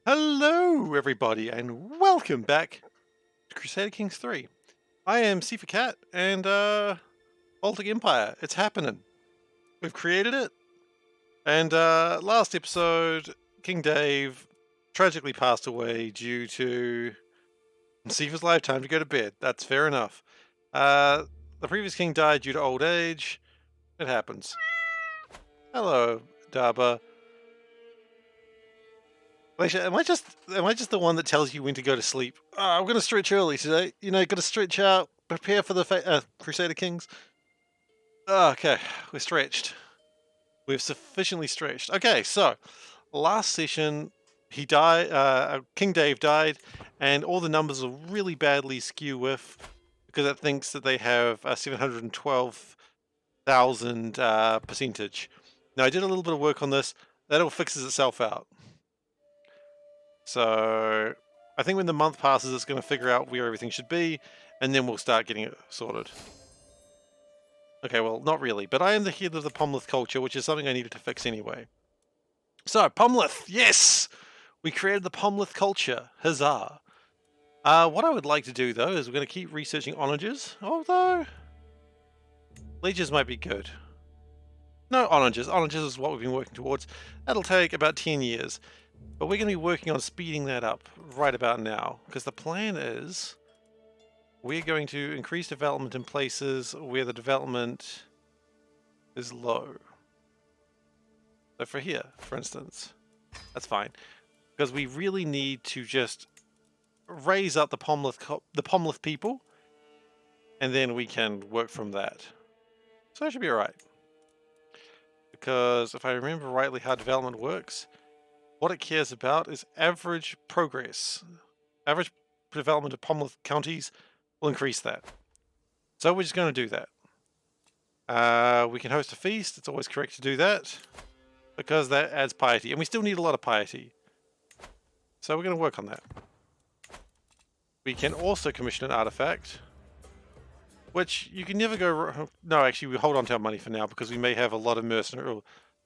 Hello, everybody, and welcome back to Crusader Kings 3. I am SeiferKatt, and Baltic Empire. It's happening. We've created it, and last episode, King Dave tragically passed away due to Seifer's lifetime to go to bed. That's fair enough. Uh, the previous king died due to old age. It happens. Hello, Daba. Wait, am I just the one that tells you when to go to sleep? I'm gonna stretch early today. Gotta stretch out, prepare for the Crusader Kings. Okay, we're stretched. We've sufficiently stretched. Okay, so last session he died. King Dave died, and all the numbers are really badly skew with because it thinks that they have a 712,000 percentage. Now I did a little bit of work on this. That all fixes itself out. So I think when the month passes, it's going to figure out where everything should be, and then we'll start getting it sorted. Okay, well, not really, but I am the head of the Pomlith culture, which is something I needed to fix anyway. So, Pomlith, yes! We created the Pomlith culture. Huzzah! What I would like to do, though, is we're going to keep researching onagers, although leeches might be good. No, onagers. Onagers is what we've been working towards. That'll take about 10 years. But we're going to be working on speeding that up right about now, because the plan is we're going to increase development in places where the development is low. So for here, for instance, that's fine, because we really need to just raise up the Pomlith people, and then we can work from that. So that should be alright. Because if I remember rightly how development works, what it cares about is average progress. Average development of Pomlith counties will increase that. So we're just going to do that. We can host a feast. It's always correct to do that because that adds piety. And we still need a lot of piety. So we're going to work on that. We can also commission an artifact, which you can never go... No, actually, we hold on to our money for now because we may have a lot of mercenaries, or a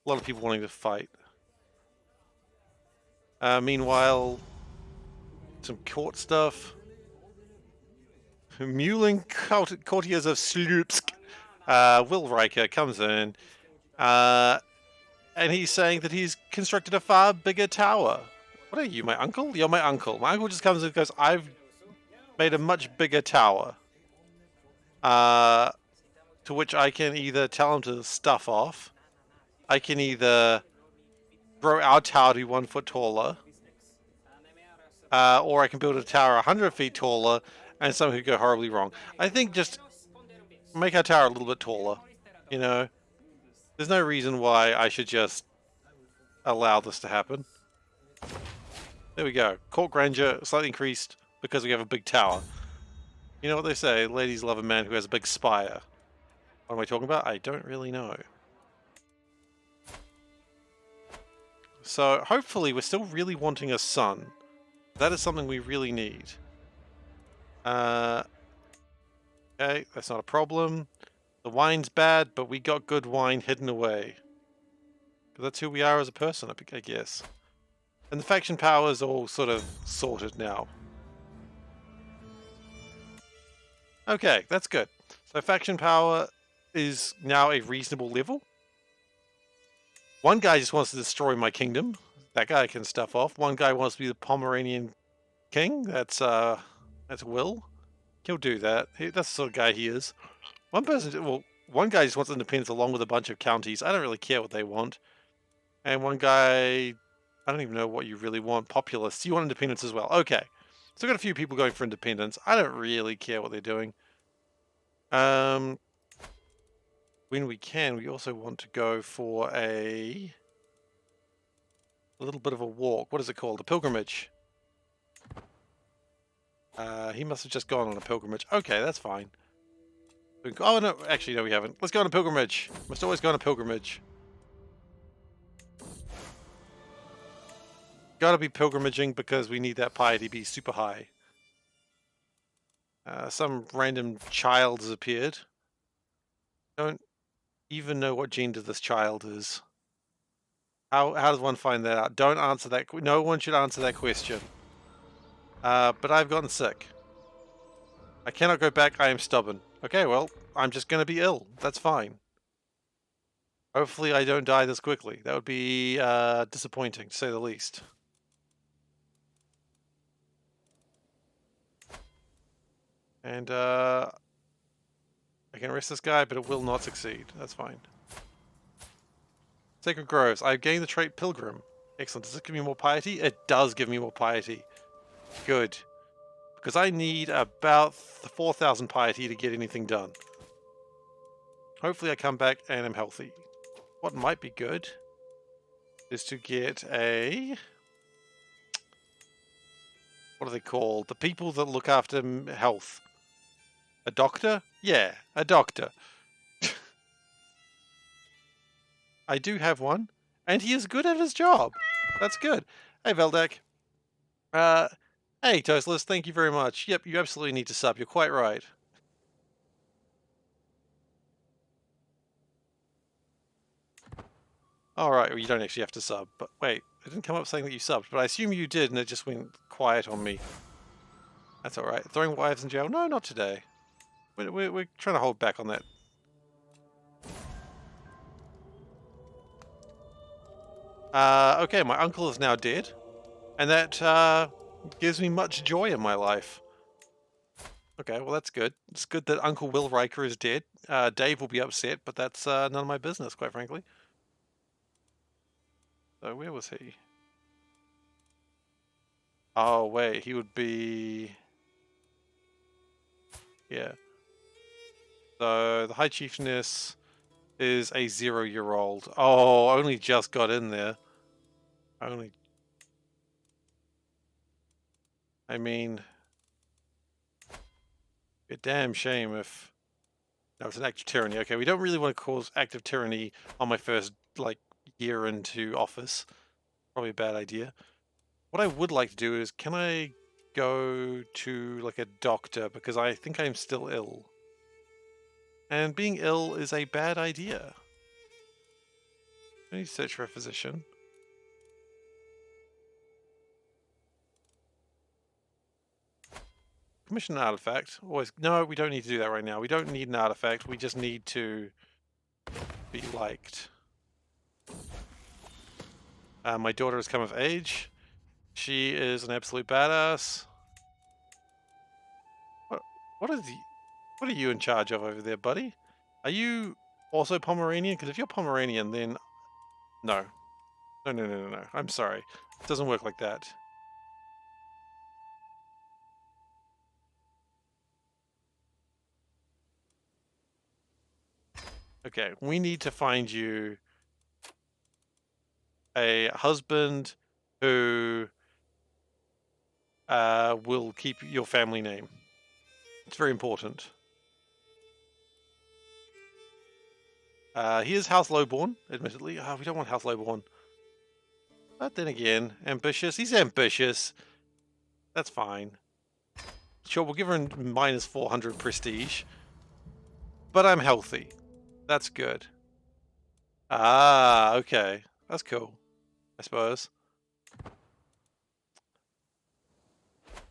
lot of people wanting to fight. Meanwhile, some court stuff. Muling courtiers of Slupsk. Will Riker comes in, and he's saying that he's constructed a far bigger tower. What are you, my uncle? You're my uncle. My uncle just comes in and goes, I've made a much bigger tower. To which I can either tell him to stuff off, I can either grow our tower to be 1 foot taller, or I can build a tower 100 feet taller, and something could go horribly wrong. I think just make our tower a little bit taller, you know? There's no reason why I should just allow this to happen. There we go. Court grandeur slightly increased because we have a big tower. You know what they say, ladies love a man who has a big spire. What am I talking about? I don't really know. So hopefully we're still really wanting a son. That is something we really need. Okay, that's not a problem. The wine's bad, but we got good wine hidden away. Because that's who we are as a person, I guess. And the faction power is all sort of sorted now. Okay, that's good. So faction power is now a reasonable level. One guy just wants to destroy my kingdom. That guy can stuff off. One guy wants to be the Pomeranian king. That's Will. He'll do that. That's the sort of guy he is. One guy just wants independence along with a bunch of counties. I don't really care what they want. And one guy, I don't even know what you really want. Populists. You want independence as well. Okay. So we've got a few people going for independence. I don't really care what they're doing. When we can, we also want to go for a little bit of a walk. What is it called? A pilgrimage. He must have just gone on a pilgrimage. Okay, that's fine. Oh, no. Actually, no, we haven't. Let's go on a pilgrimage. Must always go on a pilgrimage. Gotta be pilgrimaging because we need that piety to be super high. Some random child has appeared. Don't even know what gender this child is. How does one find that out? Don't answer that. No one should answer that question. But I've gotten sick. I cannot go back. I am stubborn. Okay, well, I'm just going to be ill. That's fine. Hopefully I don't die this quickly. That would be disappointing, to say the least. And I can arrest this guy, but it will not succeed. That's fine. Sacred Groves. I've gained the trait Pilgrim. Excellent. Does it give me more piety? It does give me more piety. Good. Because I need about 4,000 piety to get anything done. Hopefully I come back and am healthy. What might be good is to get a... What are they called? The people that look after health. A doctor? Yeah, a doctor. I do have one, and he is good at his job. That's good. Hey, Veldek. Hey, Toastless, thank you very much. Yep, you absolutely need to sub. You're quite right. Alright, well, you don't actually have to sub. But wait, it didn't come up saying that you subbed, but I assume you did, and it just went quiet on me. That's alright. Throwing wives in jail? No, not today. We're trying to hold back on that. Okay, my uncle is now dead, and that gives me much joy in my life. Okay, well that's good. It's good that Uncle Will Riker is dead. Dave will be upset, but that's none of my business, quite frankly. So where was he? Oh wait, he would be... Yeah. So the High Chiefness is a 0-year-old. Oh, only just got in there. Only... I mean... a damn shame if... No, it's an act of tyranny. Okay, we don't really want to cause active tyranny on my first, like, year into office. Probably a bad idea. What I would like to do is, can I go to, like, a doctor? Because I think I'm still ill. And being ill is a bad idea. I need to search for a physician. Commission an artifact. Always... No, we don't need to do that right now. We don't need an artifact. We just need to be liked. My daughter has come of age. She is an absolute badass. What are you in charge of over there, buddy? Are you also Pomeranian? Because if you're Pomeranian, then... No. No. I'm sorry. It doesn't work like that. Okay, we need to find you a husband who will keep your family name. It's very important. He is House Lowborn, admittedly. We don't want House Lowborn. But then again, ambitious. He's ambitious. That's fine. Sure, we'll give her minus 400 prestige. But I'm healthy. That's good. Ah, okay. That's cool, I suppose.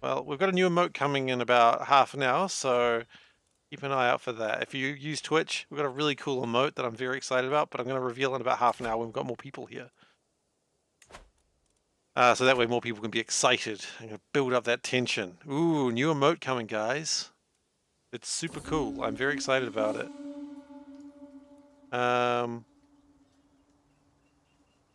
Well, we've got a new emote coming in about half an hour, so keep an eye out for that. If you use Twitch, we've got a really cool emote that I'm very excited about, but I'm going to reveal in about half an hour when we've got more people here. So that way more people can be excited and build up that tension. Ooh, new emote coming, guys. It's super cool. I'm very excited about it.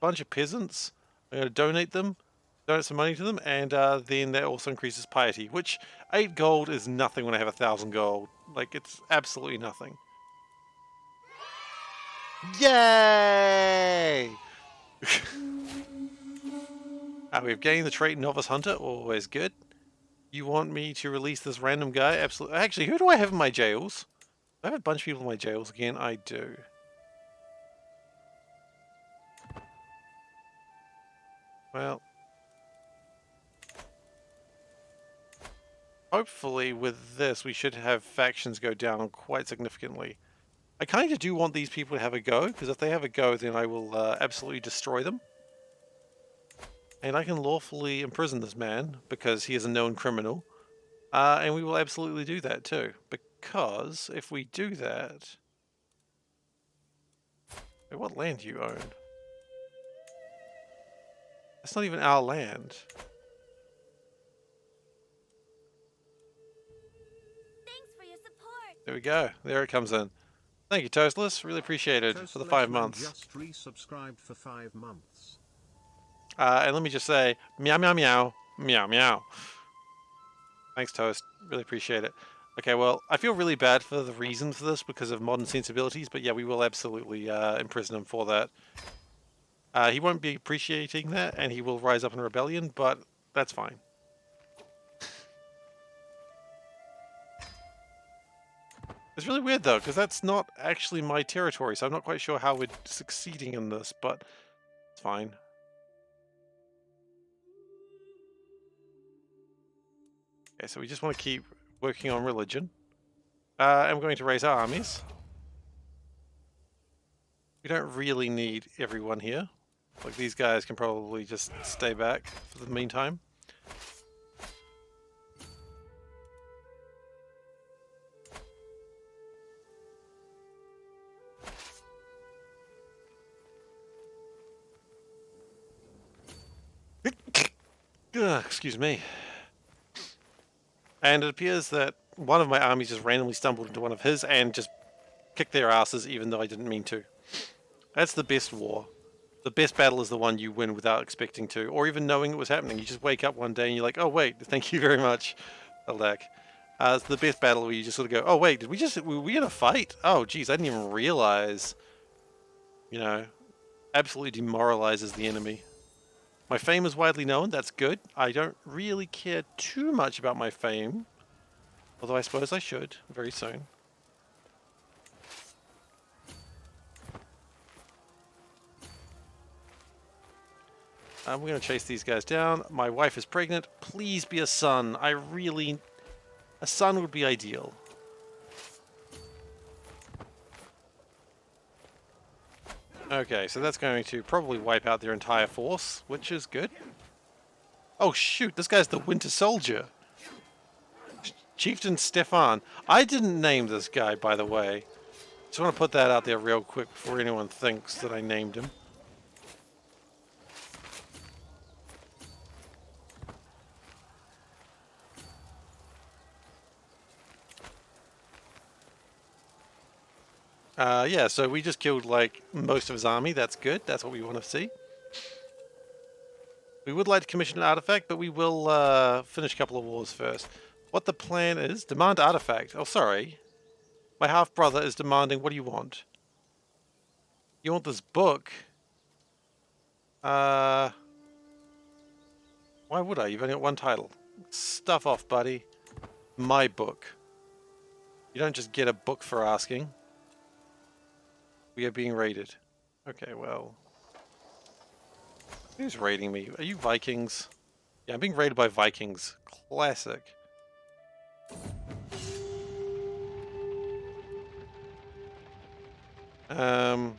Bunch of peasants. I'm going to donate some money to them, and then that also increases piety, which 8 gold is nothing when I have 1,000 gold. Like, it's absolutely nothing. Yay! We've gained the trait Novice Hunter, always good. You want me to release this random guy? Absolutely. Actually, who do I have in my jails? I have a bunch of people in my jails again. I do. Well, hopefully with this we should have factions go down quite significantly. I kind of do want these people to have a go, because if they have a go then I will absolutely destroy them. And I can lawfully imprison this man because he is a known criminal. And we will absolutely do that too. Because if we do that... Wait, what land do you own? That's not even our land. Thanks for your support. There we go. There it comes in. Thank you, Toastless. Really appreciated for the 5 months. Just resubscribed for 5 months. And let me just say, meow, meow, meow, meow, meow. Thanks, Toast. Really appreciate it. Okay, well, I feel really bad for the reason for this because of modern sensibilities, but yeah, we will absolutely imprison him for that. He won't be appreciating that, and he will rise up in rebellion, but that's fine. It's really weird, though, because that's not actually my territory, so I'm not quite sure how we're succeeding in this, but it's fine. Okay, so we just want to keep working on religion. And we're going to raise our armies. We don't really need everyone here. Like, these guys can probably just stay back for the meantime. Excuse me. And it appears that one of my armies just randomly stumbled into one of his and just kicked their asses even though I didn't mean to. That's the best war. The best battle is the one you win without expecting to, or even knowing it was happening. You just wake up one day and you're like, oh wait, thank you very much, Eldak. It's the best battle where you just sort of go, oh wait, were we in a fight? Oh geez, I didn't even realize. You know, absolutely demoralizes the enemy. My fame is widely known, that's good. I don't really care too much about my fame, although I suppose I should very soon. We're going to chase these guys down. My wife is pregnant. Please be a son. A son would be ideal. Okay, so that's going to probably wipe out their entire force, which is good. Oh shoot, this guy's the Winter Soldier. Chieftain Stefan. I didn't name this guy, by the way. Just want to put that out there real quick before anyone thinks that I named him. Yeah, so we just killed, like, most of his army. That's good. That's what we want to see. We would like to commission an artifact, but we will finish a couple of wars first. What the plan is? Demand artifact. Oh, sorry. My half-brother is demanding, what do you want? You want this book? Why would I? You've only got one title. Stuff off, buddy. My book. You don't just get a book for asking. We are being raided. Okay, well... Who's raiding me? Are you Vikings? Yeah, I'm being raided by Vikings. Classic. No,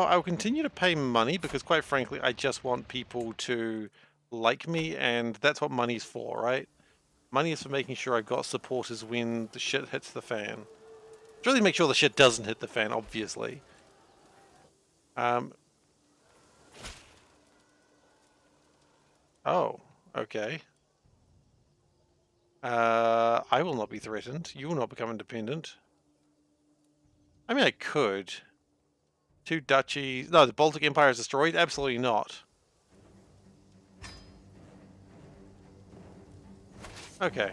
I'll continue to pay money because, quite frankly, I just want people to like me, and that's what money's for, right? Money is for making sure I've got supporters when the shit hits the fan. It's really make sure the shit doesn't hit the fan, obviously. Oh, okay. I will not be threatened. You will not become independent. I mean, I could. 2 duchies. No, the Baltic Empire is destroyed? Absolutely not. Okay.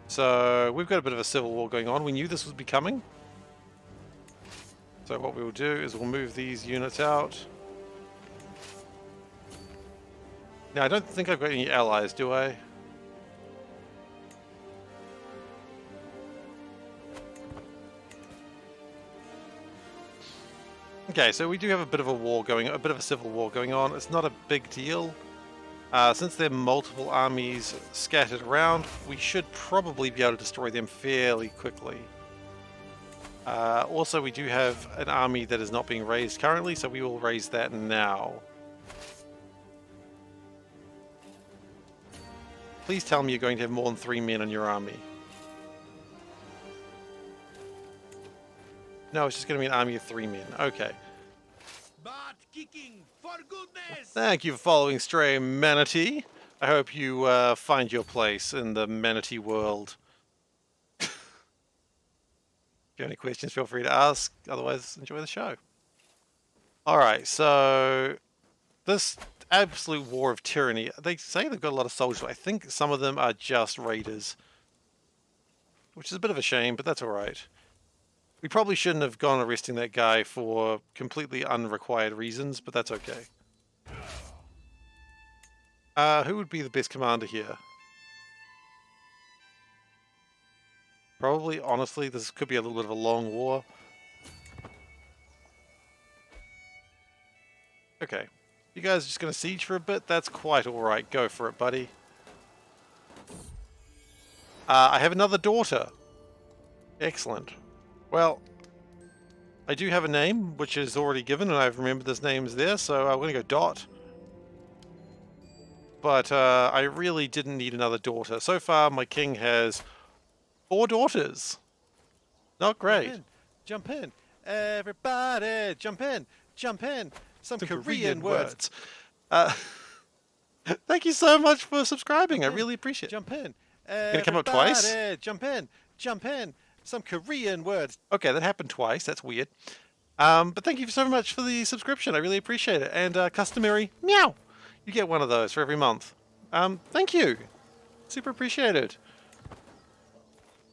So, we've got a bit of a civil war going on. We knew this was coming. So what we will do is we'll move these units out. Now, I don't think I've got any allies, do I? Okay, so we do have a bit of a war going, a bit of a civil war going on. It's not a big deal. Since there are multiple armies scattered around, we should probably be able to destroy them fairly quickly. Also, we do have an army that is not being raised currently, so we will raise that now. Please tell me you're going to have more than 3 men on your army. No, it's just going to be an army of 3 men. Okay. Butt kicking, for goodness! Thank you for following Stray Manatee. I hope you find your place in the manatee world. If you have any questions, feel free to ask. Otherwise, enjoy the show. Alright, so this absolute war of tyranny. They say they've got a lot of soldiers, but I think some of them are just raiders. Which is a bit of a shame, but that's alright. We probably shouldn't have gone arresting that guy for completely unrequired reasons, but that's okay. Who would be the best commander here? Probably, honestly, this could be a little bit of a long war. Okay. You guys are just going to siege for a bit? That's quite alright. Go for it, buddy. I have another daughter. Excellent. Well, I do have a name, which is already given, and I've remembered this name is there, so I'm going to go Dot. But I really didn't need another daughter. So far, my king has 4 daughters. Not great. Jump in. Everybody, jump in. Jump in. Some Korean words. Thank you so much for subscribing. I really appreciate it. Jump in. Gonna come up twice? Everybody, jump in. Jump in. Some Korean words. Okay, that happened twice. That's weird. But thank you so much for the subscription. I really appreciate it. And customary meow. You get one of those for every month. Thank you. Super appreciated.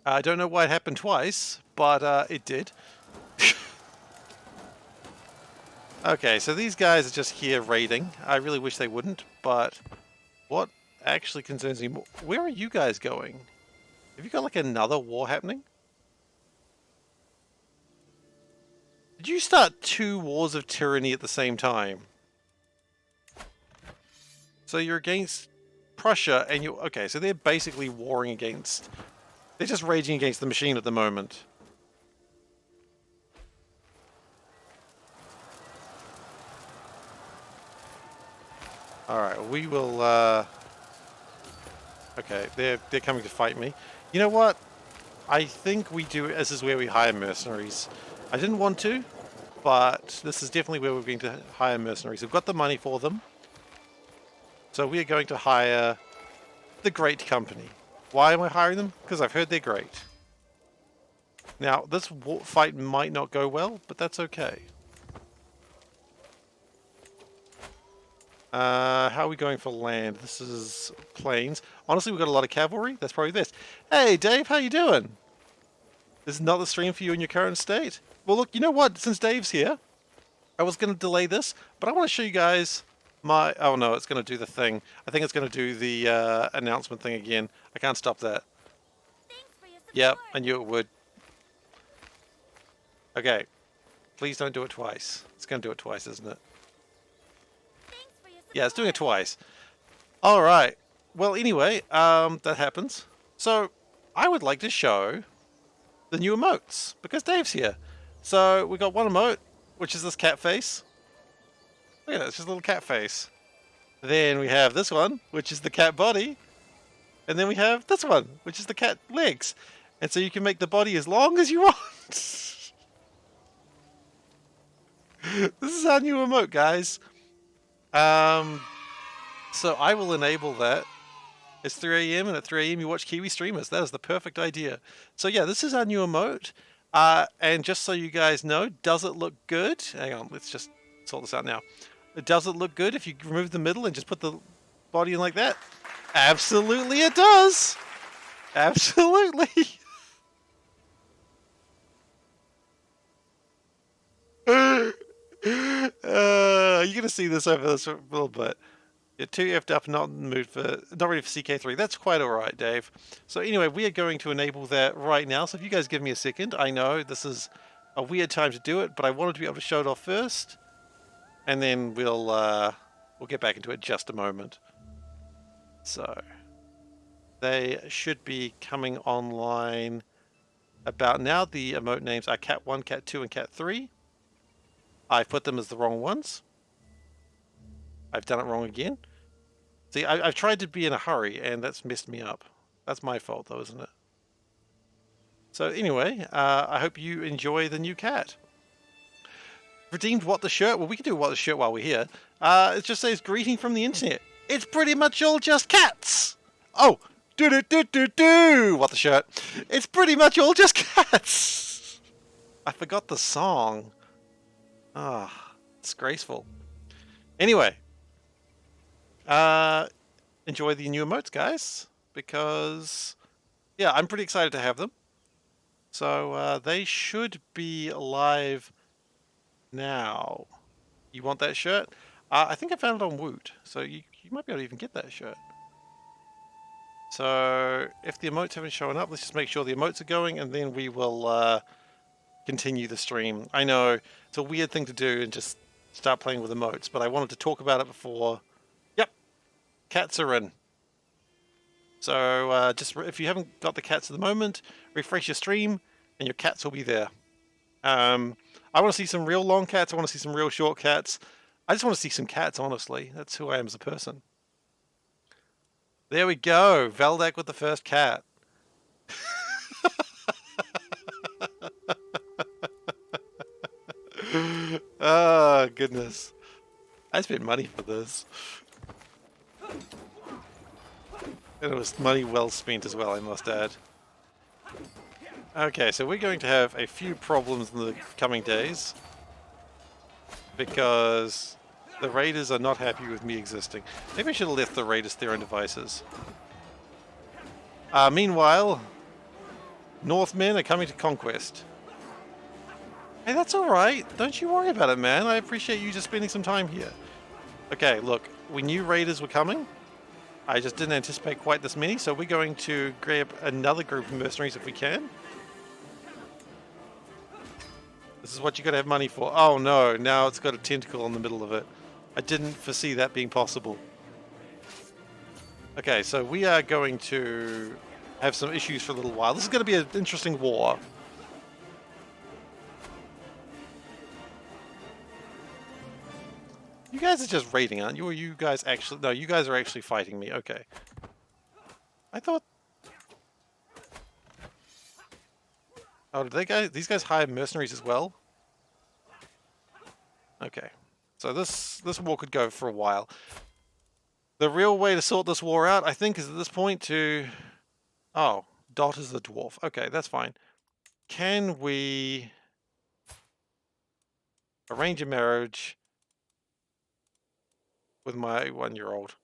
I don't know why it happened twice, but it did. Okay, so these guys are just here raiding. I really wish they wouldn't, but what actually concerns me more... Where are you guys going? Have you got like another war happening? Did you start 2 wars of tyranny at the same time? So you're against Prussia and you... Okay, so they're basically warring against... They're just raging against the machine at the moment. Alright, we will... Okay, they're coming to fight me. You know what? I think we do... This is where we hire mercenaries. I didn't want to, but this is definitely where we're going to hire mercenaries. We've got the money for them. So we are going to hire the Great Company. Why am I hiring them? Because I've heard they're great. Now, this fight might not go well, but that's okay. How are we going for land? This is plains. Honestly, we've got a lot of cavalry. That's probably best. Hey, Dave, how you doing? This is not the stream for you in your current state. Well, look, you know what? Since Dave's here, I was going to delay this, but I want to show you guys my... Oh, no, it's going to do the thing. I think it's going to do the announcement thing again. I can't stop that. Thanks for your support. Yep, I knew it would. Okay. Please don't do it twice. It's going to do it twice, isn't it? Thanks for your support. Yeah, it's doing it twice. All right. Well, anyway, that happens. So, I would like to show the new emotes, because Dave's here. So, we got one emote, which is this cat face. Look at it, it's just a little cat face. Then we have this one, which is the cat body. And then we have this one, which is the cat legs. And so you can make the body as long as you want. This is our new emote, guys. So I will enable that. It's 3 AM, and at 3 AM you watch Kiwi streamers. That is the perfect idea. So yeah, this is our new emote. And just so you guys know, does it look good? Hang on, let's just sort this out now. Does it look good if you remove the middle and just put the body in like that? Absolutely it does! Absolutely! You're gonna see this over this a little bit. You're too effed up, not in the mood for, not ready for CK3. That's quite alright, Dave. So anyway, we are going to enable that right now. So if you guys give me a second, I know this is a weird time to do it, but I wanted to be able to show it off first, and then we'll get back into it in just a moment. So they should be coming online about now. The emote names are Cat 1, Cat 2, and Cat 3. I've put them as the wrong ones. I've done it wrong again. See, I've tried to be in a hurry, and that's messed me up. That's my fault, though, isn't it? So anyway, I hope you enjoy the new cat. Redeemed What the Shirt? Well, we can do What the Shirt while we're here. It just says, greeting from the internet. It's pretty much all just cats! Oh! Do-do-do-do-do! What the Shirt? It's pretty much all just cats! I forgot the song. Ah, disgraceful. Anyway. Enjoy the new emotes, guys. Because, yeah, I'm pretty excited to have them. So, they should be live now. You want that shirt? I think I found it on Woot, so you might be able to even get that shirt. So if the emotes haven't shown up, let's just make sure the emotes are going, and then we will continue the stream. I know it's a weird thing to do and just start playing with emotes, but I wanted to talk about it before. Yep, cats are in. So just if you haven't got the cats at the moment, refresh your stream, and your cats will be there. I want to see some real long cats. I want to see some real short cats. I just want to see some cats, honestly. That's who I am as a person. There we go. Veldak with the first cat. Oh, goodness. I spent money for this. And it was money well spent as well, I must add. Okay, so we're going to have a few problems in the coming days. Because the raiders are not happy with me existing. Maybe I should have left the raiders to their own devices. Meanwhile, Northmen are coming to conquest. Hey, that's alright. Don't you worry about it, man. I appreciate you just spending some time here. Okay, look. We knew raiders were coming. I just didn't anticipate quite this many, so we're going to grab another group of mercenaries if we can. This is what you gotta have money for. Oh no, now it's got a tentacle in the middle of it. I didn't foresee that being possible. Okay, so we are going to have some issues for a little while. This is going to be an interesting war. You guys are just raiding, aren't you? Or you guys actually... No, you guys are actually fighting me. Okay. I thought... Oh, did these guys hire mercenaries as well? Okay. So this war could go for a while. The real way to sort this war out, I think, is at this point to... Oh, Dot is the dwarf. Okay, that's fine. Can we arrange a marriage with my 1-year-old?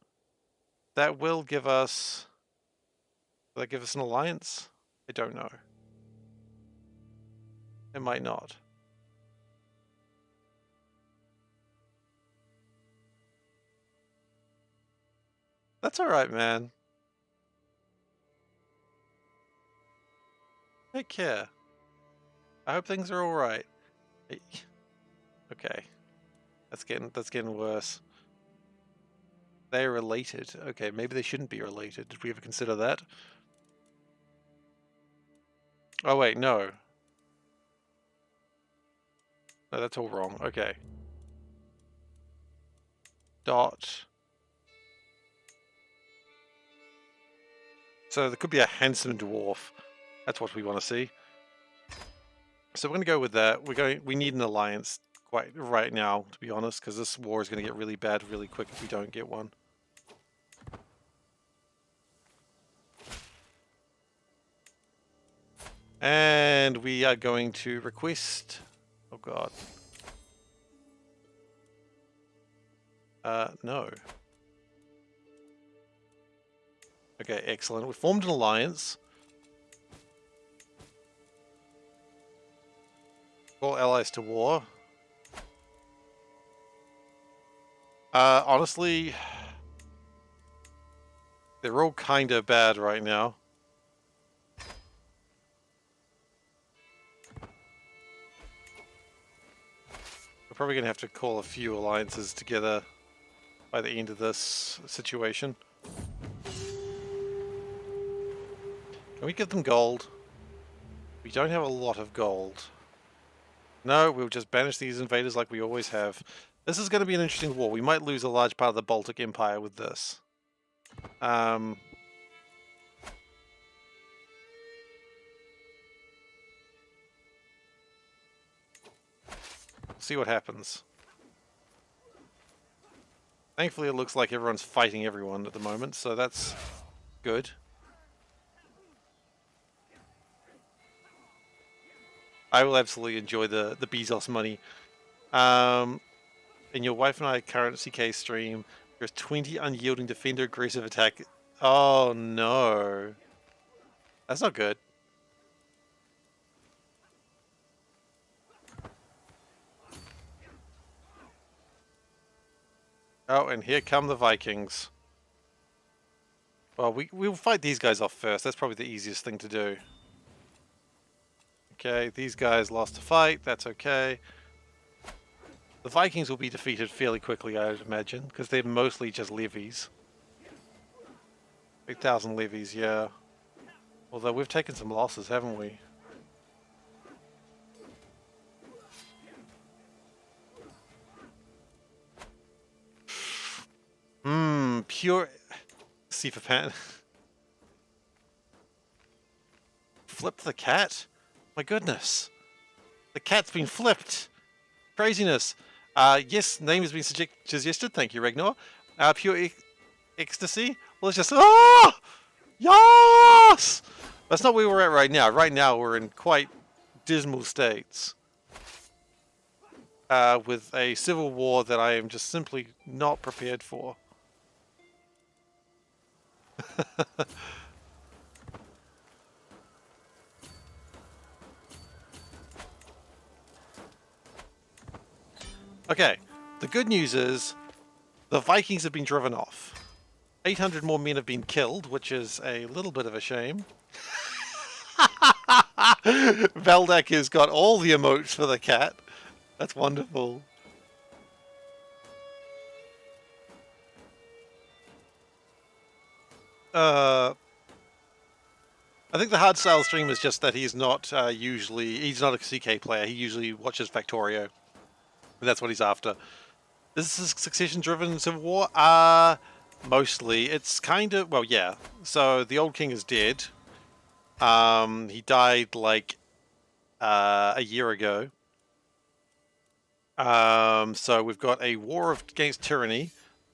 That will give us... Will that give us an alliance? I don't know. It might not. That's alright, man. Take care. I hope things are alright. Okay. That's getting worse. They're related. Okay, maybe they shouldn't be related. Did we ever consider that? Oh wait, no. No, that's all wrong. Okay. Dot. So there could be a handsome dwarf. That's what we want to see. So we're going to go with that. We need an alliance quite right now, to be honest, because this war is going to get really bad really quick if we don't get one. And we are going to request... Oh god. No. Okay, excellent. We formed an alliance. All allies to war. Honestly, they're all kind of bad right now. We're probably going to have to call a few alliances together by the end of this situation. Can we give them gold? We don't have a lot of gold. No, we'll just banish these invaders like we always have. This is going to be an interesting war. We might lose a large part of the Baltic Empire with this. See what happens. Thankfully, it looks like everyone's fighting everyone at the moment, so that's good. I will absolutely enjoy the Bezos money. In your wife and I current CK stream, there's 20 unyielding defender aggressive attack. Oh no. That's not good. Oh, and here come the Vikings. Well, we'll fight these guys off first. That's probably the easiest thing to do. Okay, these guys lost a fight. That's okay. The Vikings will be defeated fairly quickly, I would imagine, because they're mostly just levies. 8,000 levies, yeah. Although we've taken some losses, haven't we? Pure SeiferKatt. Flip the cat? My goodness. The cat's been flipped. Craziness. Yes, name has been suggested. Thank you, Ragnar. Pure ecstasy. Let's just... Ah! Yes! That's not where we're at right now. Right now, we're in quite dismal states. With a civil war that I am just simply not prepared for. Okay, the good news is the Vikings have been driven off. 800 more men have been killed, which is a little bit of a shame. Baltic has got all the emotes for the cat. That's wonderful. I think the hard style stream is just that he's not he's not a CK player. He usually watches Factorio. That's what he's after. This is succession-driven civil war. Mostly. It's kind of, well, yeah. So the old king is dead. He died like a year ago. So we've got a war against tyranny.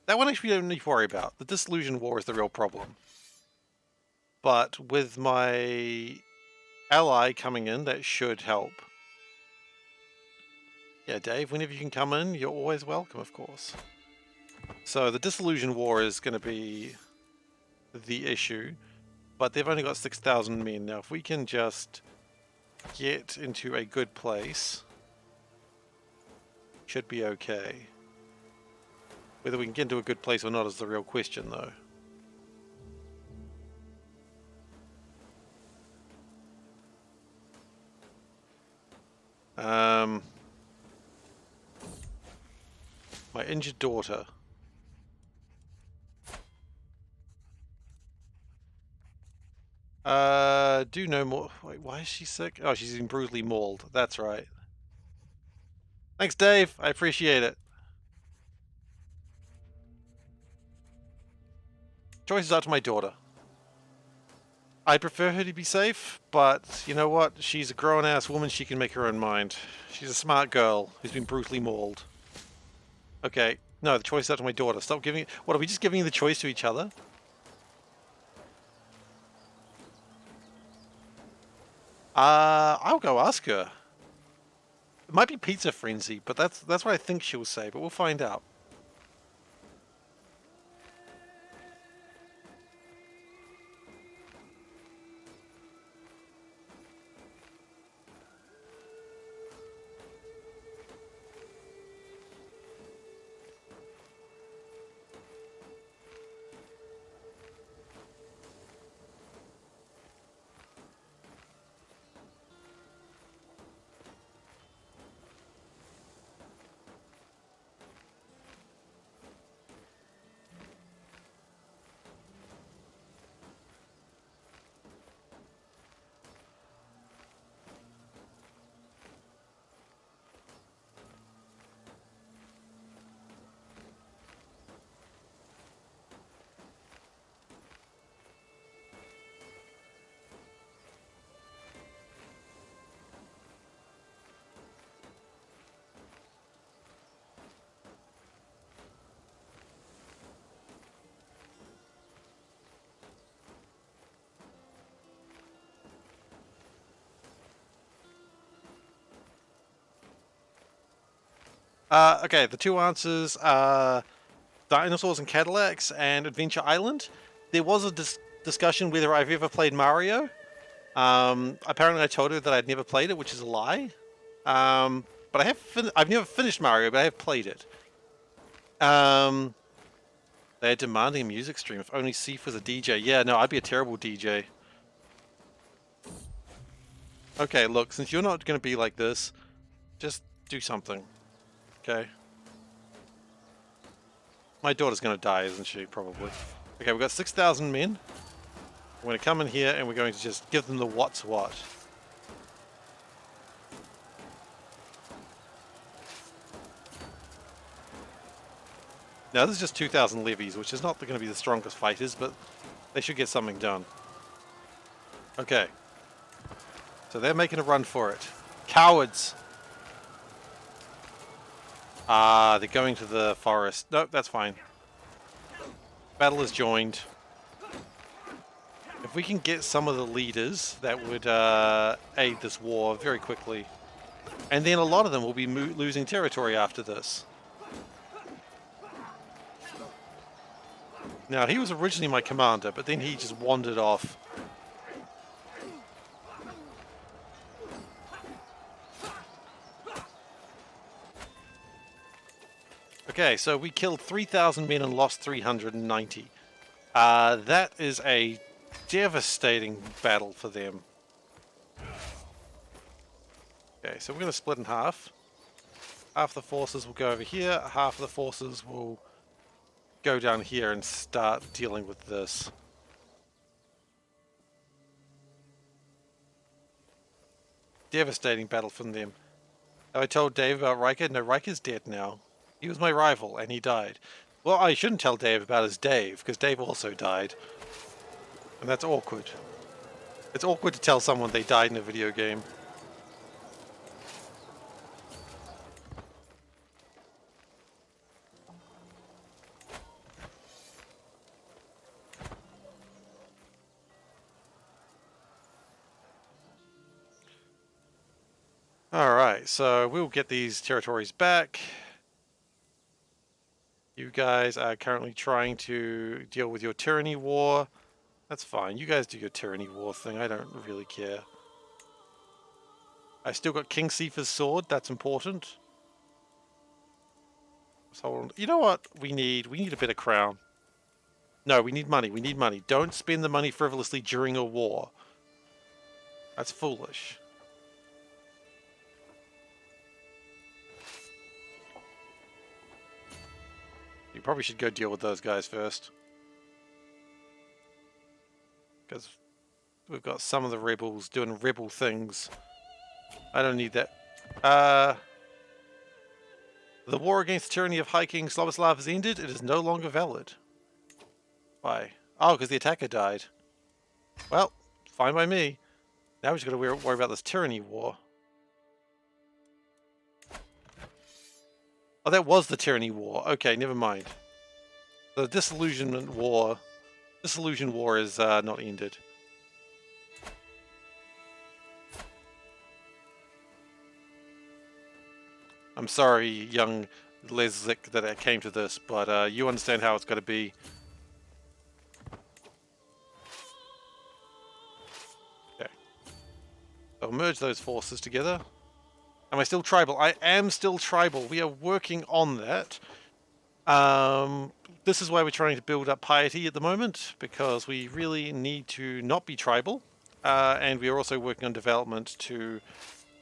That one actually we don't need to worry about. The disillusion war is the real problem. But with my ally coming in, that should help. Yeah, Dave, whenever you can come in, you're always welcome, of course. So the disillusion war is going to be the issue. But they've only got 6,000 men. Now, if we can just get into a good place, should be okay. Whether we can get into a good place or not is the real question, though. My injured daughter. Do no more. Wait, why is she sick? Oh, she's been brutally mauled. That's right. Thanks, Dave. I appreciate it. Choice is up to my daughter. I prefer her to be safe, but you know what? She's a grown-ass woman. She can make her own mind. She's a smart girl who's been brutally mauled. Okay. No, the choice is up to my daughter. Stop giving... What, are we just giving the choice to each other? I'll go ask her. It might be pizza frenzy, but that's what I think she'll say, but we'll find out. Okay, the two answers are Dinosaurs and Cadillacs and Adventure Island. There was a discussion whether I've ever played Mario. Apparently I told her that I'd never played it, which is a lie. But I have I've never finished Mario, but I have played it. They're demanding a music stream. If only Seif was a DJ. Yeah, no, I'd be a terrible DJ. Okay, look, since you're not going to be like this, just do something. Okay? My daughter's going to die, isn't she? Probably. Okay, we've got 6,000 men. We're going to come in here and we're going to just give them the what's what. Now, this is just 2,000 levies, which is not going to be the strongest fighters, but they should get something done. Okay. So they're making a run for it. Cowards! Ah, they're going to the forest. No, that's fine. Battle is joined. If we can get some of the leaders, that would aid this war very quickly. And then a lot of them will be losing territory after this. Now, he was originally my commander, but then he just wandered off. Okay, so we killed 3,000 men and lost 390. That is a devastating battle for them. Okay, so we're going to split in half. Half the forces will go over here, half the forces will go down here and start dealing with this. Devastating battle from them. Have I told Dave about Riker? No, Riker's dead now. He was my rival, and he died. Well, I shouldn't tell Dave about his Dave, because Dave also died. And that's awkward. It's awkward to tell someone they died in a video game. Alright, so we'll get these territories back. You guys are currently trying to deal with your tyranny war. That's fine. You guys do your tyranny war thing. I don't really care. I still got King Seifer's sword. That's important. So, you know what we need? We need a better crown. No, we need money. We need money. Don't spend the money frivolously during a war. That's foolish. You probably should go deal with those guys first. Because we've got some of the rebels doing rebel things. I don't need that. The war against the tyranny of High King Sloboslav has ended. It is no longer valid. Why? Oh, because the attacker died. Well, fine by me. Now we just got to worry about this tyranny war. Oh, that was the tyranny war. Okay, never mind. The disillusion war is not ended. I'm sorry, young Leslik, that it came to this, but you understand how it's got to be. Okay. So merge those forces together. Am I still tribal? I am still tribal. We are working on that. This is why we're trying to build up piety at the moment, because we really need to not be tribal. And we are also working on development to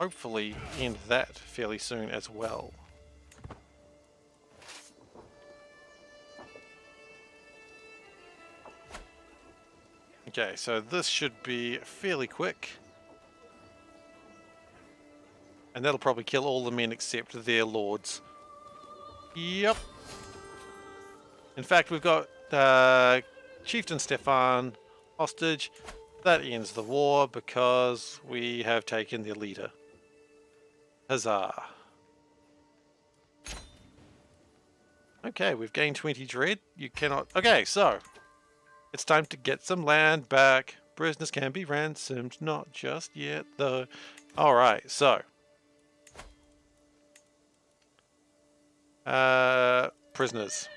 hopefully end that fairly soon as well. Okay, so this should be fairly quick. And that'll probably kill all the men except their lords. Yep. In fact, we've got Chieftain Stefan hostage. That ends the war because we have taken their leader. Huzzah. Okay, we've gained 20 dread. You cannot... Okay, so it's time to get some land back. Prisoners can be ransomed. Not just yet, though. Alright, so Prisoners.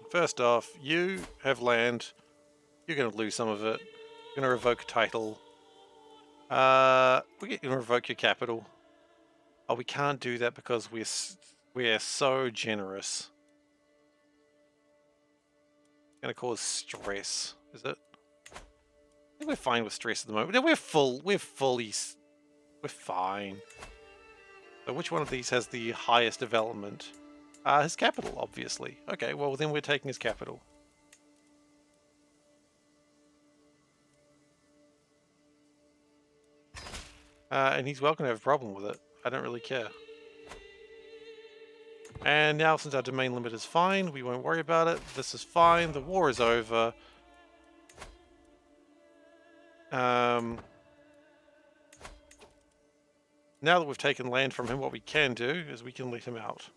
First off, you have land. You're going to lose some of it. You're going to revoke a title. We're going to revoke your capital. Oh, we can't do that because we're so generous. Going to cause stress, is it? I think we're fine with stress at the moment. No, we're fine. So which one of these has the highest development? His capital, obviously. Okay, well then we're taking his capital. And he's welcome to have a problem with it. I don't really care. And now since our domain limit is fine, we won't worry about it. This is fine. The war is over. Now that we've taken land from him, what we can do is we can let him out.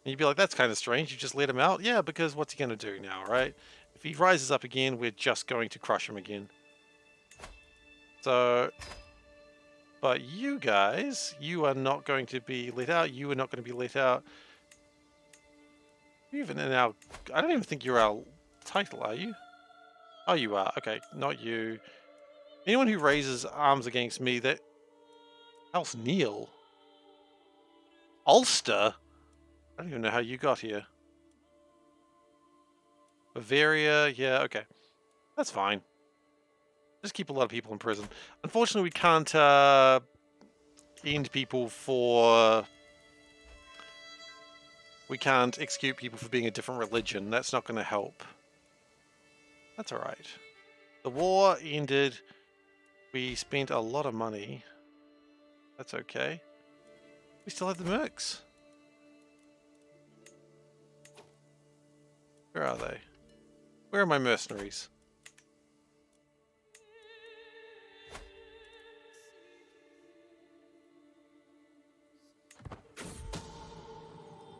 And you'd be like, that's kind of strange. You just let him out? Yeah, because what's he going to do now, right? If he rises up again, we're just going to crush him again. So, but you guys, you are not going to be let out. You are not going to be let out. Even in our, I don't even think you're our title, are you? Oh, you are. Okay, not you. Anyone who raises arms against me, that... House Neil? Ulster? I don't even know how you got here. Bavaria, yeah, okay. That's fine. Just keep a lot of people in prison. Unfortunately, we can't end people for... We can't execute people for being a different religion. That's not going to help. That's alright. The war ended. We spent a lot of money. That's okay. We still have the mercs. Where are they? Where are my mercenaries?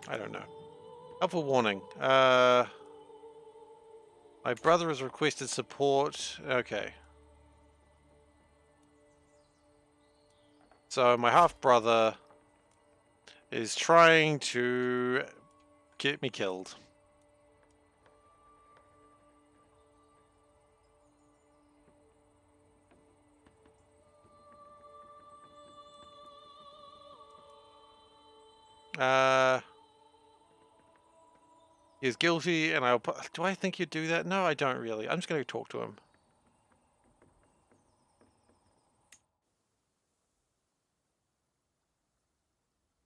I don't know. Helpful warning. My brother has requested support. Okay. So my half-brother is trying to get me killed. He's guilty, and do I think he'd do that? No, I don't really. I'm just going to talk to him.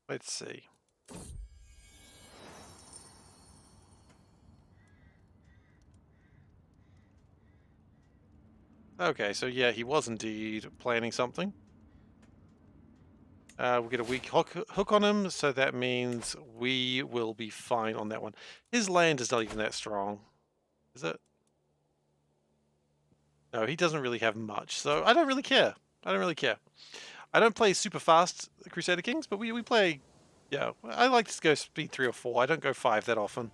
Let's see. Okay, so yeah, he was indeed planning something. We'll get a weak hook on him, so that means we will be fine on that one. His land is not even that strong, is it? No, he doesn't really have much, so I don't really care. I don't really care. I don't play super fast Crusader Kings, but we play... Yeah, I like to go speed 3 or 4. I don't go 5 that often.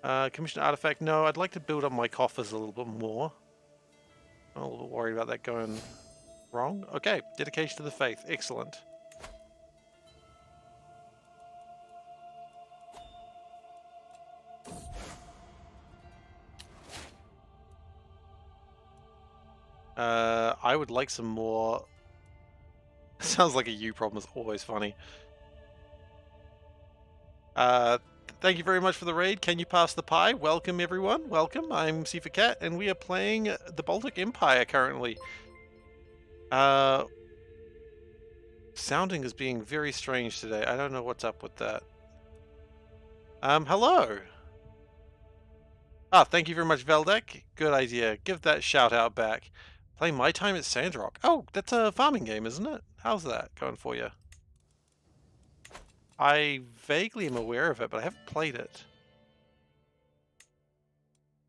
Commission artifact, no, I'd like to build up my coffers a little bit more. I'm a little bit worried about that going wrong. Okay, dedication to the faith, excellent. I would like some more... Sounds like a you problem, is always funny. Thank you very much for the raid. Can you pass the pie? Welcome, everyone. Welcome. I'm SeiferKatt, and we are playing the Baltic Empire currently. Sounding is being very strange today. I don't know what's up with that. Hello. Ah, thank you very much, Veldek. Good idea. Give that shout out back. Play My Time at Sandrock. Oh, that's a farming game, isn't it? How's that going for you? I vaguely am aware of it, but I haven't played it.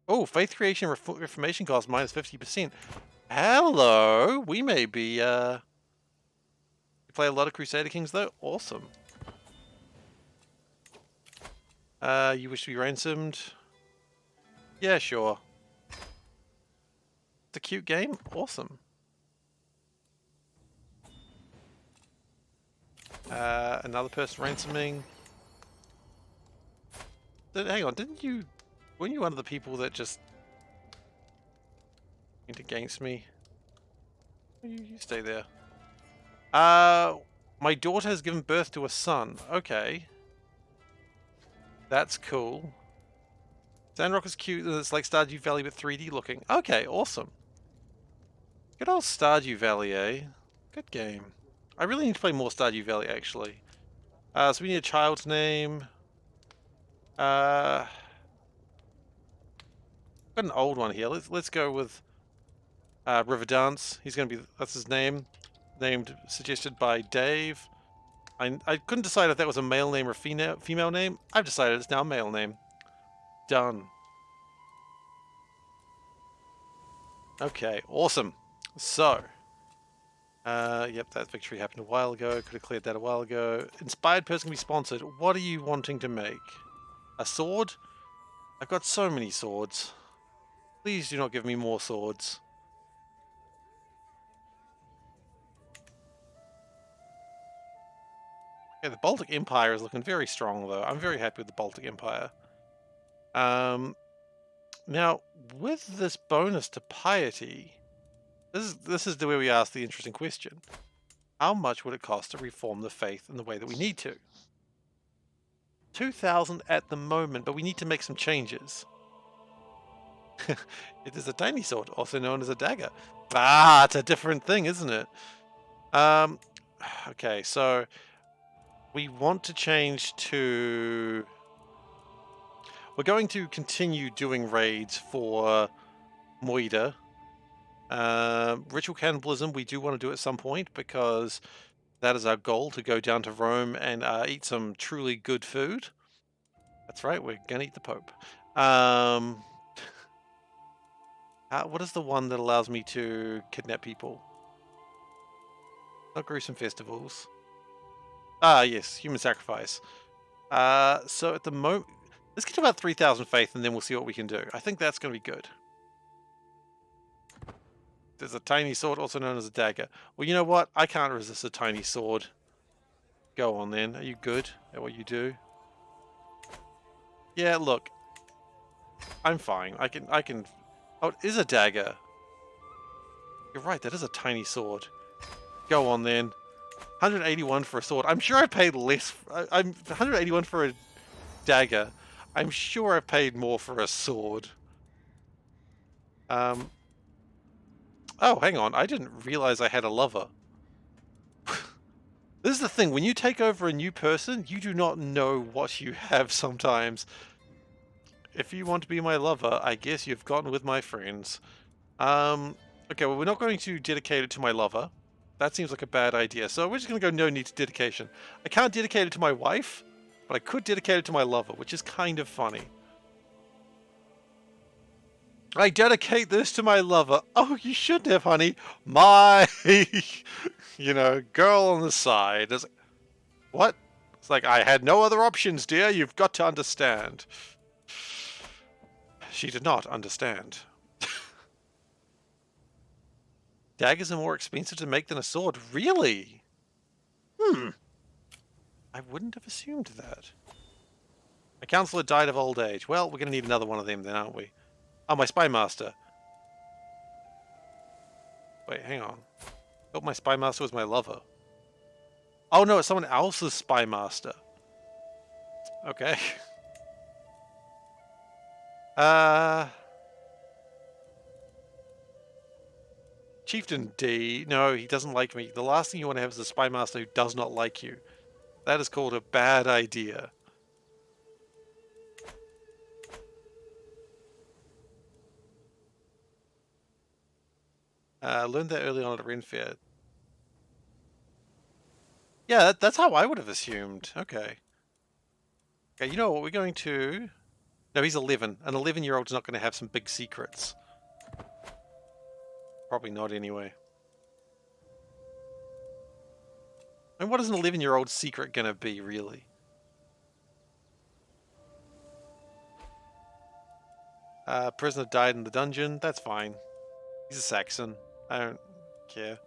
Oh, Faith Creation Reformation cost minus 50%. Hello! We may be, You play a lot of Crusader Kings, though? Awesome. You wish to be ransomed? Yeah, sure. It's a cute game? Awesome. Another person ransoming. Hang on, weren't you one of the people that just went against me? You stay there. My daughter has given birth to a son. Okay. That's cool. Sandrock is cute, and it's like Stardew Valley but 3D looking. Okay, awesome. Good old Stardew Valley, eh? Good game. I really need to play more Stardew Valley, actually. So we need a child's name. Got an old one here. Let's go with Riverdance. That's his name. Suggested by Dave. I couldn't decide if that was a male name or female name. I've decided it's now a male name. Done. Okay, awesome. So, yep, that victory happened a while ago. Could have cleared that a while ago. Inspired person can be sponsored. What are you wanting to make? A sword? I've got so many swords. Please do not give me more swords. Yeah, the Baltic Empire is looking very strong, though. I'm very happy with the Baltic Empire. Now, with this bonus to piety, this is the way we ask the interesting question. How much would it cost to reform the faith in the way that we need to? 2,000 at the moment, but we need to make some changes. It is a tiny sword, also known as a dagger. Ah, it's a different thing, isn't it? Okay, so we want to change to... We're going to continue doing raids for Moida. Ritual cannibalism, we do want to do at some point because that is our goal, to go down to Rome and eat some truly good food. That's right, we're gonna eat the Pope. What is the one that allows me to kidnap people? Not gruesome festivals. Ah, yes, human sacrifice. So at the moment, let's get to about 3,000 faith and then we'll see what we can do. I think that's going to be good. There's a tiny sword, also known as a dagger. Well, you know what? I can't resist a tiny sword. Go on then. Are you good at what you do? Yeah, look. I'm fine. I can... Oh, it is a dagger. You're right, that is a tiny sword. Go on then. 181 for a sword. I'm sure I paid less. I'm 181 for a dagger. I'm sure I paid more for a sword. Oh, hang on. I didn't realize I had a lover. This is the thing. When you take over a new person, you do not know what you have sometimes. If you want to be my lover, I guess you've gotten with my friends. Okay, well, we're not going to dedicate it to my lover. That seems like a bad idea. So we're just going to go no need to dedication. I can't dedicate it to my wife, but I could dedicate it to my lover, which is kind of funny. I dedicate this to my lover. Oh, you shouldn't have, honey. My, girl on the side. It's like, what? It's like, I had no other options, dear. You've got to understand. She did not understand. Daggers are more expensive to make than a sword. Really? I wouldn't have assumed that. My counselor died of old age. Well, we're going to need another one of them then, aren't we? Oh, my spy master. Wait, hang on. I thought my spy master was my lover. Oh no, it's someone else's spy master. Okay. Chieftain D. No, he doesn't like me. The last thing you want to have is a spy master who does not like you. That is called a bad idea. Learned that early on at Ren Fair. Yeah, that's how I would have assumed. Okay. Okay, you know what? We're going to... No, he's 11. An 11-year-old's not going to have some big secrets. Probably not anyway. And what is an 11-year-old's secret going to be, really? Prisoner died in the dungeon. That's fine. He's a Saxon. I don't care.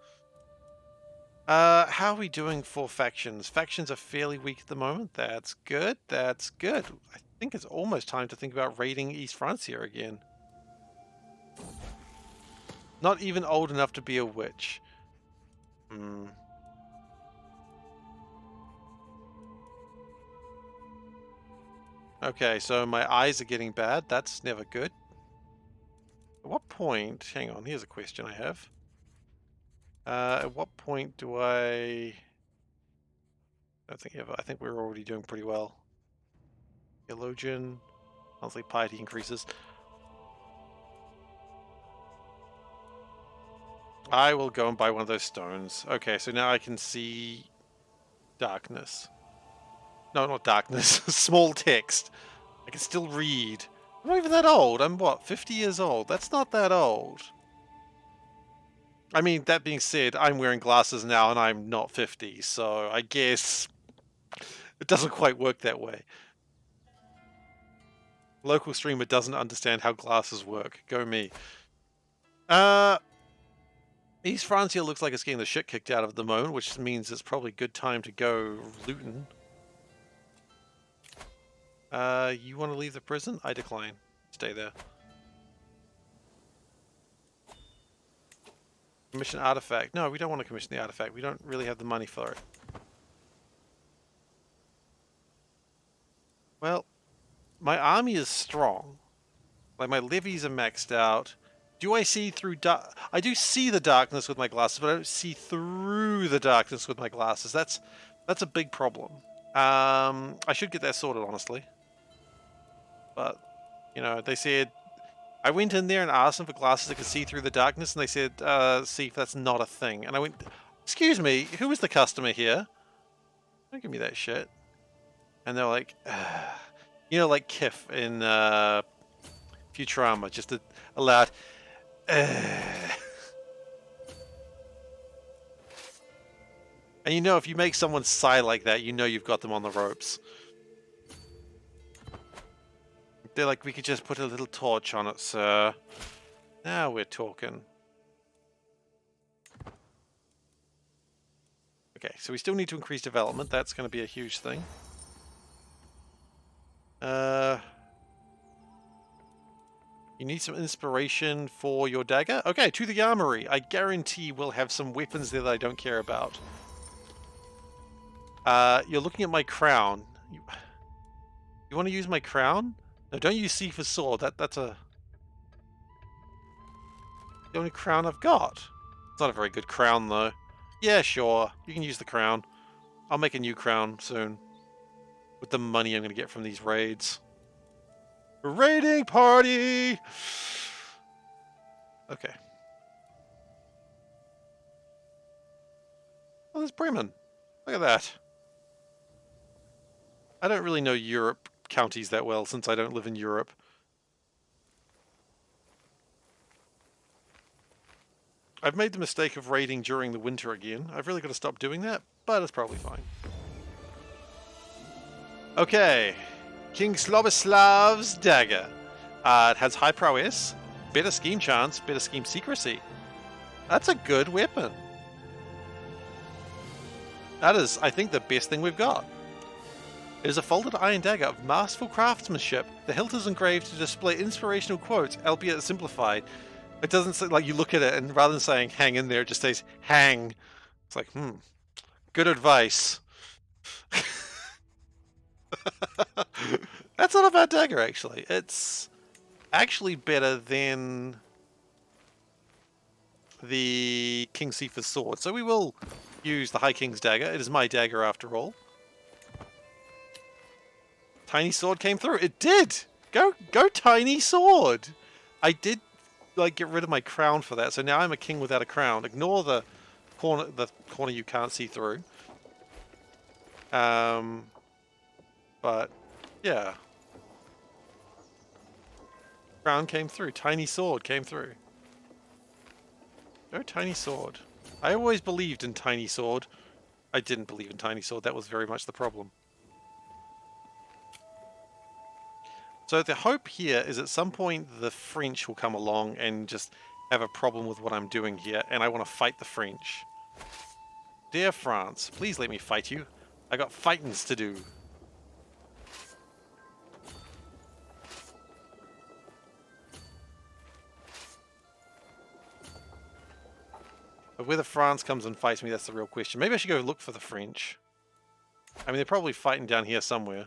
How are we doing for factions? Factions are fairly weak at the moment. That's good. That's good. I think it's almost time to think about raiding East Francia again. Not even old enough to be a witch. Hmm. Okay, so my eyes are getting bad. That's never good. At what point... Hang on, here's a question I have. At what point do I don't think ever. I think we're already doing pretty well. Theologian, monthly piety increases. I will go and buy one of those stones. Okay, so now I can see darkness. No, not darkness. Small text. I can still read. I'm not even that old. I'm what, 50 years old? That's not that old. I mean, that being said, I'm wearing glasses now and I'm not 50, so I guess it doesn't quite work that way. Local streamer doesn't understand how glasses work. Go me. East Francia looks like it's getting the shit kicked out of it at the moment, which means it's probably a good time to go looting. You want to leave the prison? I decline. Stay there. Commission artifact. No, we don't want to commission the artifact. We don't really have the money for it. Well, my army is strong. Like, my levies are maxed out. Do I see through I do see the darkness with my glasses, but I don't see through the darkness with my glasses. That's a big problem. I should get that sorted, honestly. But, you know, they said... I went in there and asked them for glasses that could see through the darkness, and they said, see if that's not a thing. And I went, excuse me, who was the customer here? Don't give me that shit. And they're like, you know, like Kif in Futurama, just a loud, and you know, if you make someone sigh like that, you know you've got them on the ropes. They're like, we could just put a little torch on it, sir. Now we're talking. Okay, so we still need to increase development. That's going to be a huge thing. You need some inspiration for your dagger? Okay, to the armory. I guarantee we'll have some weapons there that I don't care about. You're looking at my crown. You want to use my crown? No, don't use Seifer's sword. That's the only crown I've got. It's not a very good crown, though. Yeah, sure. You can use the crown. I'll make a new crown soon. With the money I'm going to get from these raids. Raiding party! Okay. Oh, there's Bremen. Look at that. I don't really know Europe counties that well since I don't live in Europe. I've made the mistake of raiding during the winter again. I've really got to stop doing that, but it's probably fine. Okay. King Sloboslav's dagger. It has high prowess, better scheme chance, better scheme secrecy. That's a good weapon. That is, I think, the best thing we've got. It is a folded iron dagger of masterful craftsmanship. The hilt is engraved to display inspirational quotes, albeit simplified. It doesn't say, like, you look at it and rather than saying hang in there, it just says hang. It's like, good advice. That's not a bad dagger, actually. It's actually better than the King Seifer's sword. So we will use the High King's dagger. It is my dagger after all. Tiny sword came through. It did! Go tiny sword! I did, like, get rid of my crown for that, so now I'm a king without a crown. Ignore the corner you can't see through. But, yeah. Crown came through. Tiny sword came through. Go tiny sword. I always believed in tiny sword. I didn't believe in tiny sword. That was very much the problem. So the hope here is at some point the French will come along and just have a problem with what I'm doing here, and I want to fight the French. Dear France, please let me fight you. I got fightings to do. But whether France comes and fights me, that's the real question. Maybe I should go look for the French. I mean, they're probably fighting down here somewhere.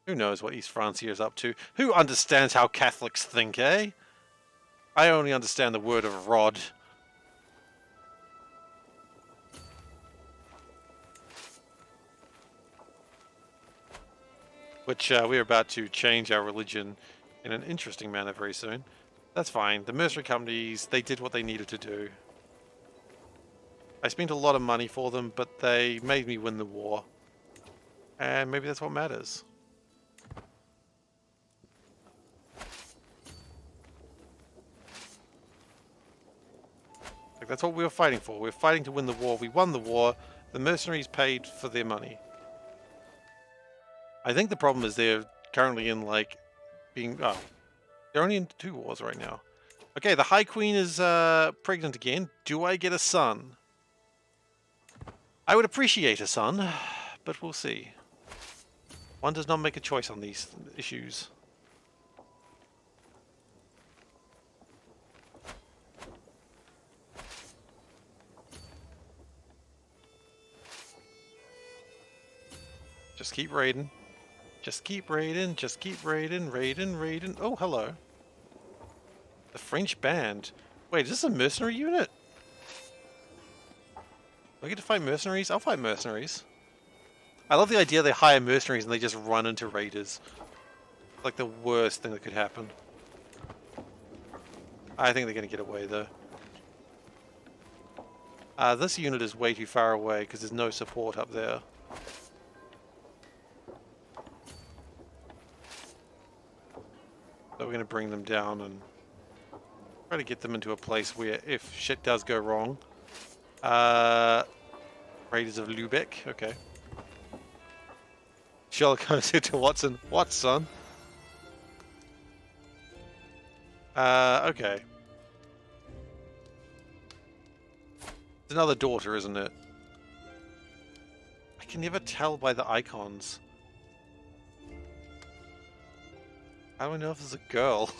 Who knows what East Francia is up to? Who understands how Catholics think, eh? I only understand the word of Rod. Which we're about to change our religion in an interesting manner very soon. That's fine. The mercenary companies, they did what they needed to do. I spent a lot of money for them, but they made me win the war. And maybe that's what matters. Like, that's what we were fighting for. We were fighting to win the war. We won the war. The mercenaries paid for their money. I think the problem is they're currently in, like, being... Oh. They're only in 2 wars right now. Okay, the High Queen is pregnant again. Do I get a son? I would appreciate a son, but we'll see. One does not make a choice on these issues. Just keep raiding. Just keep raiding. Just keep raiding. Raiding. Oh, hello. The French band. Wait, is this a mercenary unit? Do I get to fight mercenaries? I'll fight mercenaries. I love the idea they hire mercenaries and they just run into raiders. Like the worst thing that could happen. I think they're going to get away though. This unit is way too far away because there's no support up there. So we're going to bring them down and try to get them into a place where if shit does go wrong. Raiders of Lubeck, okay. Sherlock Holmes said to Watson, "What, son?" Okay. It's another daughter, isn't it? I can never tell by the icons. How do I know if it's a girl?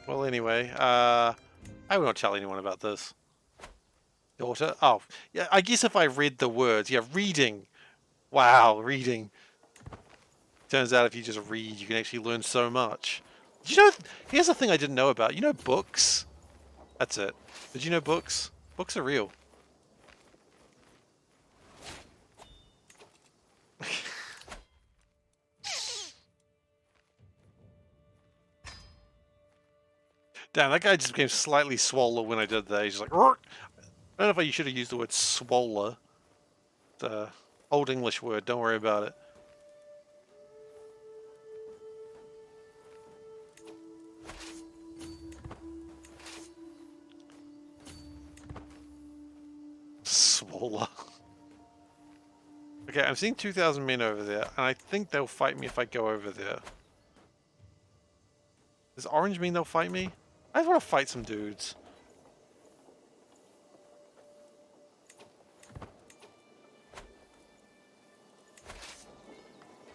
Well, anyway, I will not tell anyone about this. Daughter? Oh, yeah, I guess if I read the words. Yeah, reading. Wow, reading. Turns out if you just read, you can actually learn so much. Did you know, here's the thing I didn't know about. You know books? That's it. Did you know books? Books are real. Damn, that guy just became slightly swoller when I did that. He's just like, "Rrrt." I don't know if you should have used the word swoller. It's an old English word, don't worry about it. Swoller. Okay, I'm seeing 2,000 men over there, and I think they'll fight me if I go over there. Does orange mean they'll fight me? I just want to fight some dudes.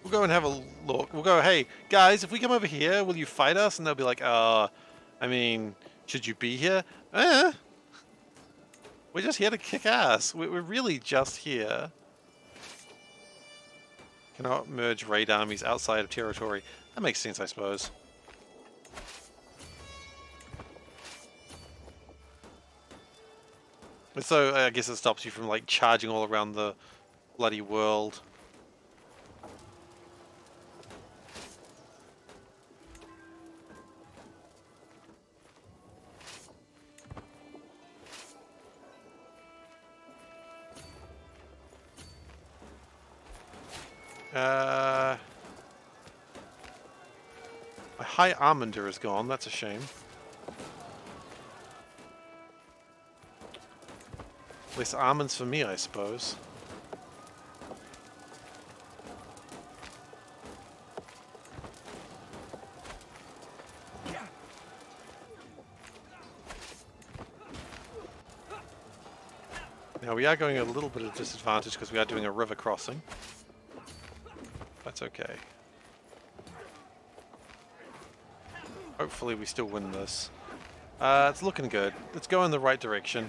We'll go and have a look. We'll go, hey, guys, if we come over here, will you fight us? And they'll be like, I mean, should you be here? We're just here to kick ass. We're really just here. Cannot merge raid armies outside of territory. That makes sense, I suppose. So I guess it stops you from like charging all around the bloody world. My high armander is gone. That's a shame. Less almonds for me, I suppose. Now we are going a little bit of disadvantage because we are doing a river crossing. That's okay. Hopefully we still win this. It's looking good. Let's go in the right direction.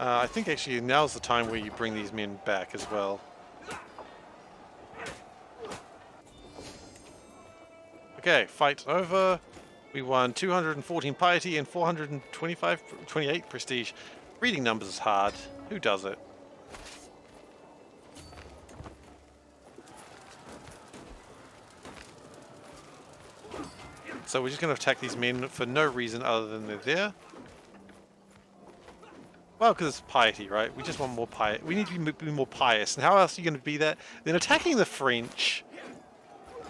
I think actually now's the time where you bring these men back as well. Okay, fight over. We won 214 piety and 28 prestige. Reading numbers is hard. Who does it? So we're just going to attack these men for no reason other than they're there. Well, because it's piety, right? We just want more piety. We need to be more pious. And how else are you going to be that? Then attacking the French.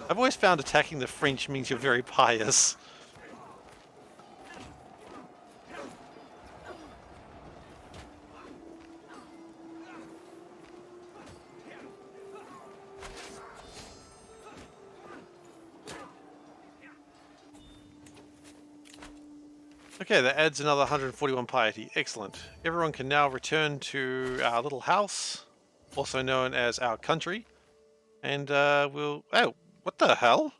I've always found attacking the French means you're very pious. Okay, that adds another 141 piety. Excellent. Everyone can now return to our little house, also known as our country. And we'll... Oh, what the hell?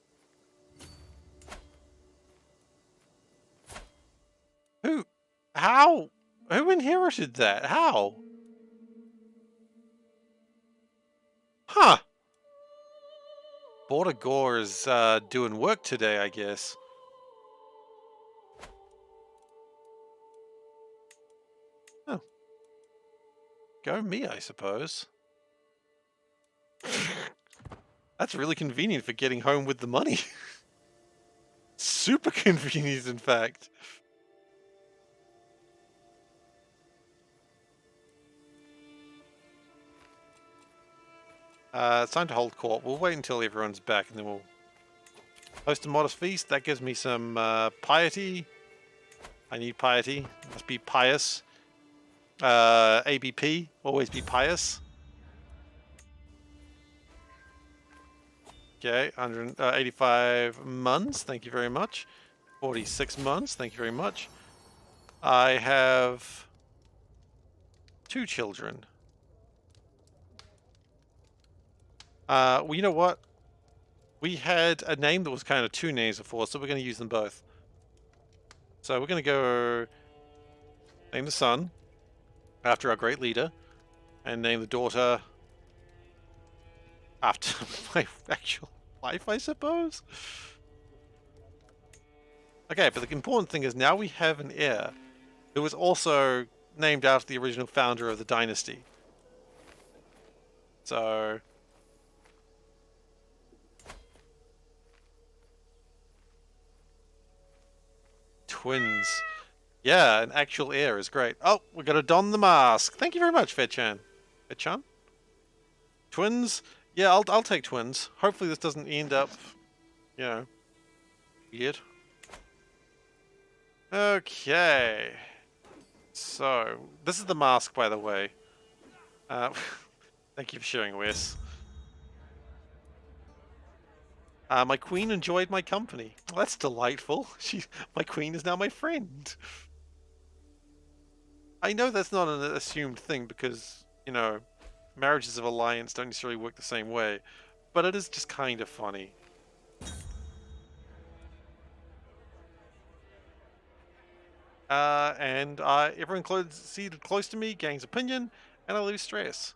Who? How? Who inherited that? How? Huh. Border Gore is doing work today, I guess. Oh. Go me, I suppose. That's really convenient for getting home with the money. Super convenient, in fact. It's time to hold court. We'll wait until everyone's back and then we'll host a modest feast. That gives me some piety. I need piety. Must be pious. ABP. Always be pious. Okay, 185 months. Thank you very much. 46 months. Thank you very much. I have 2 children. Well, you know what? We had a name that was kind of 2 names before, so we're going to use them both. So we're going to go name the son after our great leader, and name the daughter after my actual life, I suppose. Okay, but the important thing is now we have an heir who was also named after the original founder of the dynasty. So... twins. Yeah, an actual heir is great. Oh, we're gonna don the mask. Thank you very much, Fed-chan. Fed-chan? Twins? Yeah, I'll take twins. Hopefully this doesn't end up, you know, weird. Okay. So, this is the mask, by the way. Thank you for sharing, Wes. My queen enjoyed my company. Well, that's delightful. My queen is now my friend. I know that's not an assumed thing because, you know, marriages of alliance don't necessarily work the same way, but it is just kind of funny. And everyone seated close to me gains opinion, and I lose stress.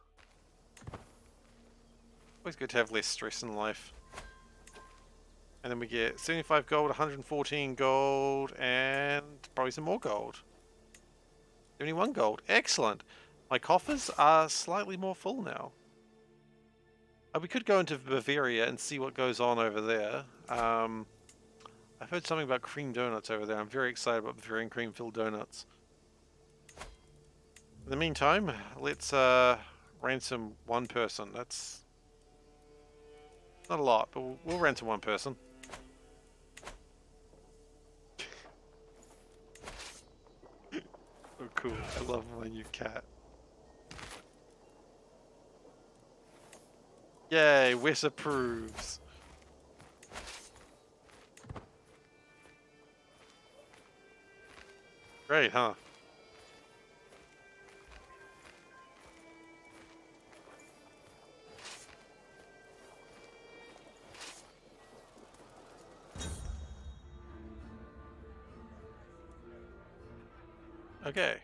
Always good to have less stress in life. And then we get 75 gold, 114 gold, and probably some more gold. 71 gold. Excellent. My coffers are slightly more full now. We could go into Bavaria and see what goes on over there. I've heard something about cream donuts over there. I'm very excited about Bavarian cream-filled donuts. In the meantime, let's ransom one person. That's not a lot, but we'll ransom one person. cool. I love my new cat. Yay, Wes approves. Great, huh? Okay.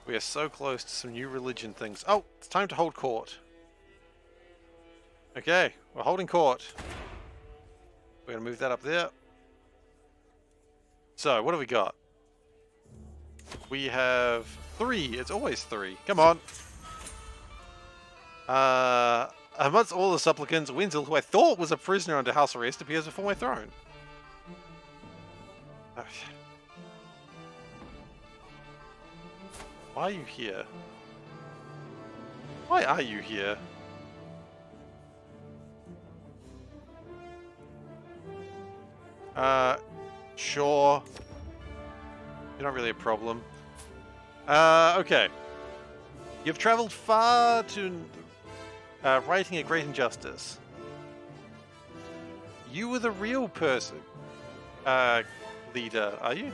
We are so close to some new religion things. Oh, it's time to hold court. Okay, we're holding court. We're going to move that up there. So, what have we got? We have 3. It's always 3. Come on. Amongst all the supplicants, Wenzel, who I thought was a prisoner under house arrest, appears before my throne. Why are you here? Why are you here? Sure. You're not really a problem. Okay. You've traveled far to righting a great injustice. You were the real person, leader, are you?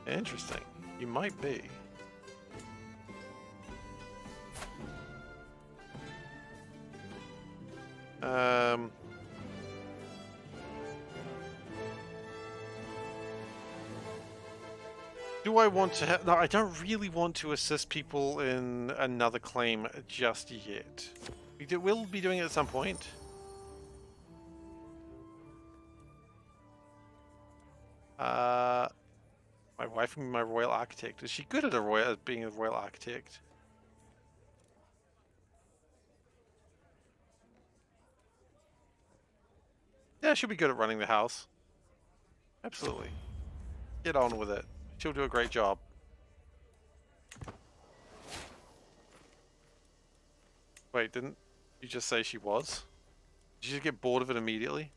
Interesting. You might be. Do I want to no, I don't really want to assist people in another claim just yet. We'll be doing it at some point. My wife and my royal architect. Is she good at being a royal architect? Yeah, she'll be good at running the house. Absolutely. Get on with it. She'll do a great job. Wait, didn't you just say she was? Did you just get bored of it immediately?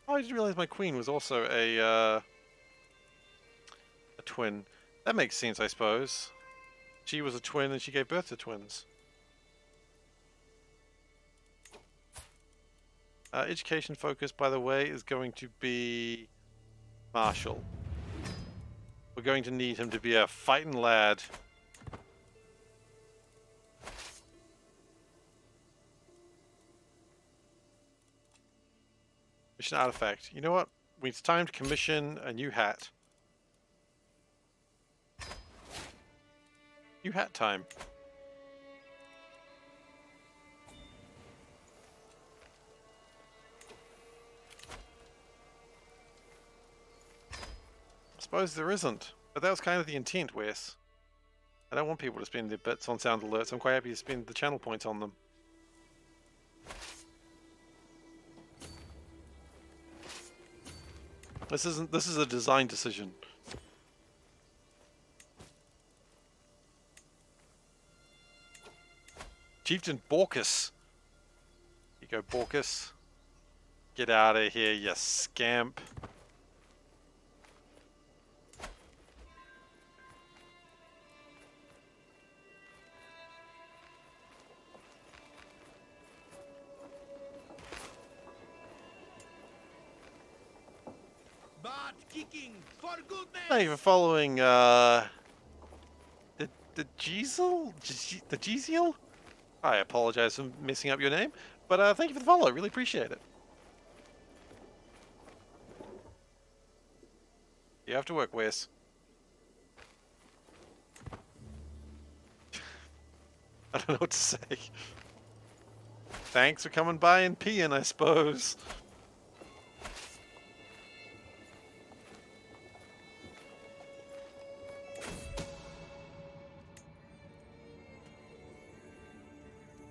Oh, I didn't realize my queen was also a twin. That makes sense, I suppose. She was a twin and she gave birth to twins. Education focus, by the way, is going to be Marshall. We're going to need him to be a fighting lad. Mission artifact. You know what? It's time to commission a new hat. New hat time. I suppose there isn't, but that was kind of the intent, Wes. I don't want people to spend their bits on sound alerts. I'm quite happy to spend the channel points on them. This is a design decision. Chieftain Borkus. Here you go, Borkus. Get out of here, you scamp. Kicking for goodness. Thank you for following, the Giesel? The Giesiel? I apologize for messing up your name, but thank you for the follow, really appreciate it. You have to work, Wes. I don't know what to say. Thanks for coming by and peeing, I suppose.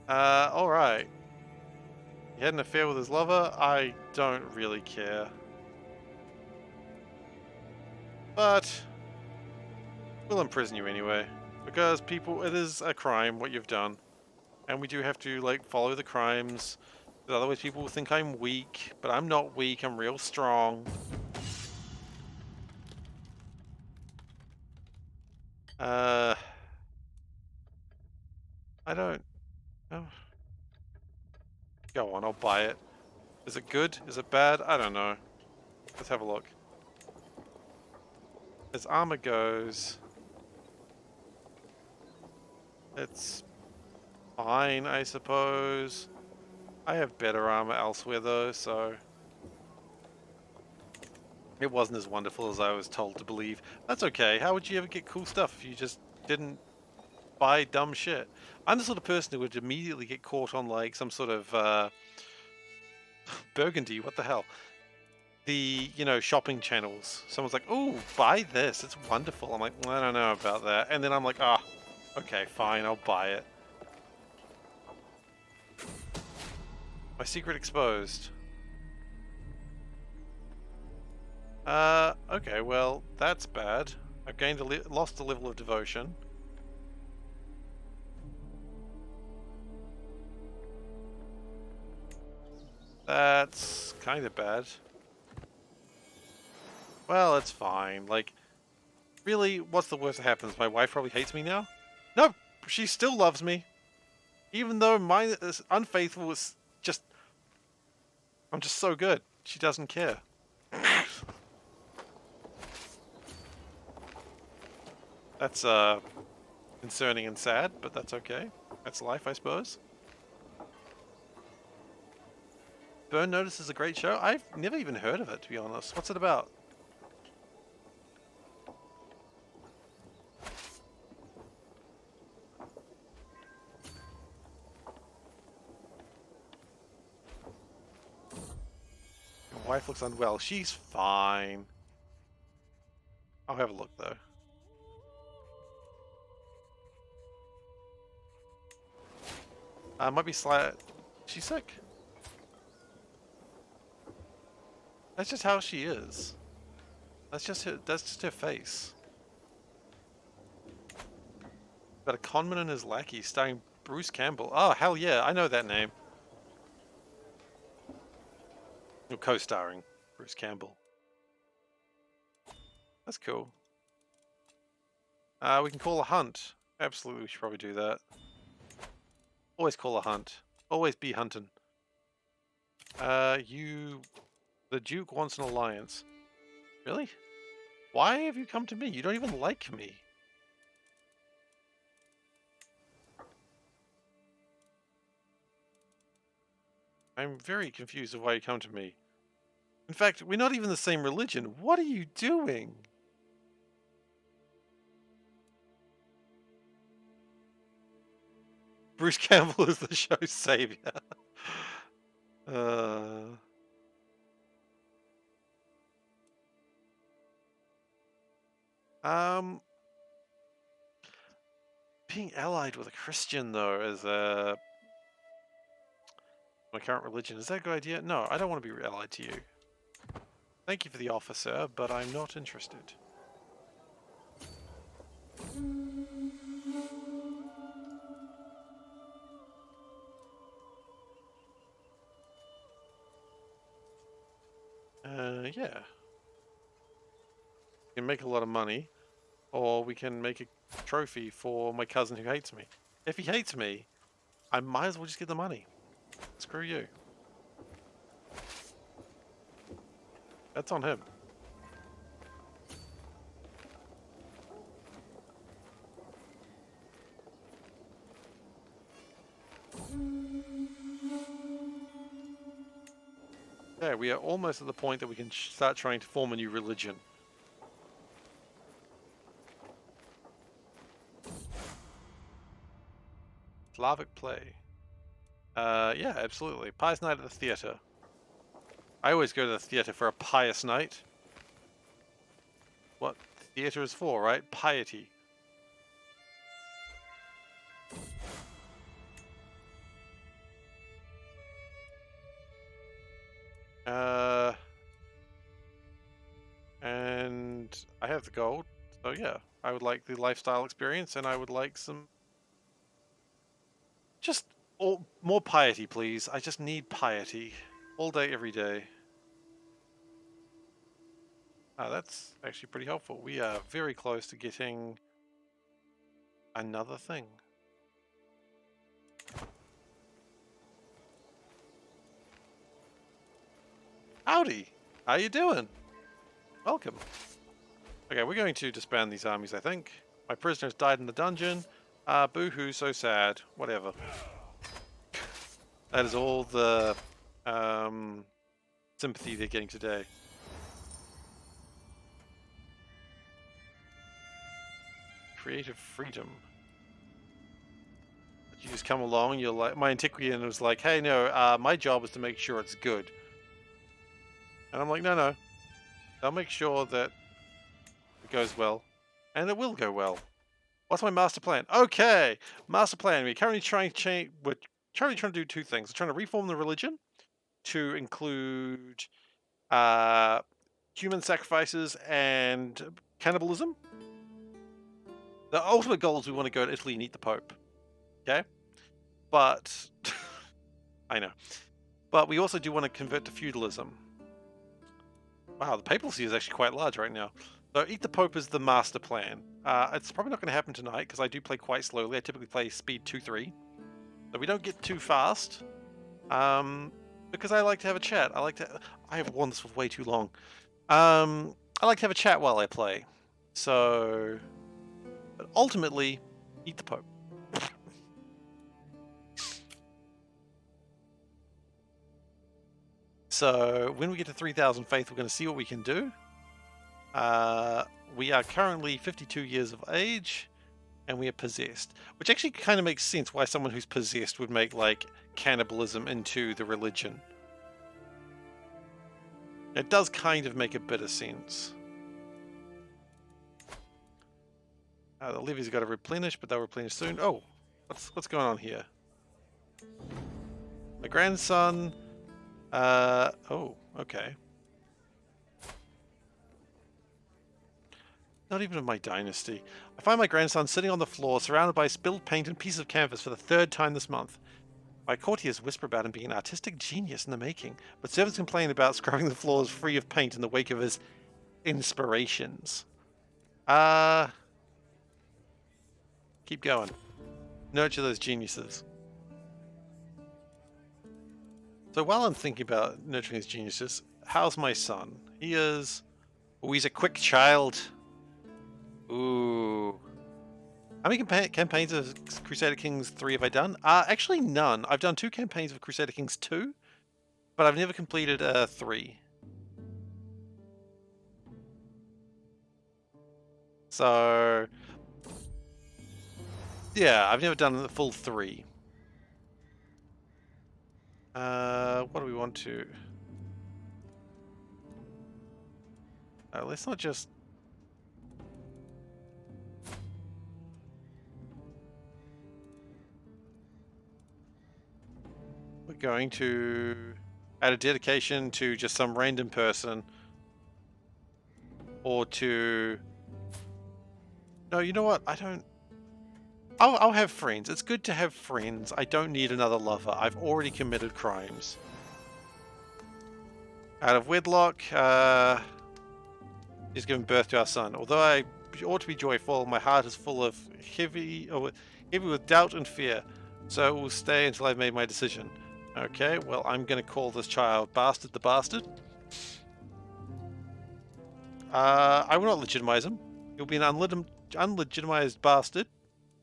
Alright. He had an affair with his lover? I don't really care. But we'll imprison you anyway. Because people, it is a crime what you've done. And we do have to, like, follow the crimes. Because otherwise people will think I'm weak. But I'm not weak, I'm real strong. I don't... Oh. Go on, I'll buy it. Is it good? Is it bad? I don't know. Let's have a look. As armor goes... It's fine, I suppose. I have better armor elsewhere though, so... It wasn't as wonderful as I was told to believe. That's okay. How would you ever get cool stuff if you just didn't buy dumb shit? I'm the sort of person who would immediately get caught on like some sort of Burgundy, what the hell? The, you know, shopping channels. Someone's like, oh, buy this, it's wonderful. I'm like, I don't know about that. And then I'm like, ah, okay, fine, I'll buy it. My secret exposed. Okay, well, that's bad. I've gained lost a level of devotion. That's kind of bad. Well, it's fine. Like, really, what's the worst that happens? My wife probably hates me now? No, she still loves me. Even though mine is unfaithful, is just... I'm just so good. She doesn't care. That's, concerning and sad, but that's okay. That's life, I suppose. Burn Notice is a great show. I've never even heard of it, to be honest. What's it about? My wife looks unwell. She's fine. I'll have a look, though. Might be slight. She's sick. That's just how she is. That's just her. That's just her face. Got a conman and his lackey, starring Bruce Campbell. Oh hell yeah, I know that name. Or co-starring Bruce Campbell. That's cool. We can call a hunt. Absolutely, we should probably do that. Always call a hunt. Always be hunting. The Duke wants an alliance. Really? Why have you come to me? You don't even like me. I'm very confused of why you come to me. In fact, we're not even the same religion. What are you doing? Bruce Campbell is the show's savior. uh... Being allied with a Christian, though, is my current religion. Is that a good idea? No, I don't want to be allied to you. Thank you for the offer, sir, but I'm not interested. Yeah. We can make a lot of money, or we can make a trophy for my cousin who hates me. If he hates me, I might as well just get the money. Screw you. That's on him. Yeah, we are almost at the point that we can start trying to form a new religion. Slavic play. Yeah, absolutely. Pious night at the theater. I always go to the theater for a pious night. What theater is for, right? Piety. And I have the gold, so yeah. I would like the lifestyle experience, and I would like some... Just more piety, please. I just need piety. All day, every day. That's actually pretty helpful. We are very close to getting another thing. Howdy! How you doing? Welcome. Okay, we're going to disband these armies, I think. My prisoners died in the dungeon. Boo-hoo, so sad. Whatever. That is all the sympathy they're getting today. Creative freedom. You just come along, you're like, my antiquarian was like, hey, no, my job is to make sure it's good. And I'm like, no. I'll make sure that it goes well. And it will go well. What's my master plan? Okay, master plan. We're currently trying to do two things. We're trying to reform the religion to include human sacrifices and cannibalism. The ultimate goal is we want to go to Italy and eat the Pope. Okay? But I know. But we also do want to convert to feudalism. Wow, the papacy is actually quite large right now. So eat the Pope is the master plan. It's probably not going to happen tonight because I do play quite slowly. I typically play speed 2-3. So we don't get too fast. Because I like to have a chat. I have worn this for way too long. I like to have a chat while I play. So, but ultimately, eat the Pope. So when we get to 3,000 faith, we're going to see what we can do. We are currently 52 years of age, and we are possessed. Which actually kind of makes sense why someone who's possessed would make, like, cannibalism into the religion. It does kind of make a bit of sense. The levies got to replenish, but they'll replenish soon. Oh, what's going on here? My grandson... oh, okay. Not even of my dynasty. I find my grandson sitting on the floor, surrounded by spilled paint and pieces of canvas for the third time this month. My courtiers whisper about him being an artistic genius in the making, but servants complain about scrubbing the floors free of paint in the wake of his inspirations. Keep going. Nurture those geniuses. So while I'm thinking about nurturing his geniuses, how's my son? He's a quick child. Ooh. How many campaigns of Crusader Kings 3 have I done? Actually none. I've done 2 campaigns of Crusader Kings 2, but I've never completed 3. So, yeah, I've never done the full 3. What do we want to... let's not just... We're going to add a dedication to just some random person. Or to... No, you know what? I don't... I'll have friends. It's good to have friends. I don't need another lover. I've already committed crimes. Out of wedlock, he's given birth to our son. Although I ought to be joyful, my heart is full of heavy with doubt and fear. So it will stay until I've made my decision. Okay, well, I'm going to call this child Bastard the Bastard. I will not legitimize him. He'll be an unlegitimized bastard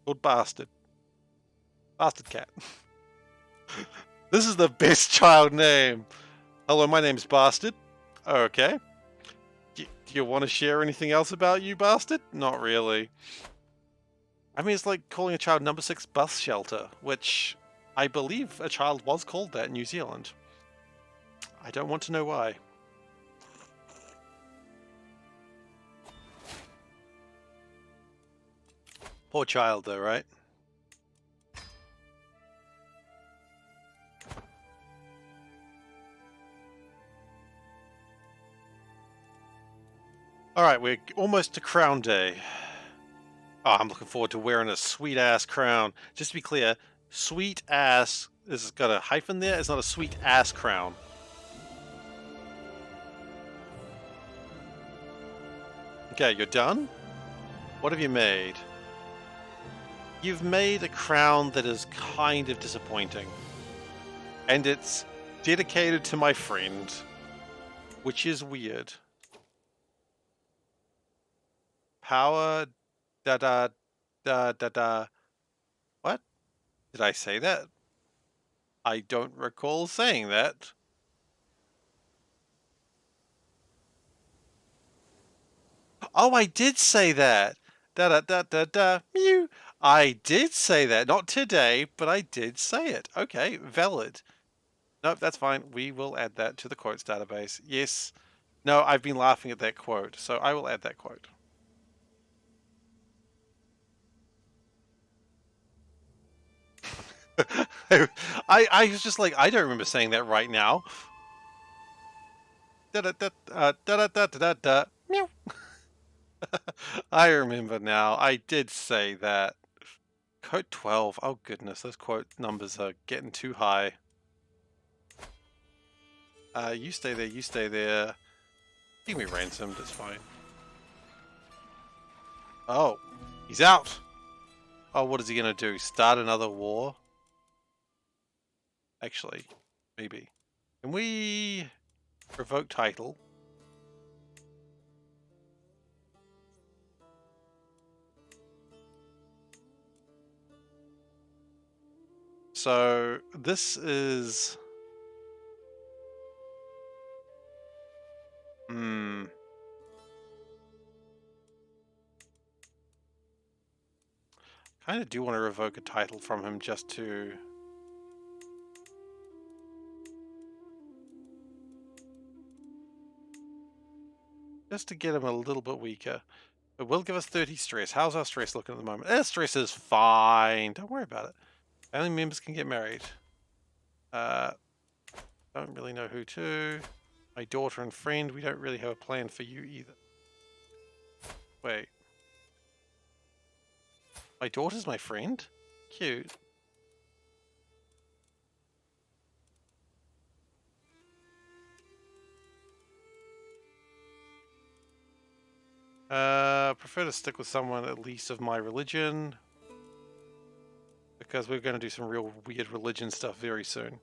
called Bastard. Bastard Cat. This is the best child name. Hello, my name's Bastard. Okay. Do you want to share anything else about you, Bastard? Not really. I mean, it's like calling a child number 6 bus shelter, which I believe a child was called that in New Zealand. I don't want to know why. Poor child, though, right? Alright, we're almost to Crown Day. Oh, I'm looking forward to wearing a sweet-ass crown. Just to be clear, sweet ass. This has got a hyphen there. It's not a sweet ass crown. Okay, you're done? What have you made? You've made a crown that is kind of disappointing. And it's dedicated to my friend, which is weird. Power da da da da da. What? Did I say that? I don't recall saying that. Oh, I did say that. Da da da da da. Mew. I did say that. Not today, but I did say it. Okay, valid. Nope, that's fine. We will add that to the quotes database. Yes. No, I've been laughing at that quote, so I will add that quote. I was just like, I don't remember saying that right now. Da da da da da da da da da. Meow. I remember now. I did say that. Quote 12. Oh goodness, those quote numbers are getting too high. You stay there, you stay there. Keep me ransomed, it's fine. Oh, he's out! Oh, what is he gonna do? Start another war? Actually, maybe. Can we revoke title? So, this is... Kind of do want to revoke a title from him just to... Just to get him a little bit weaker. It will give us 30 stress. How's our stress looking at the moment? Stress is fine. Don't worry about it. Family members can get married. Don't really know who to. My daughter and friend. We don't really have a plan for you either. Wait. My daughter's my friend? Cute. Prefer to stick with someone at least of my religion. Because we're going to do some real weird religion stuff very soon.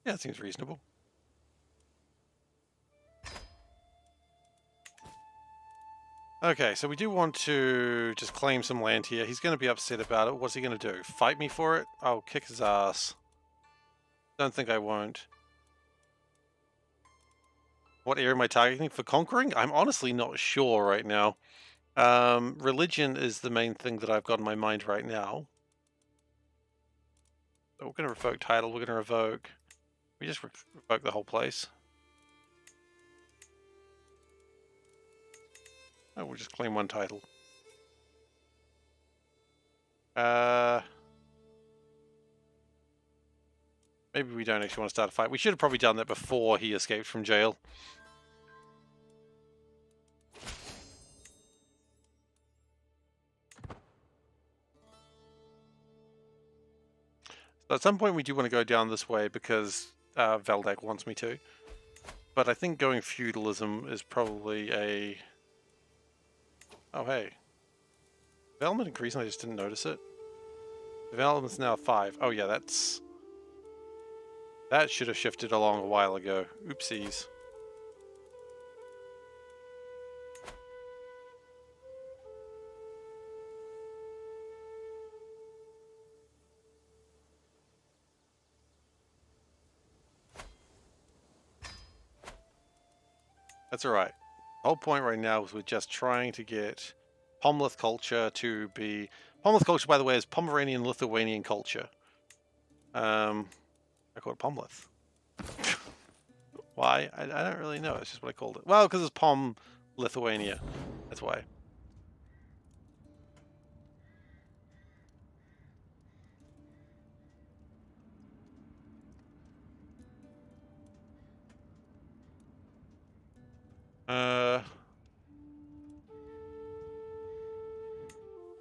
Yeah, that seems reasonable. Okay, so we do want to just claim some land here. He's going to be upset about it. What's he going to do? Fight me for it? I'll kick his ass. Don't think I won't. What area am I targeting for conquering? I'm honestly not sure right now. Religion is the main thing that I've got in my mind right now. So we're going to revoke title. We're going to revoke... We just revoke the whole place. Oh, we'll just claim one title. Maybe we don't actually want to start a fight. We should have probably done that before he escaped from jail. So at some point we do want to go down this way because Valdak wants me to. But I think going feudalism is probably a... Oh, hey. Development increasing, I just didn't notice it. Development's now 5. Oh yeah, that's... That should have shifted along a while ago. Oopsies. That's alright. The whole point right now is we're just trying to get Pomleth culture to be... Pomleth culture, by the way, is Pomeranian-Lithuanian culture. I call it Pomleth. Why? I don't really know. It's just what I called it. Well, because it's Pom Lithuania. That's why.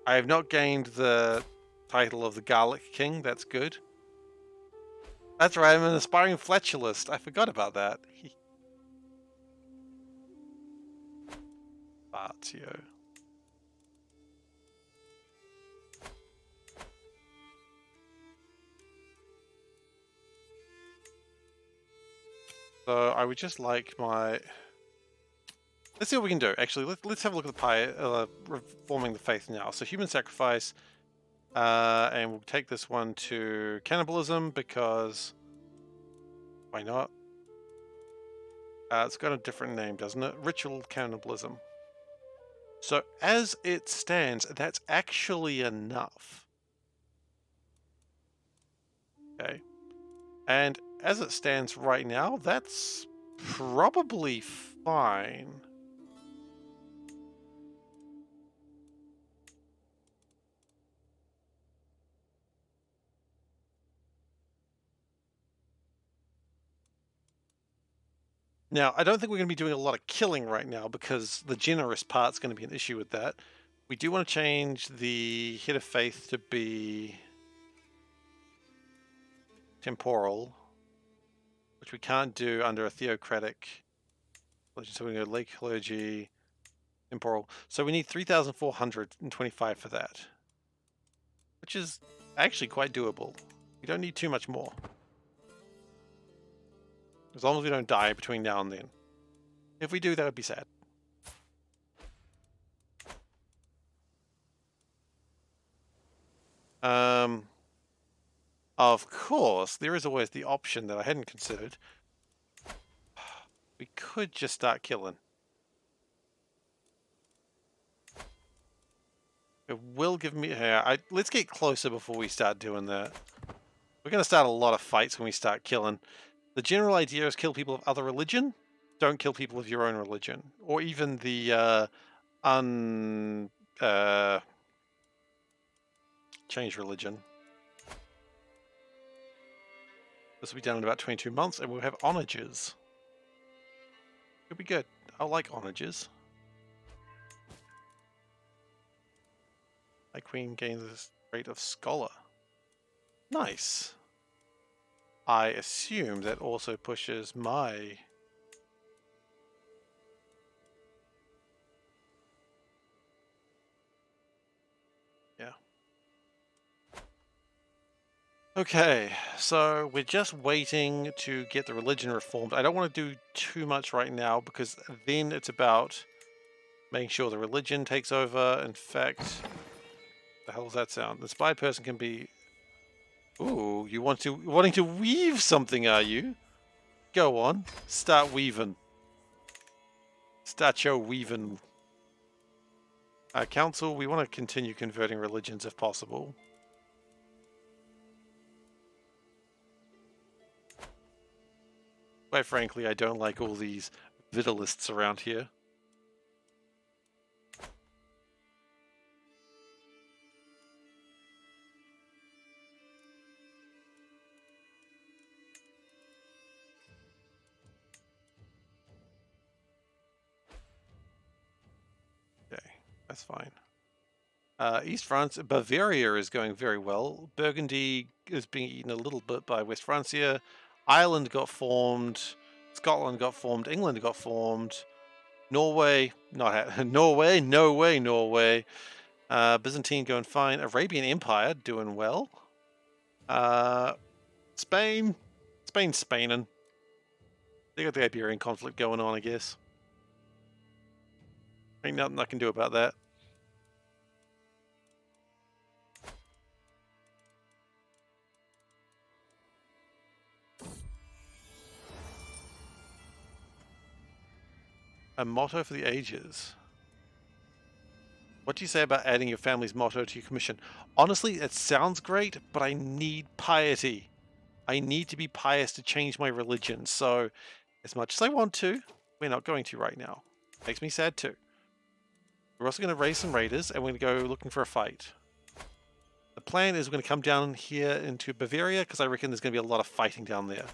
I have not gained the title of the Garlic King. That's good. That's right, I'm an aspiring flatulist. I forgot about that. Bartio. So I would just like my... Let's see what we can do. Actually, let's have a look at the reforming the faith now. So human sacrifice, and we'll take this one to cannibalism because why not? It's got a different name, doesn't it? Ritual cannibalism. So as it stands, that's actually enough. Okay. And as it stands right now, that's probably fine. Now, I don't think we're going to be doing a lot of killing right now because the generous part's going to be an issue with that. We do want to change the head of faith to be temporal, which we can't do under a theocratic religion. So we're going to go lay clergy, temporal. So we need 3,425 for that, which is actually quite doable. We don't need too much more. As long as we don't die between now and then. If we do, that would be sad. Of course, there is always the option that I hadn't considered. We could just start killing. It will give me... let's get closer before we start doing that. We're going to start a lot of fights when we start killing. The general idea is kill people of other religion. Don't kill people of your own religion. Or even the change religion. This will be done in about 22 months, and we'll have onages. Could be good. I like onages. My queen gains the rate of scholar. Nice. I assume that also pushes my... Yeah. Okay, so we're just waiting to get the religion reformed. I don't want to do too much right now because then it's about making sure the religion takes over. In fact, the hell does that sound? The spy person can be... Ooh, wanting to weave something, are you? Go on, start weaving. Start your weaving. Council, we want to continue converting religions if possible. Quite frankly, I don't like all these vitalists around here. Okay, that's fine. East France, Bavaria is going very well. Burgundy is being eaten a little bit by West Francia. Ireland got formed. Scotland got formed. England got formed. Norway, Norway, no way, Norway. Byzantine going fine. Arabian Empire doing well. Spain, Spain's Spaining. They got the Iberian conflict going on, I guess. Ain't nothing I can do about that. A motto for the ages. What do you say about adding your family's motto to your commission? Honestly, it sounds great, but I need piety. I need to be pious to change my religion. So, as much as I want to, we're not going to right now. Makes me sad too. We're also going to raise some raiders, and we're going to go looking for a fight. The plan is we're going to come down here into Bavaria, because I reckon there's going to be a lot of fighting down there.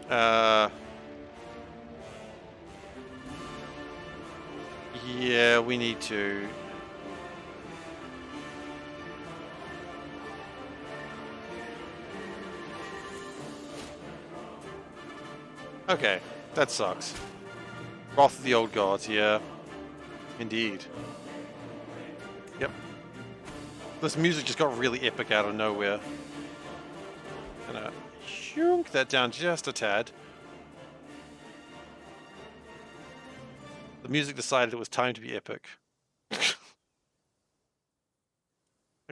Yeah, we need to. Okay, that sucks. Wrath of the Old Gods, yeah. Indeed. Yep. This music just got really epic out of nowhere. Gonna shunk that down just a tad. The music decided it was time to be epic.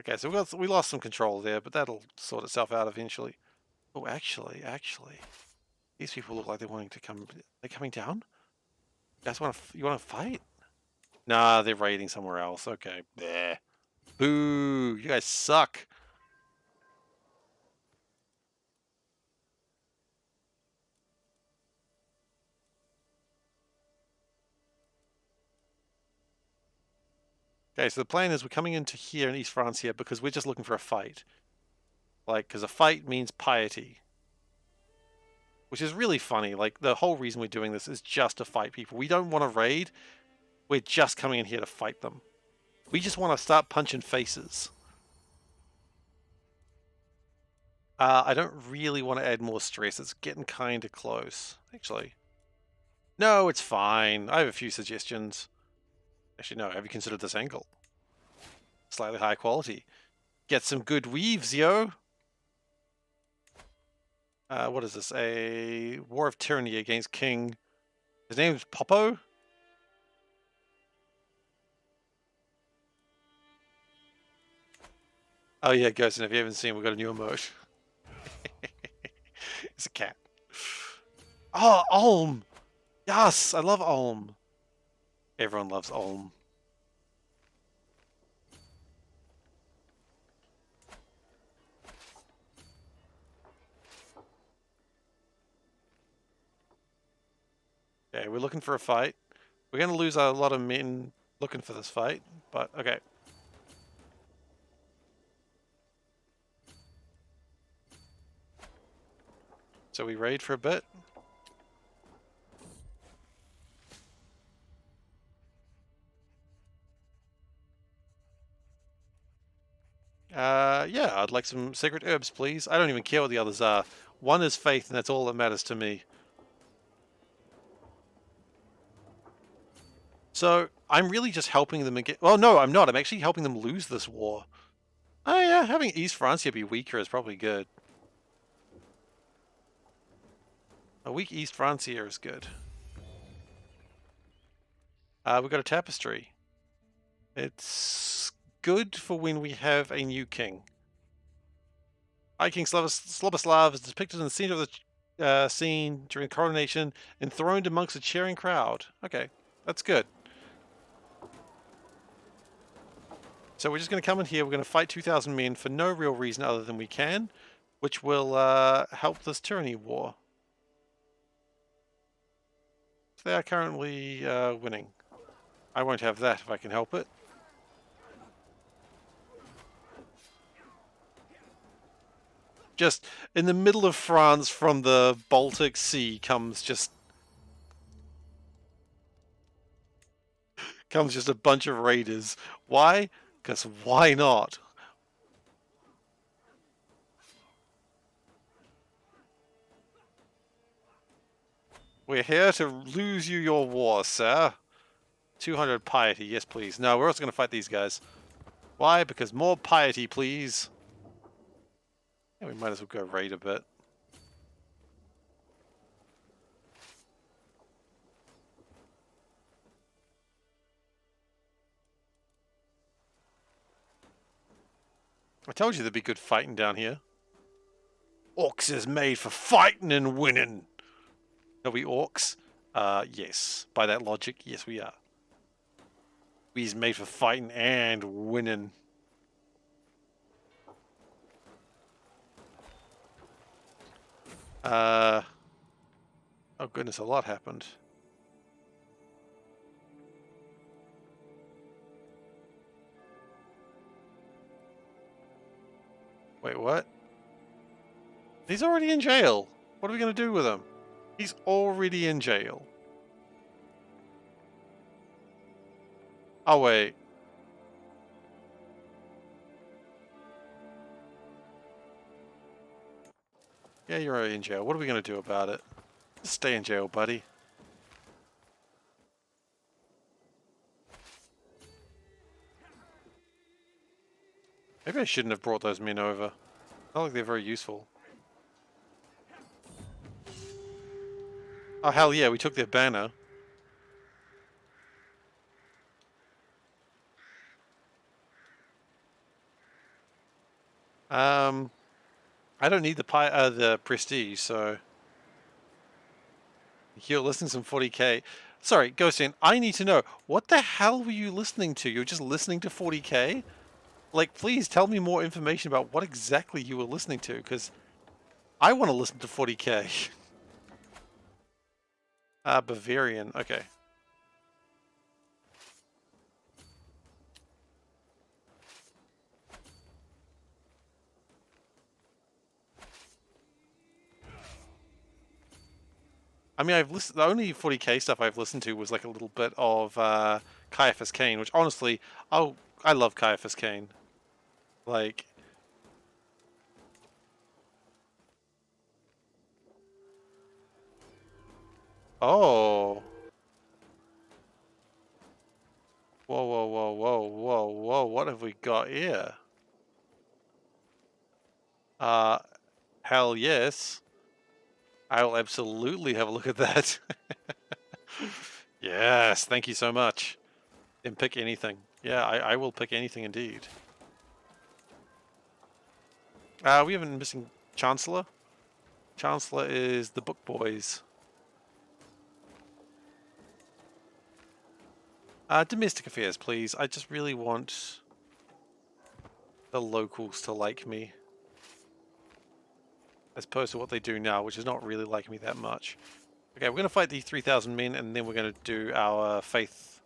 Okay, so we lost some control there, but that'll sort itself out eventually. Oh, actually, these people look like they're wanting to come. They're coming down. You guys you want to fight? Nah, they're raiding somewhere else. Okay, there. Boo! You guys suck. Okay, so the plan is we're coming into here in East France here because we're just looking for a fight. Like, because a fight means piety. Which is really funny. Like, the whole reason we're doing this is just to fight people. We don't want to raid. We're just coming in here to fight them. We just want to start punching faces. I don't really want to add more stress. It's getting kind of close, actually. No, it's fine. I have a few suggestions. Actually, no. Have you considered this angle? Slightly higher quality. Get some good weaves, yo. What is this? A War of Tyranny against King. His name's Popo? Oh yeah, Ghost, and if you haven't seen, we've got a new emote. It's a cat. Oh, Ulm! Yes, I love Ulm. Everyone loves Ulm. Okay, we're looking for a fight. We're going to lose a lot of men looking for this fight, but okay. So we raid for a bit. Yeah, I'd like some sacred herbs, please. I don't even care what the others are. One is faith, and that's all that matters to me. So, I'm really just helping them again. Well, no, I'm not. I'm actually helping them lose this war. Oh yeah, having East Francia be weaker is probably good. A weak East Francia is good. We've got a tapestry. It's good for when we have a new king. High King Sloboslav is depicted in the center of the scene during the coronation, enthroned amongst a cheering crowd. Okay, that's good. So we're just going to come in here, we're going to fight 2,000 men for no real reason other than we can, which will help this tyranny war. So they are currently winning. I won't have that if I can help it. Just in the middle of France from the Baltic Sea comes just a bunch of raiders. Why? Because why not? We're here to lose you your war, sir. 200 piety, yes please. No, we're also going to fight these guys. Why? Because more piety, please. Yeah, we might as well go raid a bit. I told you there'd be good fighting down here. Orcs is made for fighting and winning. Are we orcs? Yes. By that logic, yes we are. We's made for fighting and winning. Oh goodness, a lot happened. Wait, what? He's already in jail. What are we going to do with him? He's already in jail. Oh, wait. Yeah, you're already in jail. What are we going to do about it? Just stay in jail, buddy. Maybe I shouldn't have brought those men over. Not like they're very useful. Oh, hell yeah, we took their banner. I don't need the prestige, so you're listening to some 40k. Sorry, Ghostin, I need to know, what the hell were you listening to? You're just listening to 40k? Like, please tell me more information about what exactly you were listening to, because I want to listen to 40k. Bavarian, okay. I mean, I've listened. The only 40k stuff I've listened to was like a little bit of Caiaphas Cain, which honestly, I love Caiaphas Cain. Like, oh, whoa, whoa, whoa, whoa, whoa, whoa! What have we got here? Uh, hell yes, I will absolutely have a look at that. Yes, thank you so much. Then pick anything. Yeah, I will pick anything indeed. We have a missing Chancellor. Chancellor is the Book Boys. Domestic affairs, please. I just really want the locals to like me. As opposed to what they do now, which is not really like me that much. Okay, we're going to fight the 3,000 men, and then we're going to do our faith.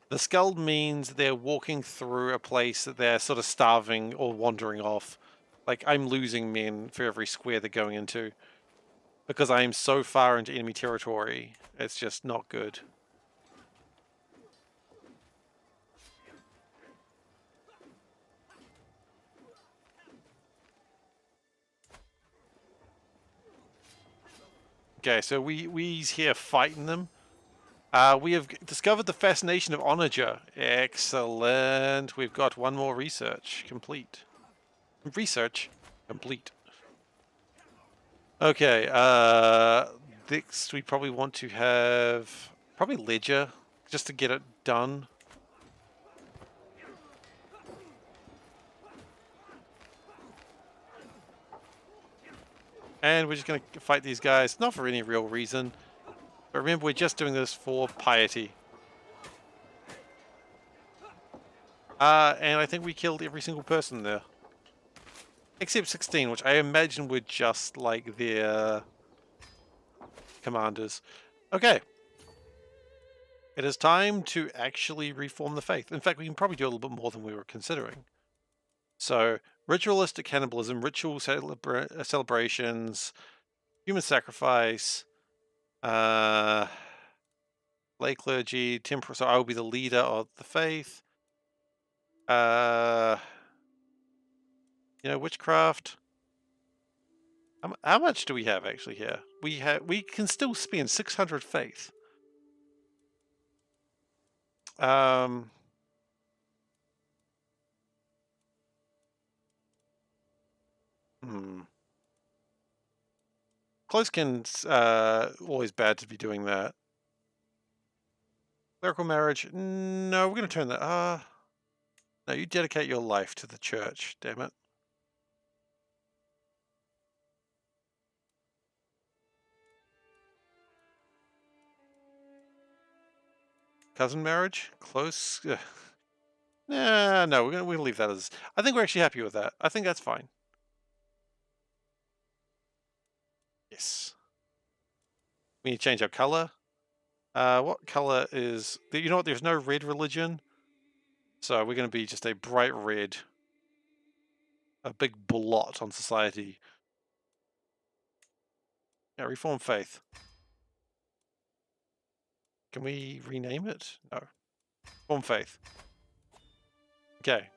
The Skald means they're walking through a place that they're sort of starving or wandering off. Like, I'm losing men for every square they're going into. Because I am so far into enemy territory, it's just not good. Okay, so we's here fighting them. We have discovered the fascination of onager. Excellent. We've got one more research complete. Research complete. Okay, next we probably want to have probably ledger just to get it done. And we're just going to fight these guys, not for any real reason. But remember, we're just doing this for piety. And I think we killed every single person there. Except 16, which I imagine were just like their commanders. Okay. It is time to actually reform the faith. In fact, we can probably do a little bit more than we were considering. So, ritualistic cannibalism, ritual celebrations, human sacrifice, lay clergy, temporal. So I will be the leader of the faith. Witchcraft. How much do we have actually here? We can still spend 600 faith. Hmm. Closekin's always bad to be doing that. Clerical marriage. No, we're gonna turn that. No, you dedicate your life to the church. Damn it. Cousin marriage? Close? Ugh. Nah, no, we're gonna leave that as. I think we're actually happy with that. I think that's fine. Yes. We need to change our color. What color is? You know what? There's no red religion, so we're gonna be just a bright red. A big blot on society. Yeah, Reform Faith. Can we rename it? No. Reform Faith. Okay.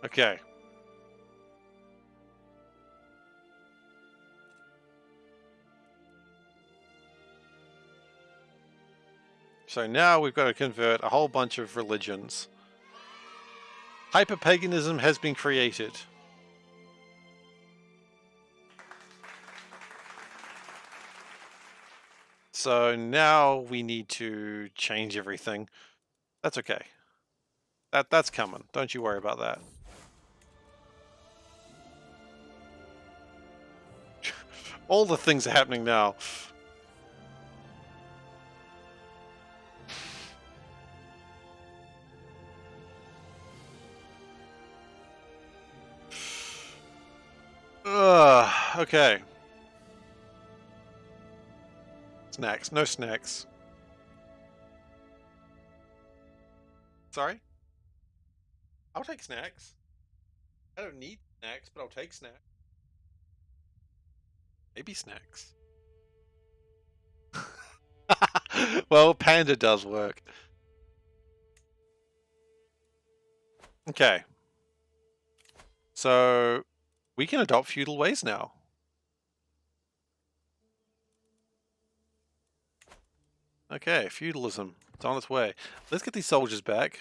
Okay. So now we've got to convert a whole bunch of religions. Hyper-paganism has been created. So now we need to change everything. That's okay. That's coming. Don't you worry about that. All the things are happening now. Okay. Snacks. No snacks. Sorry? I'll take snacks. I don't need snacks, but I'll take snacks. Maybe snacks. Well, panda does work. Okay. So we can adopt feudal ways now. Okay, feudalism. It's on its way. Let's get these soldiers back.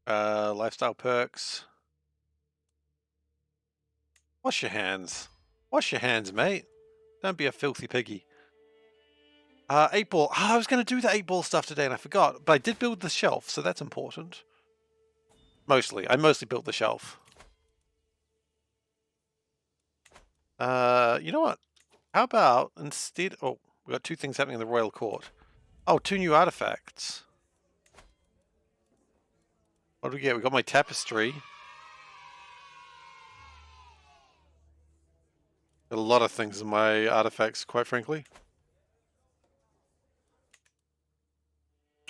Lifestyle perks. Wash your hands. Wash your hands, mate. Don't be a filthy piggy. 8-ball. Oh, I was going to do the 8-ball stuff today and I forgot. But I did build the shelf, so that's important. Mostly. I mostly built the shelf. You know what? How about instead... Oh, we've got two things happening in the royal court. Oh, 2 new artifacts. What do we get? We got my tapestry. Got a lot of things in my artifacts, quite frankly.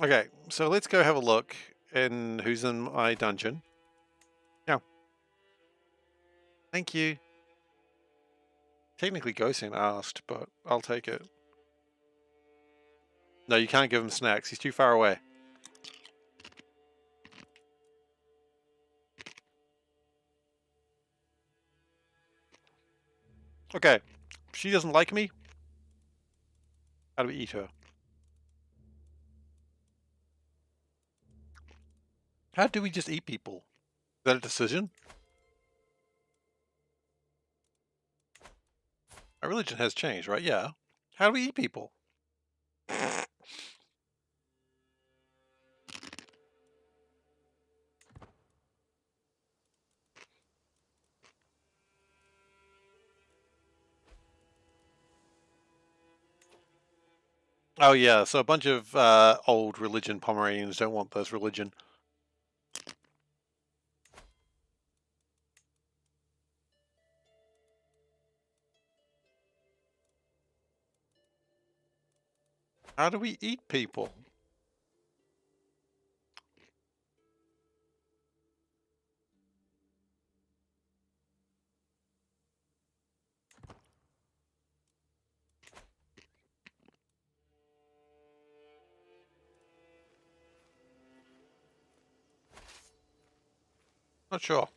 Okay, so let's go have a look in who's in my dungeon. Yeah. Thank you. Technically Gosen asked, but I'll take it. No, you can't give him snacks. He's too far away. Okay. She doesn't like me. How do we eat her? How do we just eat people? Is that a decision? Our religion has changed, right? Yeah. How do we eat people? Oh yeah, so a bunch of old religion Pomeranians don't want this religion. How do we eat people? Not sure.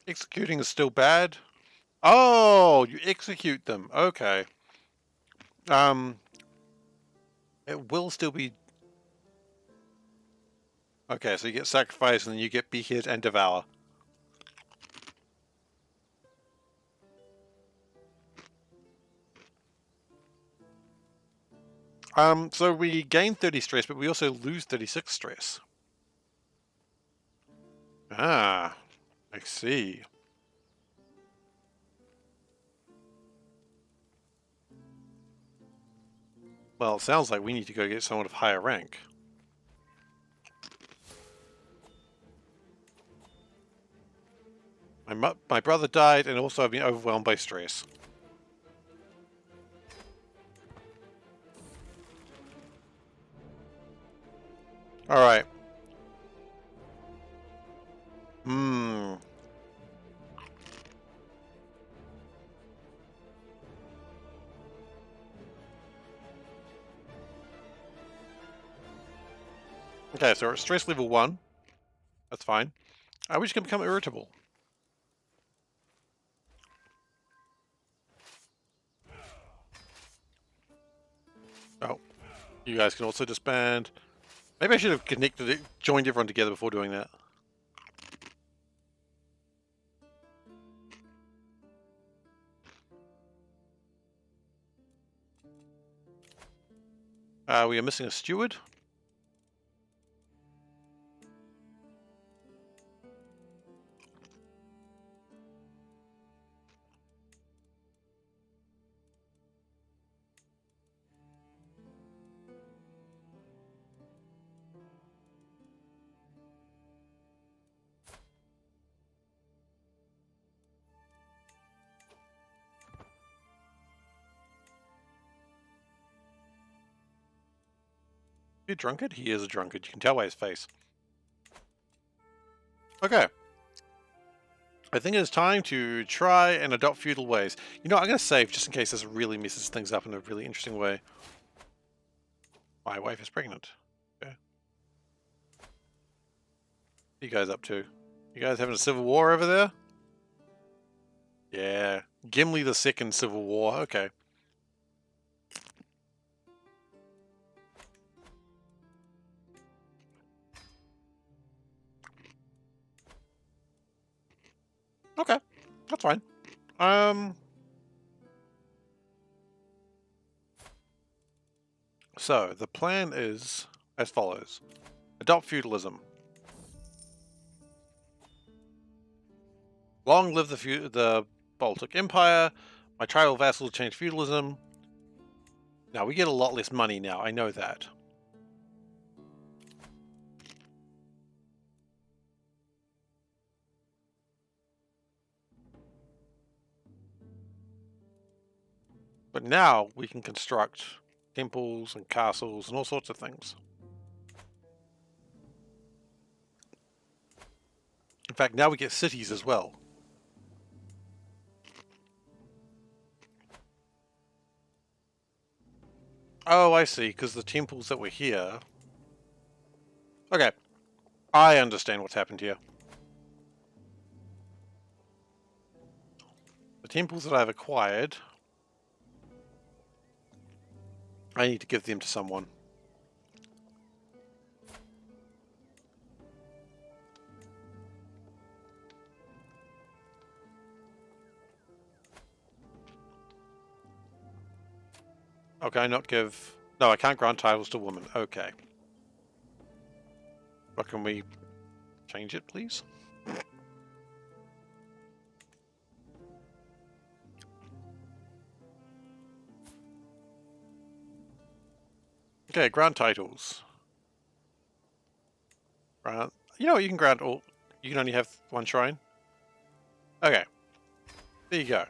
Executing is still bad. Oh, you execute them. Okay. It will still be... Okay, so you get sacrifice and then you get behead and devour. So we gain 30 stress, but we also lose 36 stress. Ah, I see. Well, it sounds like we need to go get someone of higher rank. My brother died, and also I've been overwhelmed by stress. All right. Hmm. Okay, so we're at stress level 1. That's fine. We just can become irritable. Oh, you guys can also disband. Maybe I should have joined everyone together before doing that. We are missing a steward. You a drunkard? He is a drunkard. You can tell by his face. Okay. I think it is time to try and adopt feudal ways. You know, I'm going to save just in case this really messes things up in a really interesting way. My wife is pregnant. Okay. What are you guys up to? You guys having a civil war over there? Yeah. Gimli the Second Civil War. Okay. Okay. That's fine. So, the plan is as follows. Adopt feudalism. Long live the Baltic Empire. My tribal vassals change feudalism. Now, we get a lot less money now. I know that. But now we can construct temples and castles and all sorts of things. In fact, now we get cities as well. Oh, I see, because the temples that were here... Okay, I understand what's happened here. The temples that I've acquired, I need to give them to someone. Okay, not give... No, I can't grant titles to women. Okay. But can we change it, please? Okay, grant titles. Grant... You know what, you can grant all... You can only have one shrine? Okay. There you go.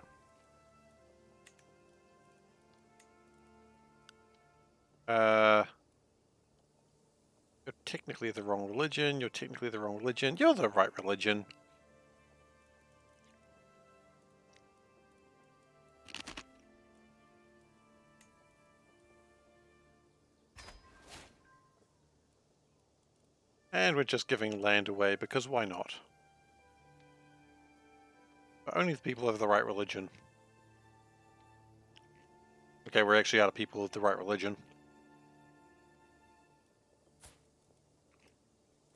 You're technically the wrong religion. You're technically the wrong religion. You're the right religion. And we're just giving land away because why not? But only the people of the right religion. Okay, we're actually out of people of the right religion.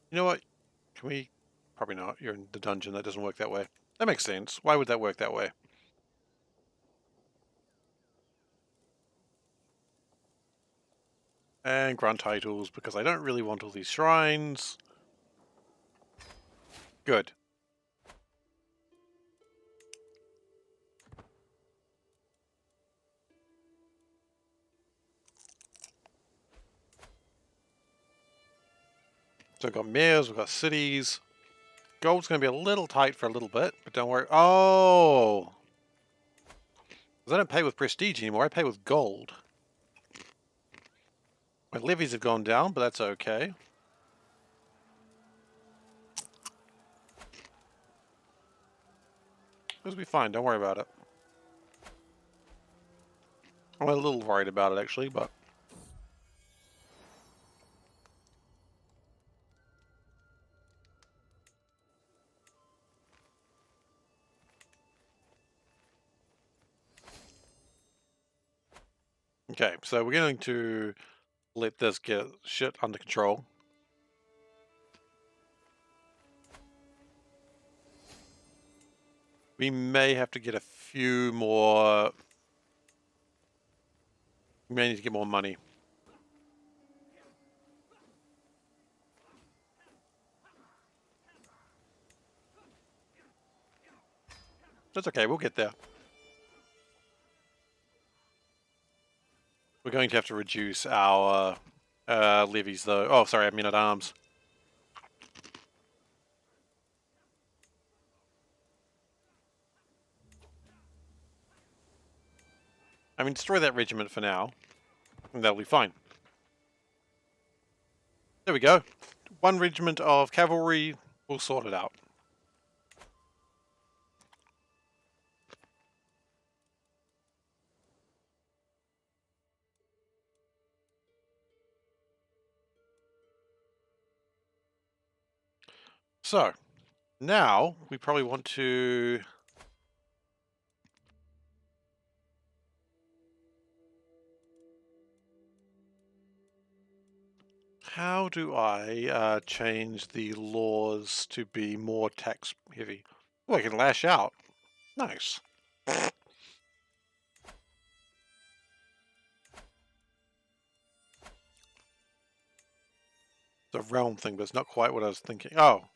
You know what? Can we... Probably not. You're in the dungeon. That doesn't work that way. That makes sense. Why would that work that way? And grant titles, because I don't really want all these shrines. Good. So we've got mayors, we've got cities. Gold's going to be a little tight for a little bit, but don't worry. Oh! 'Cause I don't pay with prestige anymore, I pay with gold. My levies have gone down, but that's okay. It'll be fine, don't worry about it. I'm a little worried about it, actually, but... Okay, so we're going to let this get shit under control. We may have to get a few more... We may need to get more money. That's okay, we'll get there. We're going to have to reduce our levies, though. Oh, sorry, I mean at arms. I mean, destroy that regiment for now, and that'll be fine. There we go. One regiment of cavalry, we'll sort it out. So, now we probably want to... How do I change the laws to be more tax heavy? Oh, I can lash out. Nice. The realm thing, but it's not quite what I was thinking. Oh.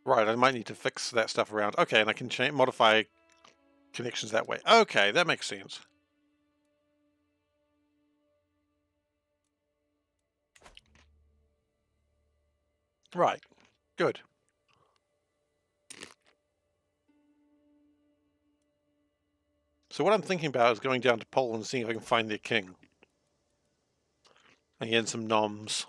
Right, I might need to fix that stuff around. Okay, and I can modify connections that way. Okay, that makes sense. Right, good. So what I'm thinking about is going down to Poland and seeing if I can find their king. And get some noms.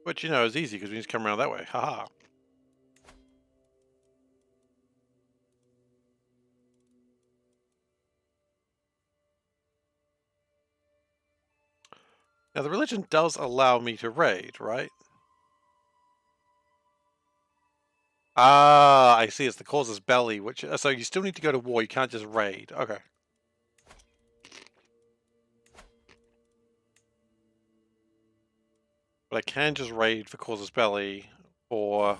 Which, you know, is easy because we just come around that way. Haha. Now, the religion does allow me to raid, right? Ah, I see. It's the causes belly, which... So you still need to go to war. You can't just raid. Okay. But I can just raid for causes belly or...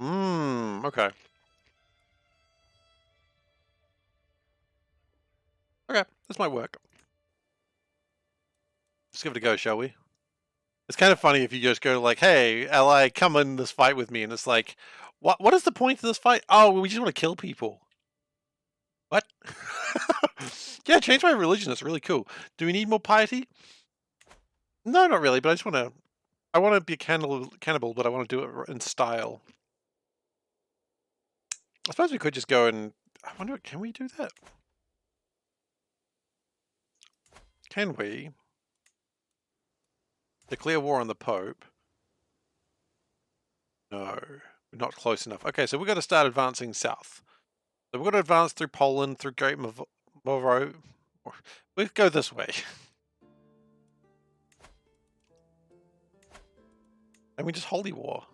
Okay. Okay, this might work. Let's give it a go, shall we? It's kind of funny if you just go like, hey, ally, come in this fight with me, and it's like, what is the point of this fight? Oh, we just want to kill people. What? Yeah, change my religion, that's really cool. Do we need more piety? No, not really, but I just want to... I want to be a cannibal, but I want to do it in style. I suppose we could just go and... I wonder, can we do that? Can we? Declare war on the Pope. No, we're not close enough. Okay, so we've got to start advancing south. So we've got to advance through Poland, through Great Moro. We'll go this way. And we just holy war.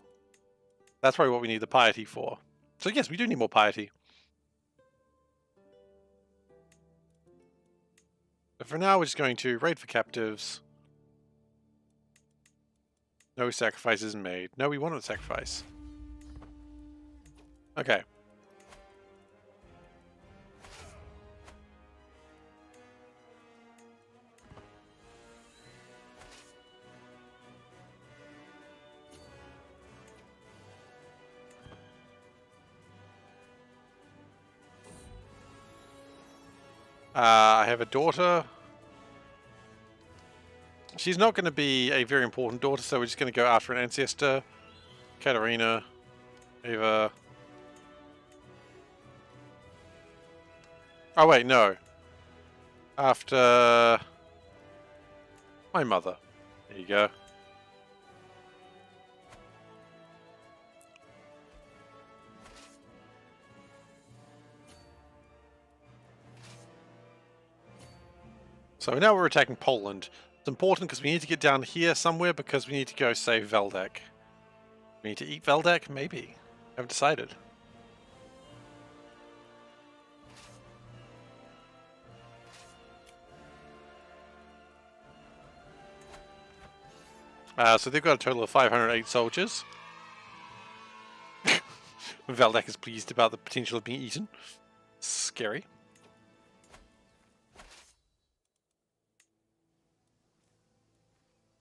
That's probably what we need the piety for. So yes, we do need more piety. But for now, we're just going to raid for captives. No sacrifices made. No, we want a sacrifice. Okay. I have a daughter. She's not going to be a very important daughter, so we're just going to go after an ancestor. Katerina, Eva. Oh wait, no. After my mother. There you go. So now we're attacking Poland. It's important because we need to get down here somewhere because we need to go save Veldak. We need to eat Veldak? Maybe. I haven't decided. So they've got a total of 508 soldiers. Veldak is pleased about the potential of being eaten. Scary.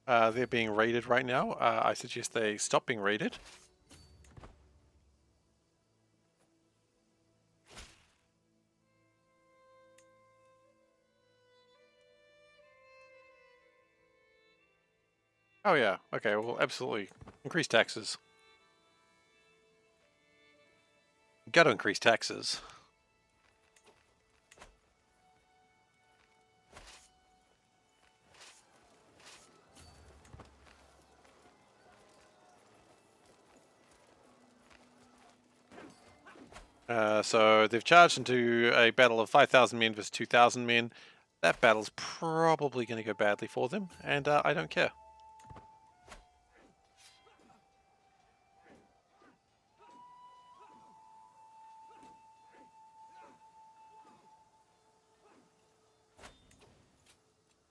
They're being raided right now. I suggest they stop being raided. Oh yeah, okay, well absolutely. Increase taxes. Gotta increase taxes. So they've charged into a battle of 5,000 men versus 2,000 men. That battle's probably going to go badly for them, and I don't care.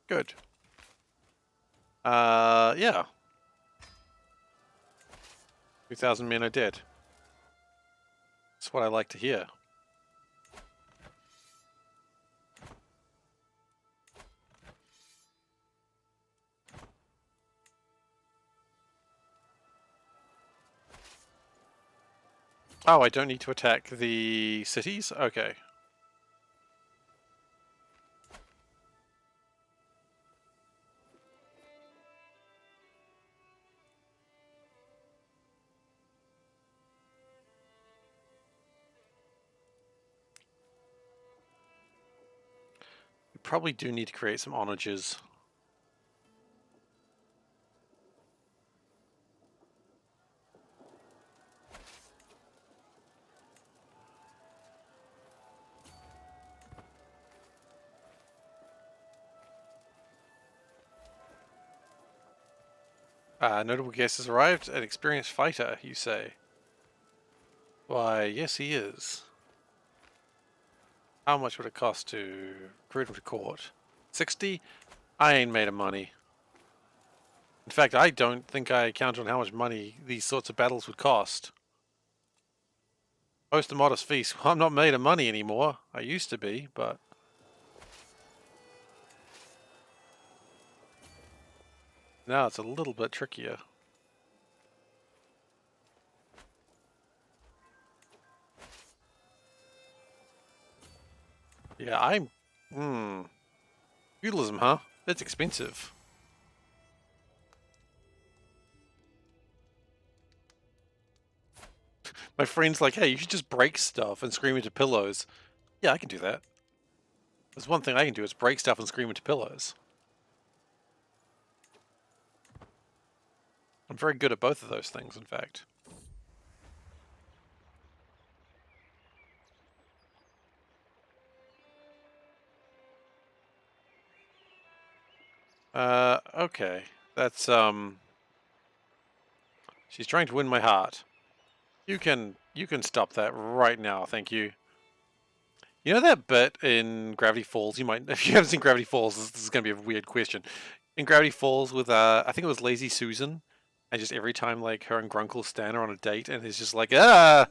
Good. Yeah. 2,000 men are dead. That's what I like to hear. Oh, I don't need to attack the cities? Okay. We probably do need to create some onages. Notable guest has arrived. An experienced fighter, you say? Why, yes he is. How much would it cost to recruit him to court? 60? I ain't made of money. In fact, I don't think I counted on how much money these sorts of battles would cost. Host a modest feast. Well, I'm not made of money anymore. I used to be, but... now it's a little bit trickier. Yeah, I'm... Feudalism, huh? It's expensive. My friend's like, hey, you should just break stuff and scream into pillows. Yeah, I can do that. There's one thing I can do is break stuff and scream into pillows. I'm very good at both of those things, in fact. Okay. That's, she's trying to win my heart. You can stop that right now, thank you. You know that bit in Gravity Falls, you might, if you haven't seen Gravity Falls, this is going to be a weird question. In Gravity Falls with, I think it was Lazy Susan, and just every time, like, her and Grunkle Stan are on a date, and it's just like, ah!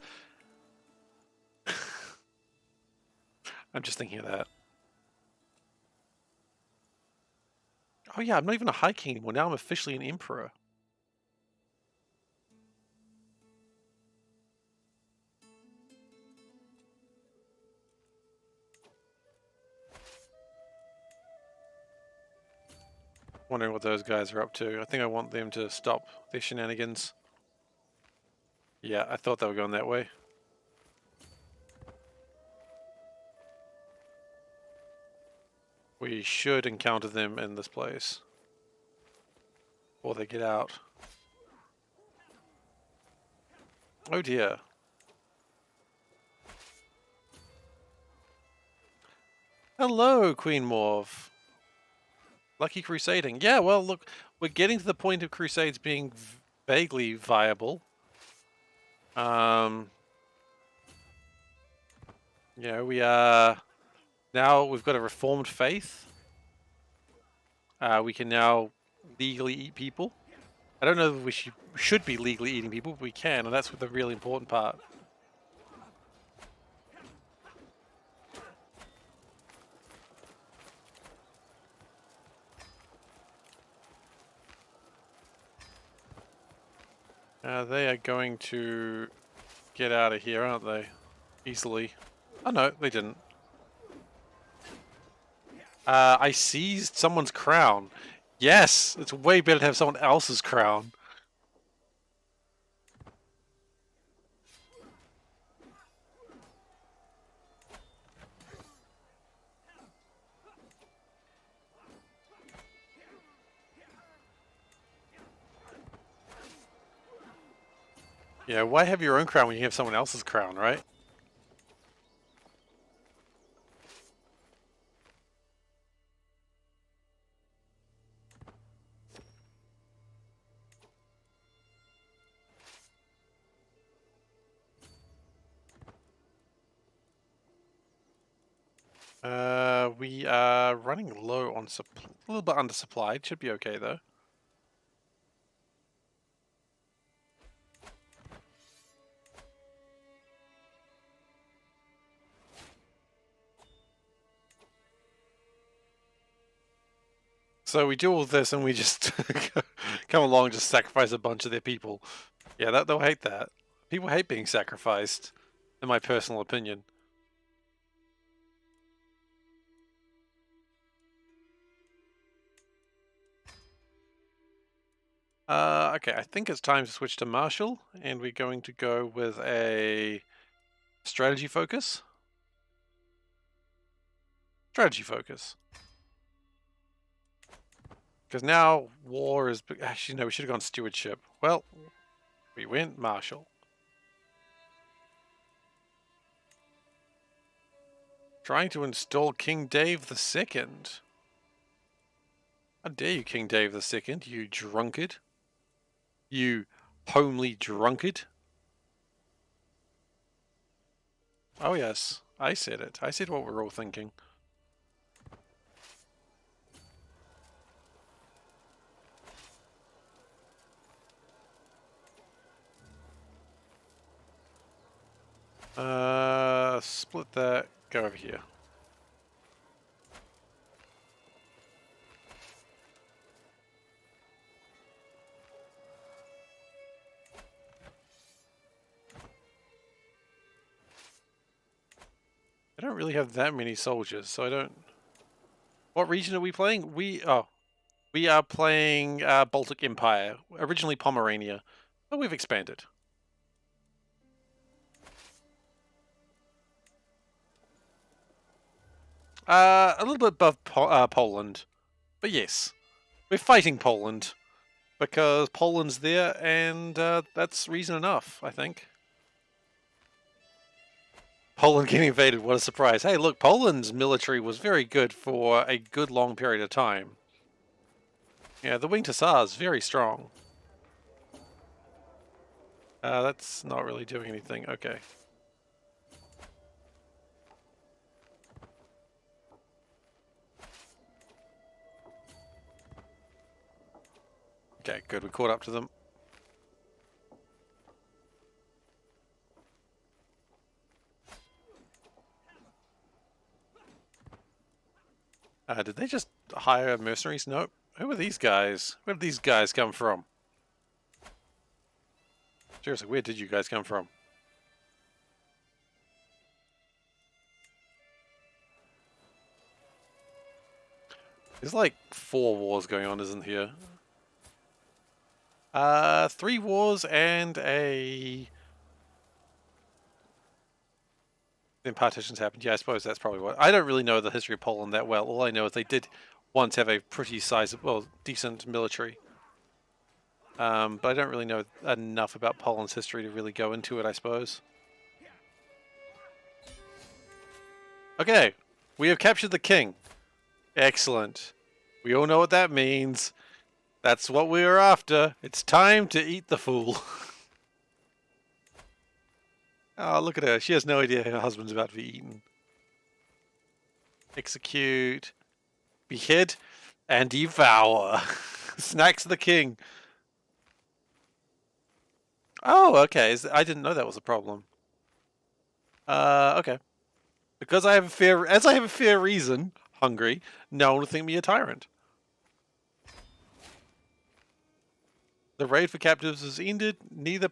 I'm just thinking of that. Oh yeah, I'm not even a High King anymore, now I'm officially an Emperor. Wondering what those guys are up to. I think I want them to stop their shenanigans. Yeah, I thought they were going that way. We should encounter them in this place. Or they get out. Oh dear. Hello, Queen Morv. Lucky crusading. Yeah, well, look, we're getting to the point of crusades being vaguely viable. You know, we are now we've got a reformed faith. We can now legally eat people. I don't know if we should be legally eating people, but we can, and that's the really important part. They are going to get out of here, aren't they? Easily. Oh no, they didn't. I seized someone's crown. Yes! It's way better to have someone else's crown. Yeah, why have your own crown when you have someone else's crown, right? We are running low on a little bit undersupplied. Should be okay though. So we do all this and we just come along and just sacrifice a bunch of their people. Yeah, they'll hate that. People hate being sacrificed, in my personal opinion. Okay, I think it's time to switch to Marshall, and we're going to go with a strategy focus. Strategy focus. Because now war is... Actually, no, we should have gone stewardship. Well, we went Marshall. Trying to install King Dave II. How dare you, King Dave II, you drunkard. You homely drunkard. Oh yes, I said it. I said what we're all thinking. Split that, go over here. I don't really have that many soldiers, so I don't... What region are we playing? We are playing Baltic Empire, originally Pomerania, but we've expanded. A little bit above Poland, but yes, we're fighting Poland because Poland's there, and that's reason enough, I think. Poland getting invaded, what a surprise. Hey, look, Poland's military was very good for a good long period of time. Yeah, the Winged Hussars, very strong. That's not really doing anything. Okay. Okay, good. We caught up to them. Did they just hire mercenaries? Nope. Who are these guys? Where did these guys come from? Seriously, where did you guys come from? There's like 4 wars going on, isn't here? 3 wars and a... Then partitions happened. Yeah, I suppose that's probably what... I don't really know the history of Poland that well. All I know is they did once have a pretty sizable, well, decent military. But I don't really know enough about Poland's history to really go into it, I suppose. Okay, we have captured the king. Excellent. We all know what that means. That's what we are after. It's time to eat the fool. Oh, look at her. She has no idea her husband's about to be eaten. Execute. Behead. And devour. Snacks the king. Oh, okay. I didn't know that was a problem. Okay. Because I have a fair reason, hungry, no one will think me a tyrant. The raid for captives is ended. Neither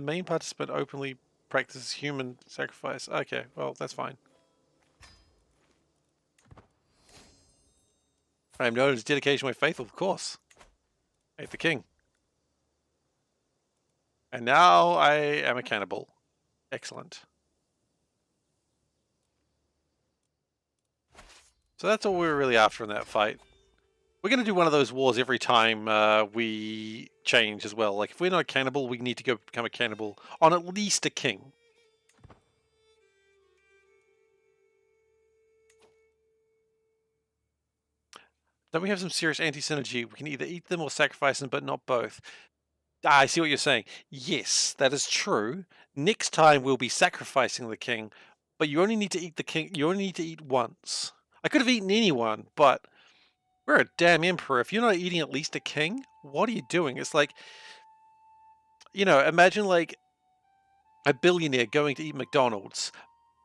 main participant openly practices human sacrifice. Okay, well, that's fine. I am known as dedication my faithful, of course. Ate the king. And now I am a cannibal. Excellent. So that's all we were really after in that fight. We're going to do one of those wars every time we change as well. Like, if we're not a cannibal, we need to go become a cannibal on at least a king. Don't we have some serious anti-synergy? We can either eat them or sacrifice them, but not both. Ah, I see what you're saying. Yes, that is true. Next time we'll be sacrificing the king, but you only need to eat the king. You only need to eat once. I could have eaten anyone, but we're a damn emperor. If you're not eating at least a king, what are you doing? It's like, you know, imagine like a billionaire going to eat McDonald's.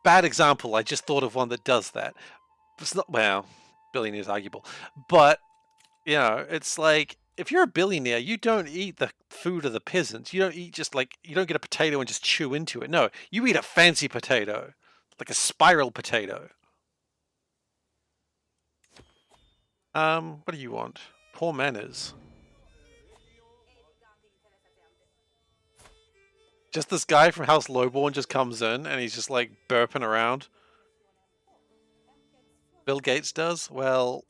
Bad example. I just thought of one that does that. It's not, well, billionaire's arguable, but you know, it's like if you're a billionaire, you don't eat the food of the peasants. You don't eat just like you don't get a potato and just chew into it. No, you eat a fancy potato, like a spiral potato. What do you want? Poor manners. Just this guy from House Lowborn just comes in and he's just like burping around. Bill Gates does? Well,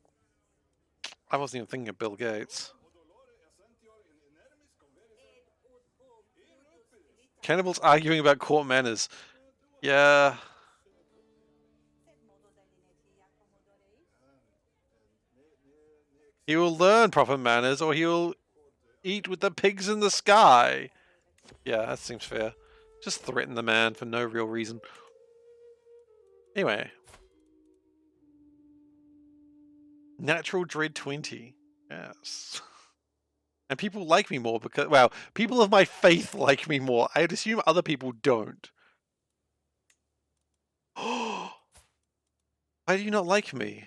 I wasn't even thinking of Bill Gates. Cannibals arguing about court manners. Yeah. He will learn proper manners or he will eat with the pigs in the sky. Yeah, that seems fair. Just threaten the man for no real reason. Anyway. Natural Dread 20. Yes. And people like me more because, well, people of my faith like me more. I'd assume other people don't. Why do you not like me?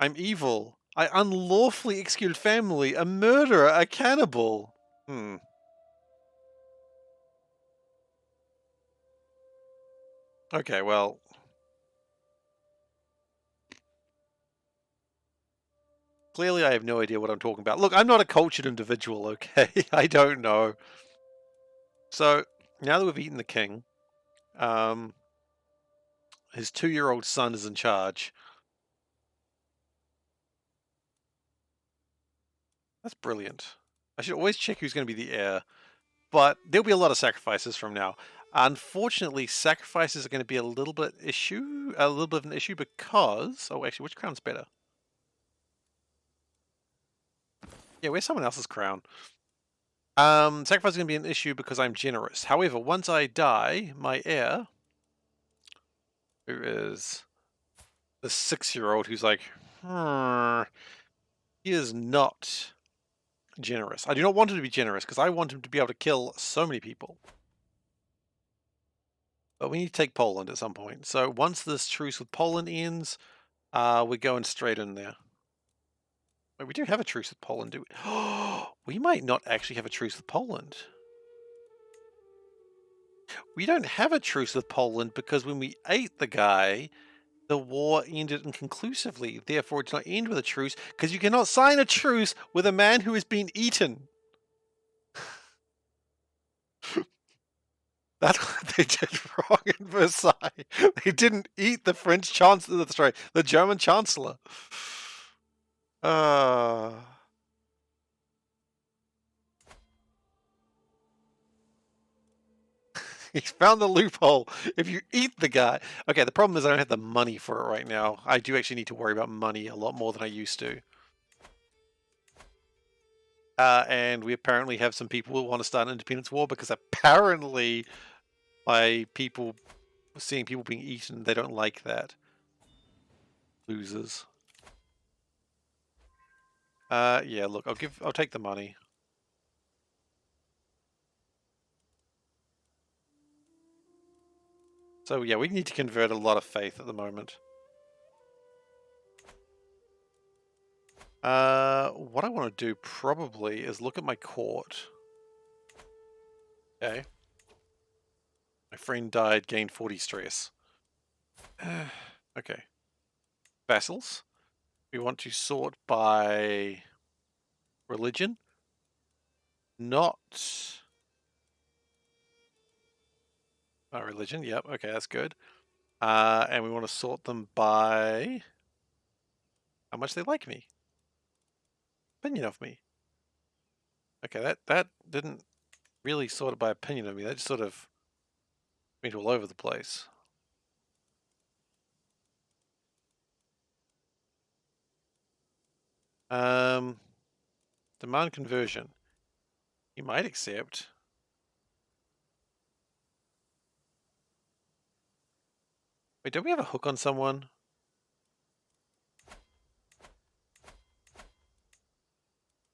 I'm evil. I unlawfully executed family, a murderer, a cannibal. Okay, well. Clearly I have no idea what I'm talking about. Look, I'm not a cultured individual, okay? I don't know. So, now that we've eaten the king, his 2-year-old son is in charge. That's brilliant. I should always check who's going to be the heir. But there'll be a lot of sacrifices from now. Unfortunately, sacrifices are going to be a little bit of an issue because... Oh, actually, which crown's better? Yeah, where's someone else's crown? Sacrifice is going to be an issue because I'm generous. However, once I die, my heir, who is the 6-year-old who's like, he is not generous. I do not want him to be generous because I want him to be able to kill so many people. But we need to take Poland at some point. So once this truce with Poland ends, we're going straight in there. Wait, we do have a truce with Poland, do we? We might not actually have a truce with Poland. We don't have a truce with Poland because when we ate the guy, the war ended inconclusively. Therefore, it did not end with a truce, because you cannot sign a truce with a man who has been eaten. That's what they did wrong in Versailles. They didn't eat the French chancellor, sorry, the German chancellor. He's found the loophole. If you eat the guy. Okay, the problem is I don't have the money for it right now. I do actually need to worry about money a lot more than I used to. And we apparently have some people who want to start an independence war because apparently by people seeing people being eaten, they don't like that. Losers. Yeah, look, I'll take the money. So yeah, we need to convert a lot of faith at the moment. What I want to do probably is look at my court. Okay. My friend died, gained 40 stress. Okay. Vassals. We want to sort by religion. Not by religion. Yep. Okay, that's good. And we want to sort them by how much they like me. Opinion of me. Okay, that didn't really sort it by opinion of me. That just sort of went all over the place. Demand conversion. You might accept. Wait, don't we have a hook on someone?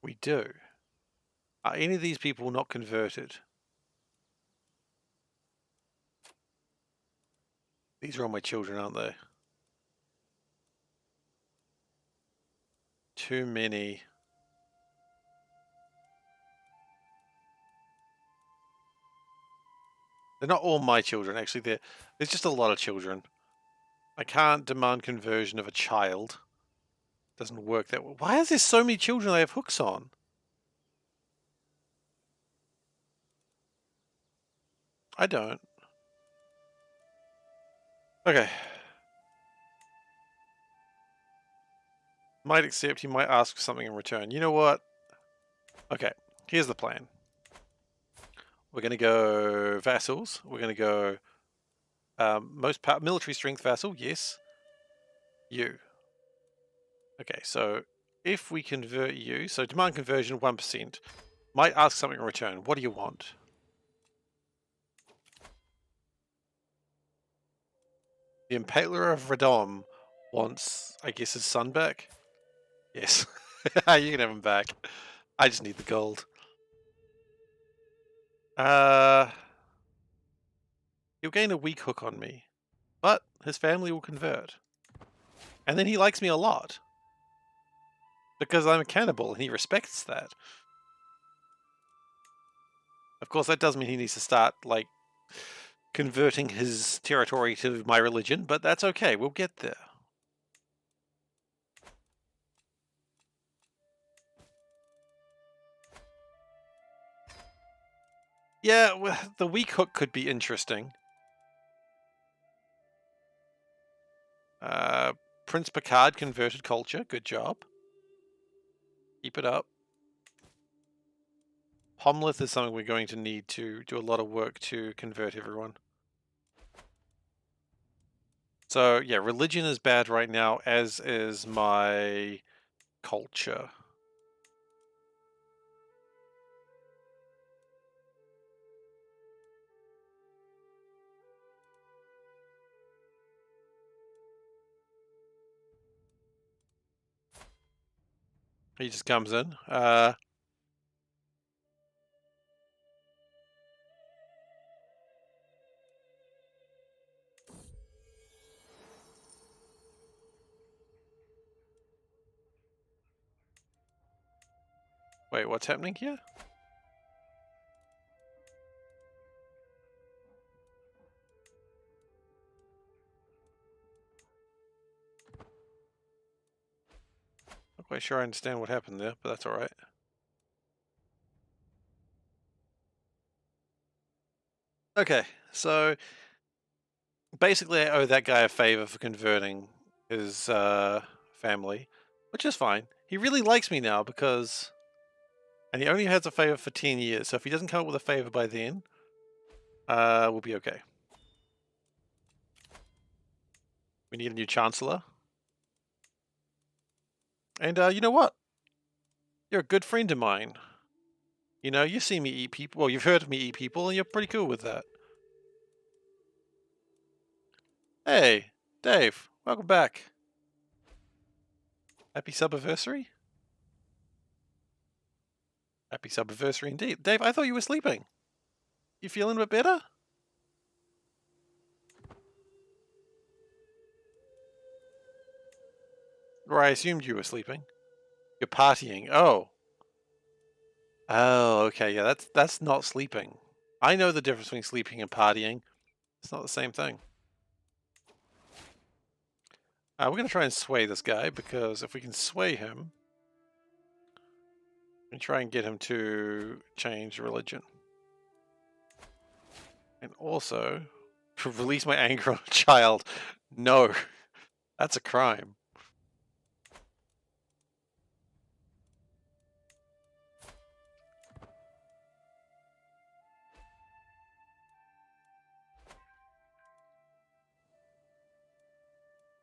We do. Are any of these people not converted? These are all my children, aren't they? Too many. They're not all my children, actually. There's just a lot of children. I can't demand conversion of a child. Doesn't work that way. Why is there so many children I have hooks on? I don't. Okay. Might accept, he might ask for something in return. You know what? Okay, here's the plan. We're going to go vassals. We're going to go military strength vassal, yes. You. Okay, so if we convert you, so demand conversion 1%. Might ask something in return. What do you want? The Impaler of Radom wants, I guess, his son back? Yes. You can have him back. I just need the gold. He'll gain a weak hook on me. But his family will convert. And then he likes me a lot. Because I'm a cannibal and he respects that. Of course, that does mean he needs to start, like, converting his territory to my religion, but that's okay. We'll get there. Yeah, well, the weak hook could be interesting. Prince Picard converted culture. Good job. Keep it up. Pomlith is something we're going to need to do a lot of work to convert everyone. So, yeah, religion is bad right now, as is my culture. He just comes in. Wait, what's happening here? quite sure I understand what happened there, but that's alright. Okay, so basically I owe that guy a favor for converting his family, which is fine. He really likes me now because... And he only has a favor for 10 years, so if he doesn't come up with a favor by then, we'll be okay. We need a new chancellor. And you know what? You're a good friend of mine. You know, you've seen me eat people. Well, you've heard of me eat people, and you're pretty cool with that. Hey, Dave, welcome back. Happy subversary? Happy subversary indeed. Dave, I thought you were sleeping. You feeling a bit better? Or I assumed you were sleeping. You're partying. Oh. Oh, okay. Yeah, that's not sleeping. I know the difference between sleeping and partying. It's not the same thing. We're going to try and sway this guy, because if we can sway him, we can try and get him to change religion. And also, release my anger on a child. No, that's a crime.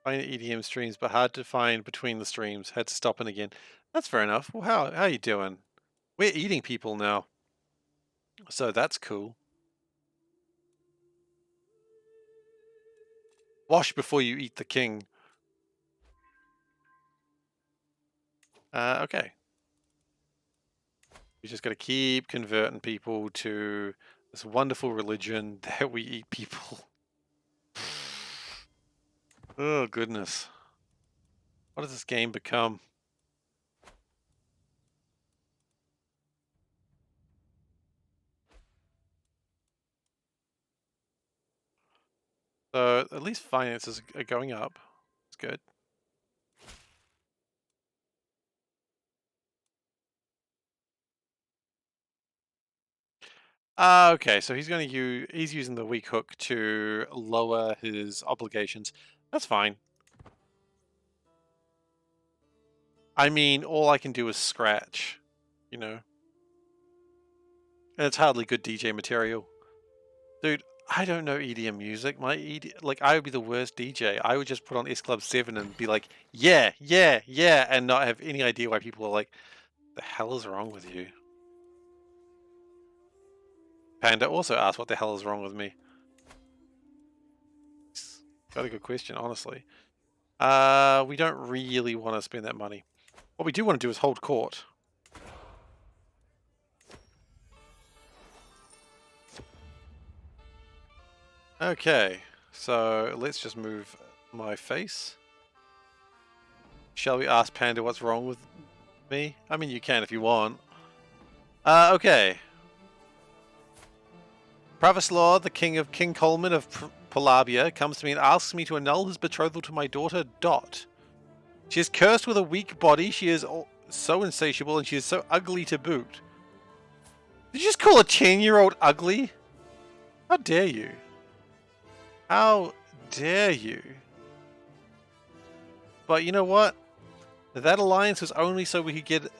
Find EDM streams, but hard to find between the streams. Had to stop in again. That's fair enough. Well, how you doing? We're eating people now, so that's cool. Wash before you eat the king. Okay. We just got to keep converting people to this wonderful religion that we eat people. Oh, goodness. What does this game become? So, at least finances are going up. It's good. Okay, so he's going to he's using the weak hook to lower his obligations. That's fine. I mean, all I can do is scratch, you know. And it's hardly good DJ material. Dude, I don't know EDM music. Like, I would be the worst DJ. I would just put on S Club 7 and be like, yeah, yeah, yeah, and not have any idea why people are like, the hell is wrong with you? Panda also asked what the hell is wrong with me. Got a good question, honestly. We don't really want to spend that money. What we do want to do is hold court. Okay, so let's just move my face. Shall we ask Panda what's wrong with me? I mean, you can if you want. Okay. Pravaslaw, the king of King Coleman of Polabia, comes to me and asks me to annul his betrothal to my daughter, Dot. She is cursed with a weak body, she is so insatiable, and she is so ugly to boot. Did you just call a 10-year-old ugly? How dare you? How dare you? But you know what? That alliance was only so we could get...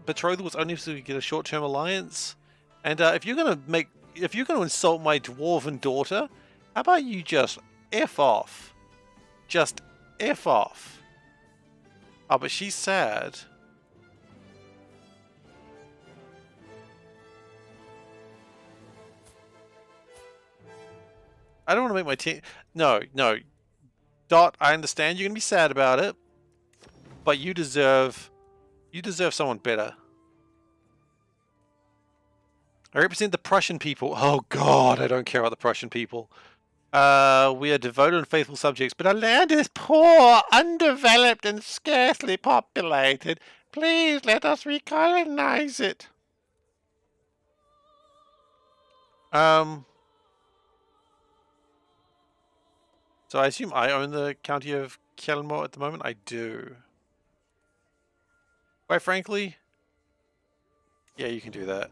betrothal was only so we could get a short-term alliance. And if you're going to insult my dwarven daughter, how about you just F off? Just F off. Oh, but she's sad. I don't want to make my team... No. Dot, I understand you're going to be sad about it. But you deserve someone better. I represent the Prussian people. Oh God, I don't care about the Prussian people. We are devoted and faithful subjects, but our land is poor, undeveloped, and scarcely populated. Please let us recolonize it. So I assume I own the county of Kelmore at the moment? I do. Quite frankly, yeah, you can do that.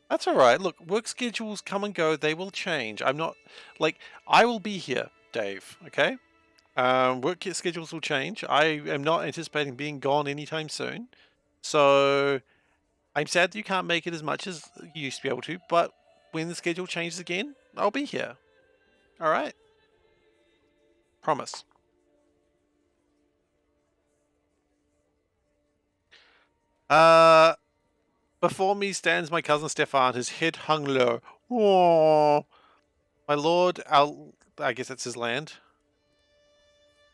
That's all right. Look, work schedules come and go. They will change. I'm not like I will be here, Dave. Okay. Work schedules will change. I am not anticipating being gone anytime soon. So I'm sad that you can't make it as much as you used to be able to. But when the schedule changes again, I'll be here. All right. Promise. Uh, Before me stands my cousin Stefan, his head hung low. Oh, my lord, I guess that's his land.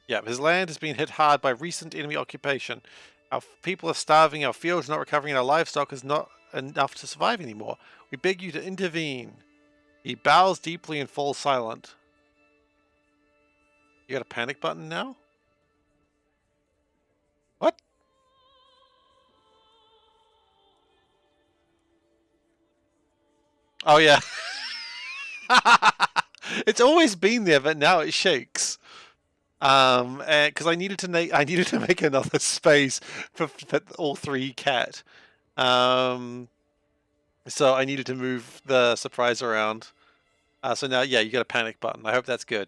Yeah, his land has been hit hard by recent enemy occupation. Our people are starving, our fields are not recovering, and our livestock is not enough to survive anymore. We beg you to intervene. He bows deeply and falls silent. You got a panic button now? What? Oh yeah. It's always been there, but now it shakes. And because I needed to make another space for all three cat. So I needed to move the surprise around. So now, yeah, you got a panic button. I hope that's good.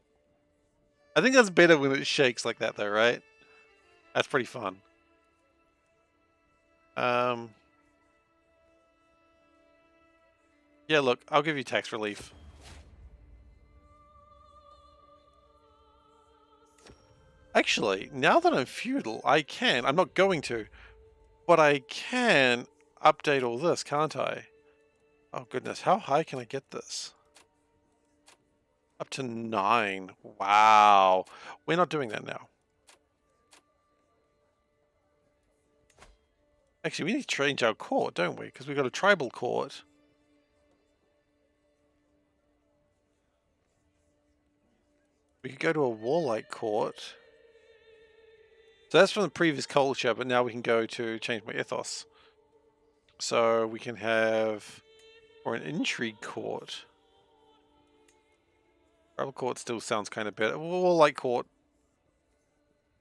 I think that's better when it shakes like that, though, right? That's pretty fun. Yeah, look, I'll give you tax relief. Actually, now that I'm feudal, I can. I'm not going to, but I can update all this, can't I? Oh goodness, how high can I get this? Up to 9. Wow. We're not doing that now. Actually, we need to change our court, don't we? Because we've got a tribal court. We could go to a warlike court. So that's from the previous culture, but now we can go to change my ethos. So we can have, or an intrigue court. Tribal court still sounds kind of better. Warlike court.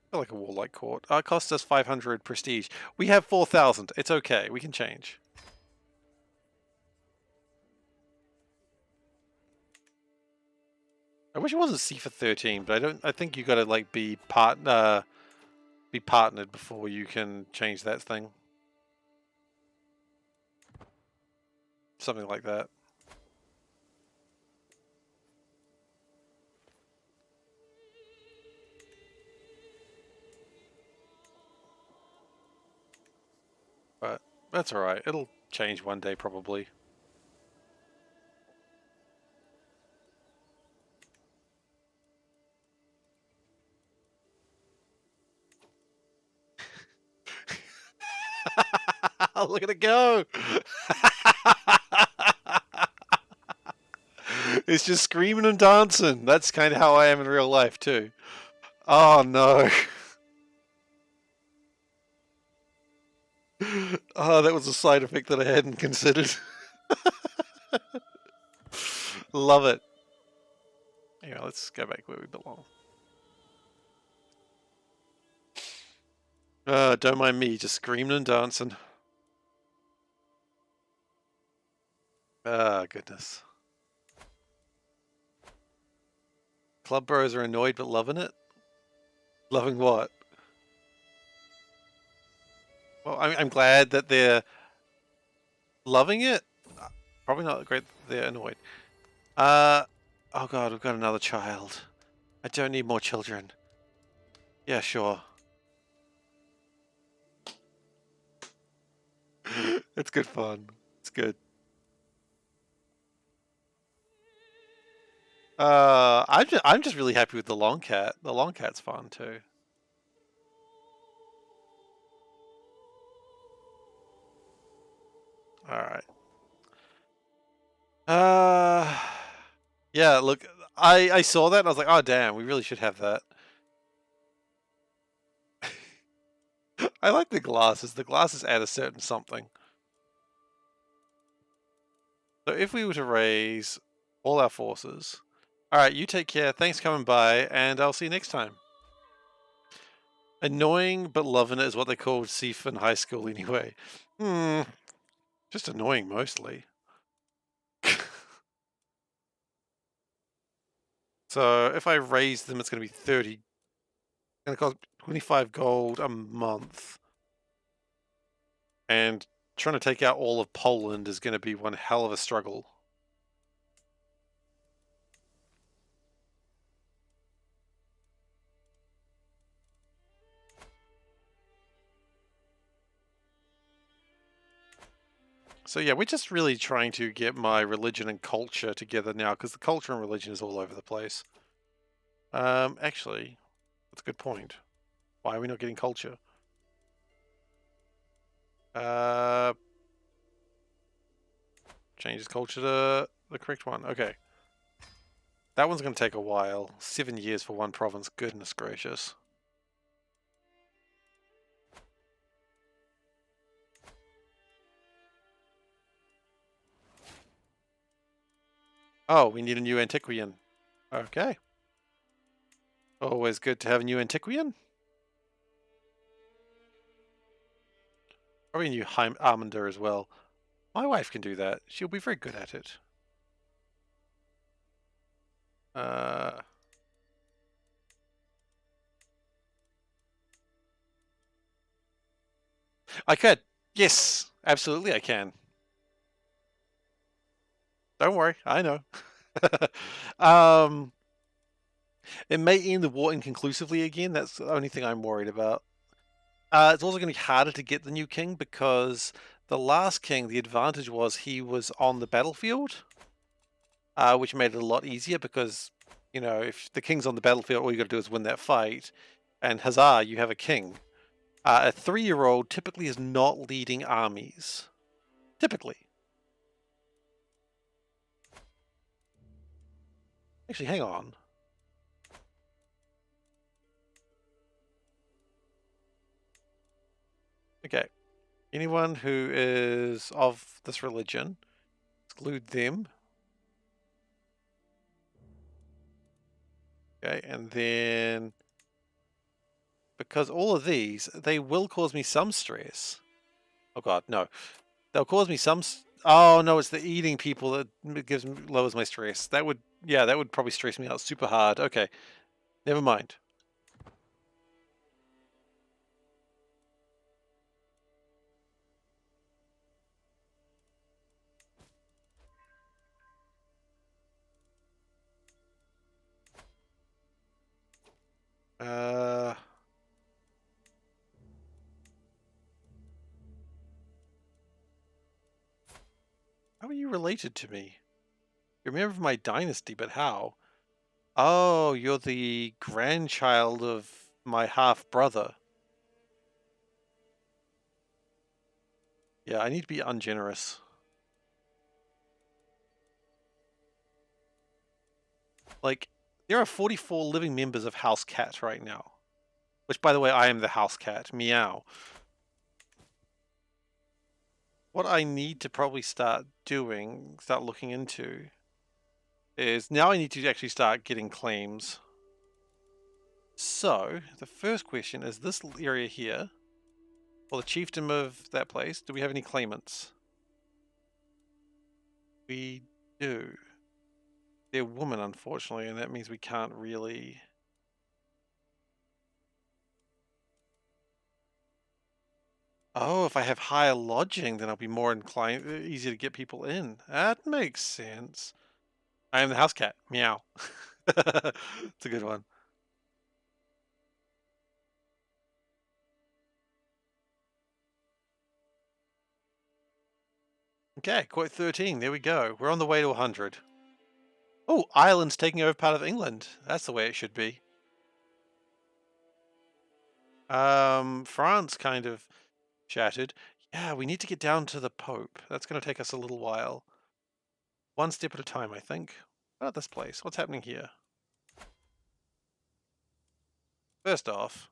I feel like a warlike court. It cost us 500 prestige. We have 4,000. It's okay. We can change. I wish it wasn't C for 13, but I think you got to like be partnered before you can change that thing. Something like that. But that's all right. It'll change one day probably. Look at it go! It's just screaming and dancing. That's kind of how I am in real life too. Oh no. Oh, that was a side effect that I hadn't considered. Love it. Anyway, let's go back where we belong. Don't mind me, just screaming and dancing. Ah, goodness. Club bros are annoyed but loving it? Loving what? Well, I'm glad that they're loving it. Probably not great that they're annoyed. Oh god, we've got another child. I don't need more children. Yeah, sure. It's good fun. It's good. I'm just really happy with the long cat. The long cat's fun too. All right. Yeah. Look, I saw that and I was like, oh damn, we really should have that. I like the glasses. The glasses add a certain something. So if we were to raise all our forces, all right, you take care. Thanks for coming by, and I'll see you next time. Annoying but loving it is what they called Seif in high school anyway. Just annoying mostly. So if I raise them, it's going to be 30. It's going to cost 25 gold a month. And trying to take out all of Poland is going to be one hell of a struggle. So yeah, we're just really trying to get my religion and culture together now, because the culture and religion is all over the place. Actually, that's a good point. Why are we not getting culture? Changes culture to the correct one. Okay. That one's going to take a while. 7 years for one province. Goodness gracious. Oh, we need a new antiquian. Okay. Always good to have a new antiquian. Probably a new Armander as well. My wife can do that. She'll be very good at it. I could. Yes, absolutely I can. Don't worry, I know. It may end the war inconclusively again. That's the only thing I'm worried about. It's also going to be harder to get the new king because the last king, the advantage was he was on the battlefield, which made it a lot easier because, you know, if the king's on the battlefield, all you got to do is win that fight, and huzzah, you have a king. A 3-year-old typically is not leading armies. Typically. Actually, hang on. Okay. Anyone who is of this religion, exclude them. Okay, and then because all of these, they will cause me some stress. Oh god, no. They'll cause me some... Oh no, it's the eating people that lowers my stress. That would... Yeah, that would probably stress me out super hard. Okay, never mind. How are you related to me? You're a member of my dynasty, but how? Oh, you're the grandchild of my half-brother. Yeah, I need to be ungenerous. Like, there are 44 living members of House Cat right now. Which, by the way, I am the House Cat. Meow. What I need to probably start doing, start looking into, is now I need to actually start getting claims. So, the first question is this area here, or the chiefdom of that place, do we have any claimants? We do. They're women, unfortunately, and that means we can't really... Oh, if I have higher lodging, then I'll be more inclined, easier to get people in. That makes sense. I am the house cat. Meow. It's a good one. Okay, quote 13. There we go. We're on the way to 100. Oh, Ireland's taking over part of England. That's the way it should be. France kind of shattered. Yeah, we need to get down to the Pope. That's going to take us a little while. One step at a time, I think. What about this place? What's happening here? First off,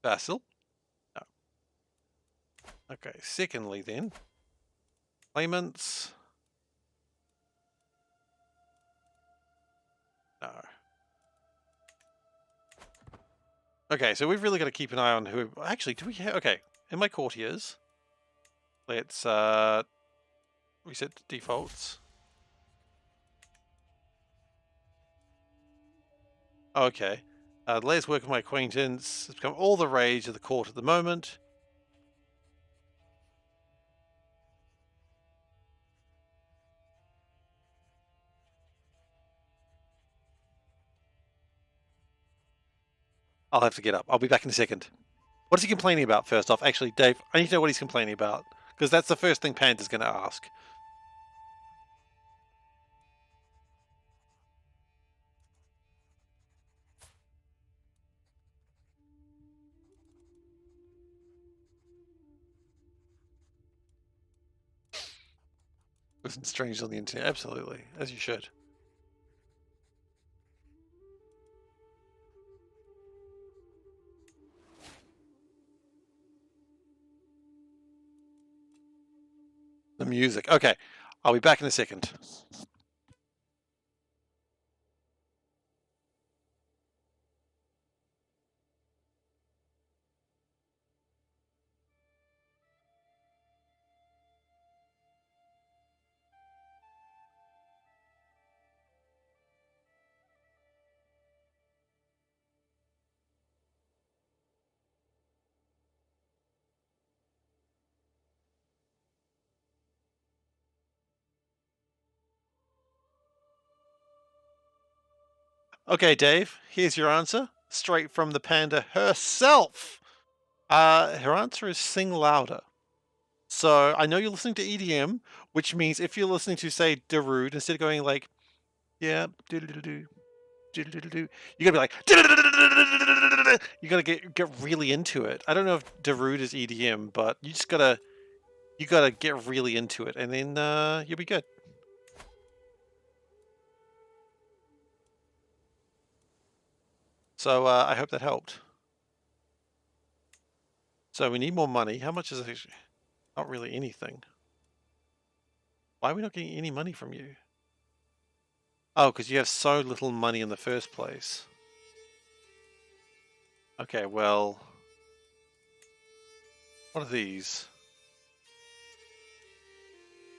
Vassal. No. Okay, secondly then, claimants. No. Okay, so we've really got to keep an eye on who. Actually, do we have? Okay, in my courtiers, let's reset the defaults. Okay, let's work with my acquaintance. It's become all the rage of the court at the moment. I'll have to get up. I'll be back in a second. What is he complaining about first off? Actually, Dave, I need to know what he's complaining about. Because that's the first thing Panda's going to ask. Listen strange on the internet. Absolutely. As you should. The music. Okay. I'll be back in a second. Okay, Dave, here's your answer. Straight from the panda herself. Her answer is sing louder. So I know you're listening to EDM, which means if you're listening to, say, Darude, instead of going like, yeah, do-do-do-do, do-do-do-do, you gotta be like, you gotta get really into it. I don't know if Darude is EDM, but you gotta get really into it, and then you'll be good. So I hope that helped. So we need more money. How much is it? Not really anything. Why are we not getting any money from you? Oh, because you have so little money in the first place. Okay, well, what are these?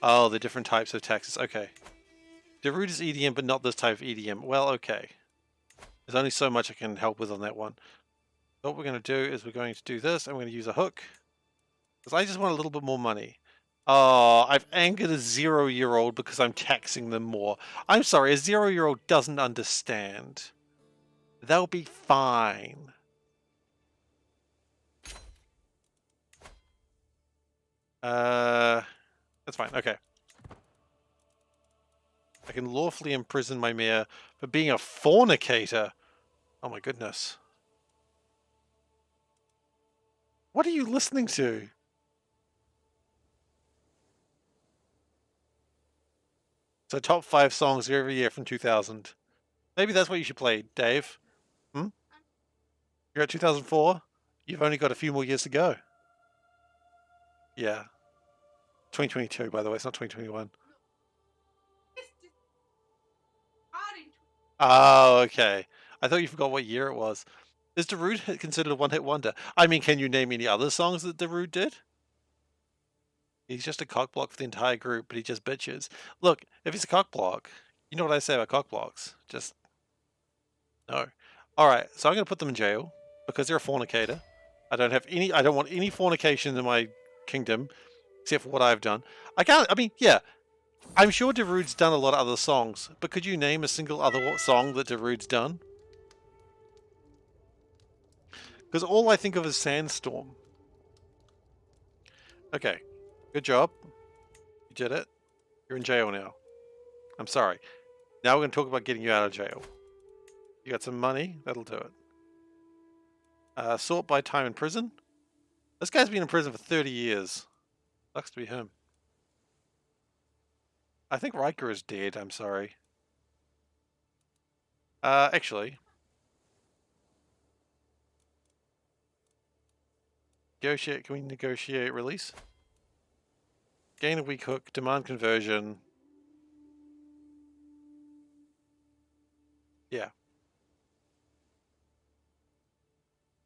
Oh, the different types of taxes. Okay. The root is EDM, but not this type of EDM. Well, okay. There's only so much I can help with on that one. What we're going to do is we're going to do this, and we're going to use a hook. Because I just want a little bit more money. Oh, I've angered a 0-year-old because I'm taxing them more. I'm sorry, a 0-year-old doesn't understand. They'll be fine. That's fine. Okay. I can lawfully imprison my mayor for being a fornicator. Oh my goodness. What are you listening to? So top 5 songs every year from 2000. Maybe that's what you should play, Dave. Hmm? You're at 2004? You've only got a few more years to go. Yeah. 2022, by the way. It's not 2021. Oh, okay. I thought you forgot what year it was. Is Darude considered a one-hit wonder? I mean, can you name any other songs that Darude did? He's just a cockblock for the entire group, but he just bitches. Look, if he's a cockblock, you know what I say about cockblocks. Just no. Alright, so I'm going to put them in jail because they're a fornicator. I don't want any fornication in my kingdom except for what I've done. I mean, yeah, I'm sure Darude's done a lot of other songs, but could you name a single other song that Darude's done? Because all I think of is Sandstorm. Okay, good job. You did it. You're in jail now. I'm sorry. Now we're going to talk about getting you out of jail. You got some money? That'll do it. Sort by time in prison? This guy's been in prison for 30 years. Sucks to be him. I think Riker is dead, I'm sorry. Actually. Can we negotiate release? Gain a weak hook, demand conversion. Yeah.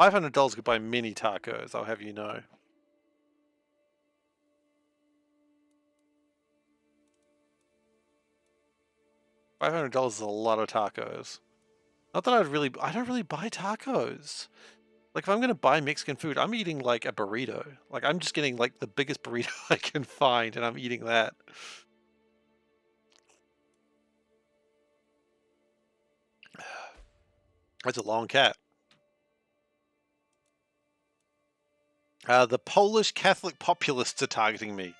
$500 could buy many tacos, I'll have you know. $500 is a lot of tacos. Not that I don't really buy tacos. Like, if I'm gonna buy Mexican food, I'm eating like a burrito. Like, I'm just getting like the biggest burrito I can find, and I'm eating that. That's a long cat. The Polish Catholic populists are targeting me.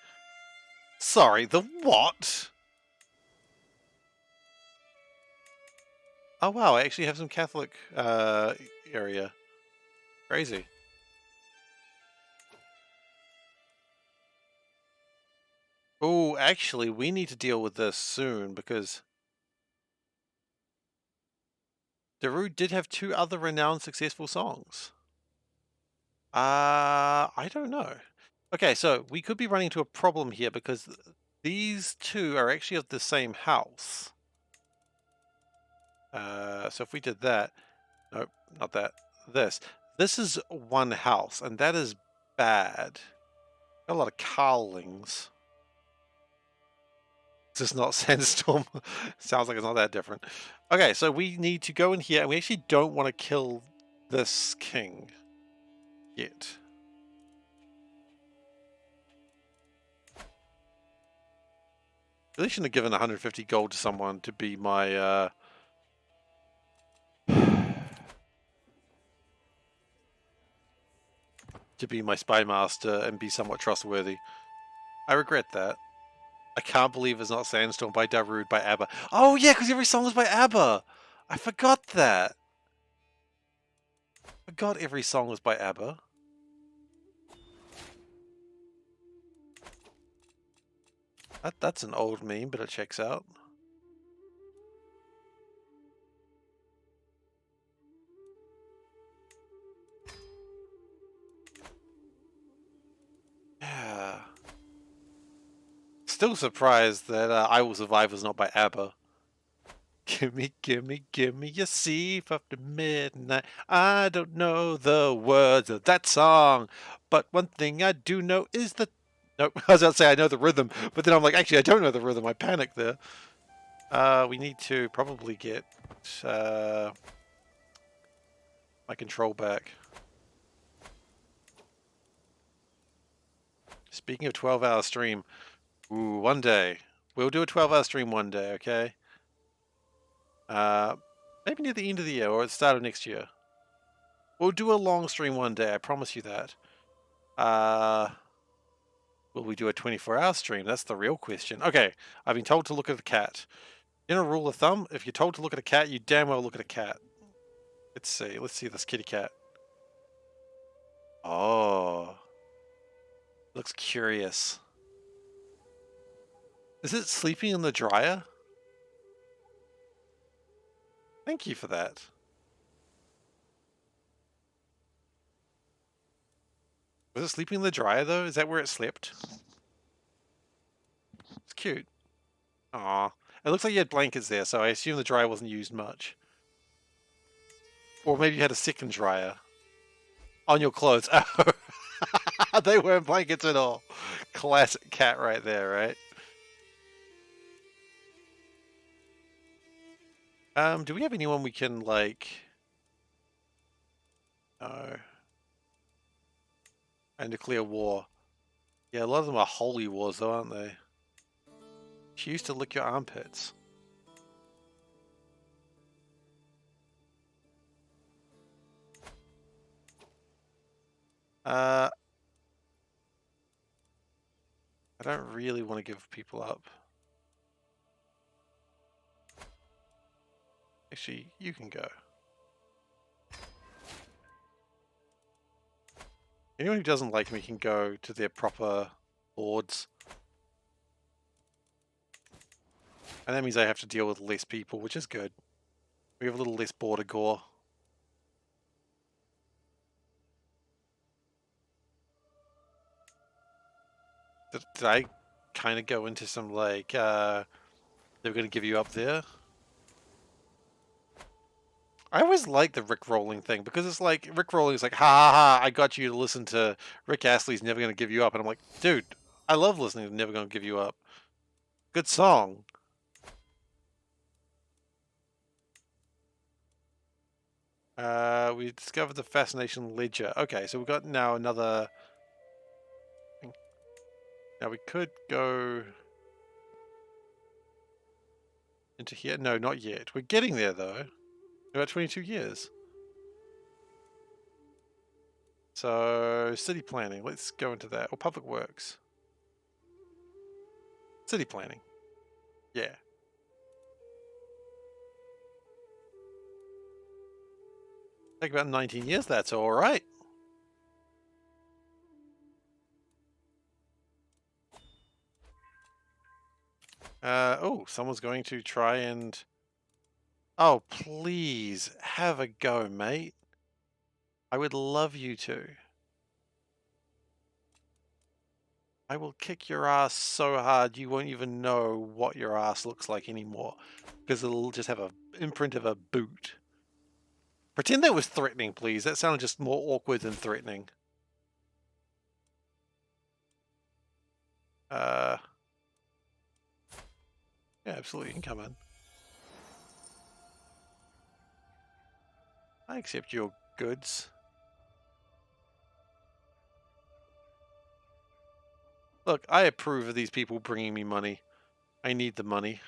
Sorry, the what? Oh wow, I actually have some Catholic area. Crazy. Oh, actually, we need to deal with this soon because Darude did have 2 other renowned successful songs. I don't know. Okay, so we could be running into a problem here because these 2 are actually of the same house. So if we did that, nope, not that. This is one house, and that is bad. Got a lot of Carlings. This is not Sandstorm. Sounds like it's not that different. Okay, so we need to go in here, and we actually don't want to kill this king yet. Really shouldn't have given 150 gold to someone to be my to be my spy master and be somewhat trustworthy. I regret that. I can't believe it's not Sandstorm by Darude by ABBA. Oh yeah, because every song is by ABBA. I forgot that. Forgot every song was by ABBA. That's an old meme, but it checks out. Yeah. Still surprised that I Will Survive was not by ABBA. Gimme, gimme, gimme your Thief after midnight. I don't know the words of that song, but one thing I do know is the... Nope, I was about to say I know the rhythm, but then I'm like, actually, I don't know the rhythm. I panicked there. We need to probably get my control back. Speaking of 12-hour stream, ooh, one day. We'll do a 12-hour stream one day, okay? Maybe near the end of the year or at the start of next year. We'll do a long stream one day, I promise you that. Will we do a 24-hour stream? That's the real question. Okay, I've been told to look at a cat. In a rule of thumb, if you're told to look at a cat, you damn well look at a cat. Let's see this kitty cat. Oh. Looks curious. Is it sleeping in the dryer? Thank you for that. Was it sleeping in the dryer though? Is that where it slept? It's cute. Aw. It looks like you had blankets there, so I assume the dryer wasn't used much. Or maybe you had a second dryer. On your clothes. Oh. They weren't blankets at all. Classic cat right there, right? Do we have anyone we can, like... No. And declare war. Yeah, a lot of them are holy wars though, aren't they? She used to lick your armpits. I don't really want to give people up. Actually, you can go. Anyone who doesn't like me can go to their proper boards. And that means I have to deal with less people, which is good. We have a little less border gore. Did I kind of go into some, like, they're going to give you up there? I always like the Rick rolling thing because it's like Rick rolling is like, ha ha ha, I got you to listen to Rick Astley's Never Gonna Give You Up. And I'm like, dude, I love listening to Never Gonna Give You Up. Good song. We discovered the Fascination Ledger. Okay, so we've got now another thing. Now we could go into here. No, not yet. We're getting there though. About 22 years. So, city planning. Let's go into that. Or public works. City planning. Yeah. Take about 19 years. That's all right. Oh, someone's going to try and... Oh, please. Have a go, mate. I would love you to. I will kick your ass so hard you won't even know what your ass looks like anymore. Because it'll just have an imprint of a boot. Pretend that was threatening, please. That sounded just more awkward than threatening. Yeah, absolutely. You can come in. I accept your goods. Look, I approve of these people bringing me money. I need the money.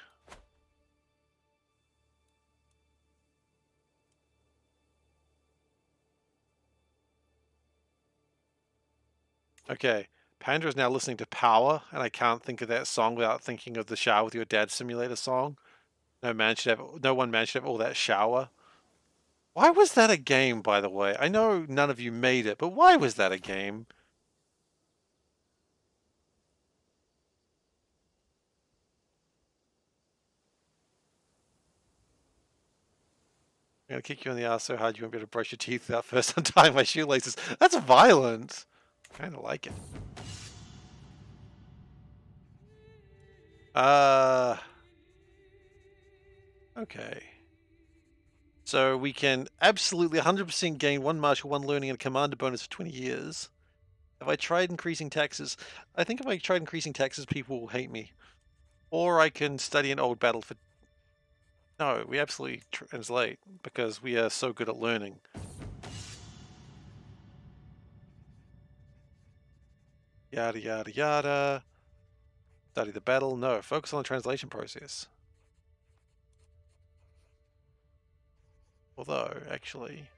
Okay, Panda is now listening to Power, and I can't think of that song without thinking of the Shower with Your Dad Simulator song. No one man should have all that shower. Why was that a game, by the way? I know none of you made it, but why was that a game? I'm gonna kick you in the ass so hard you won't be able to brush your teeth without first untying my shoelaces. That's violent. Kinda like it. Okay. So we can absolutely 100% gain 1 martial, 1 learning, and a commander bonus for 20 years. Have I tried increasing taxes? I think if I tried increasing taxes, people will hate me. Or I can study an old battle for... No, we absolutely translate, because we are so good at learning. Yada, yada, yada. Study the battle. No, focus on the translation process. Although, actually...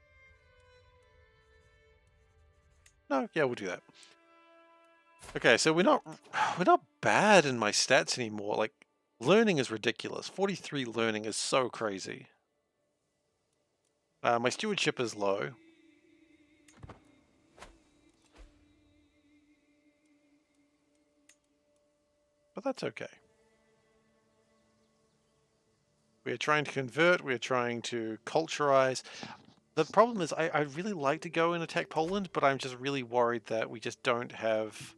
No, yeah, we'll do that. Okay, so we're not bad in my stats anymore. Like, learning is ridiculous. 43 learning is so crazy. My stewardship is low. But that's okay. We are trying to convert, we are trying to culturize. The problem is I really like to go and attack Poland, but I'm just really worried that we just don't have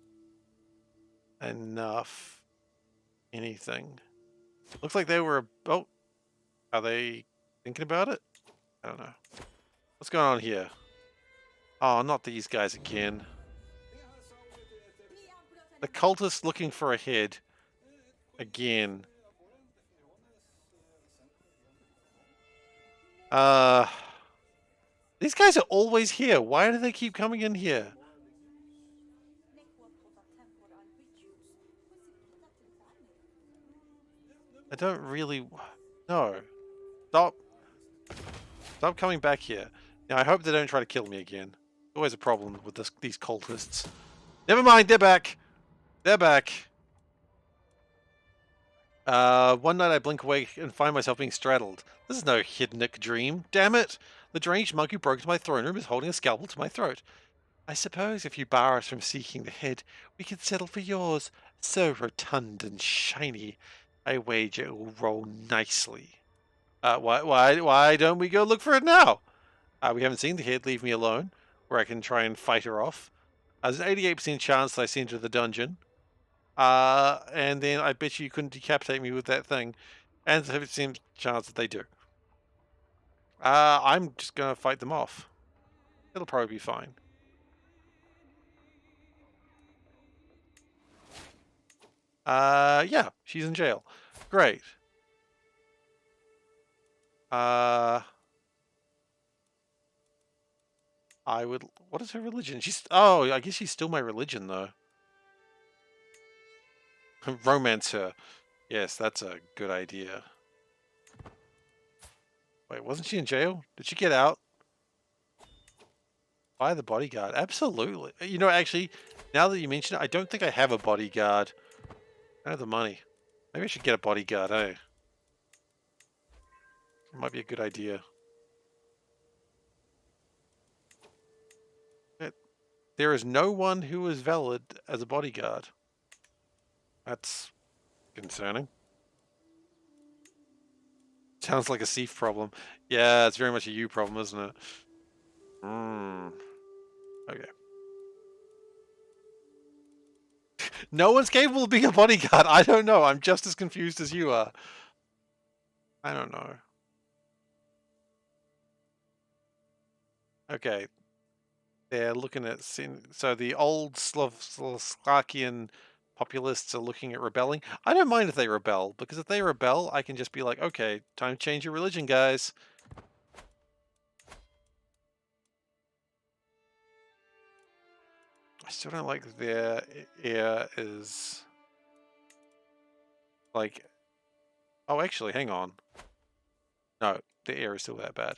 enough anything. Looks like they were... Oh, are they thinking about it? I don't know. What's going on here? Oh, not these guys again. The cultists looking for a head. Again. These guys are always here. Why do they keep coming in here? I don't really... No. Stop. Stop coming back here. Now, I hope they don't try to kill me again. Always a problem with these cultists. Never mind, they're back. They're back. One night I blink awake and find myself being straddled. This is no Hidnick dream. Damn it! The deranged monk who broke into my throne room is holding a scalpel to my throat. I suppose if you bar us from seeking the head, we could settle for yours. So rotund and shiny. I wager it will roll nicely. Why don't we go look for it now? We haven't seen the head. Leave me alone, where I can try and fight her off. There's an 88% chance that I send her to the dungeon. And then I bet you couldn't decapitate me with that thing. And there's a 50% chance that they do. I'm just gonna fight them off. It'll probably be fine. Yeah, she's in jail. Great. I would. What is her religion? She's. Oh, I guess she's still my religion though. Romance her. Yes, that's a good idea. Wait, wasn't she in jail? Did she get out? Buy the bodyguard. Absolutely. You know, actually, now that you mention it, I don't think I have a bodyguard. I don't have the money. Maybe I should get a bodyguard, eh? It might be a good idea. There is no one who is valid as a bodyguard. That's concerning. Sounds like a Seif problem. Yeah, it's very much a you problem, isn't it? Okay. No one's capable of being a bodyguard. I don't know. I'm just as confused as you are. I don't know. Okay. They're looking at... So the old Slovakian populists are looking at rebelling. I don't mind if they rebel, because if they rebel, I can just be like, okay, time to change your religion, guys. I still don't like their air is... Like... Oh, actually, hang on. No, the air is still that bad.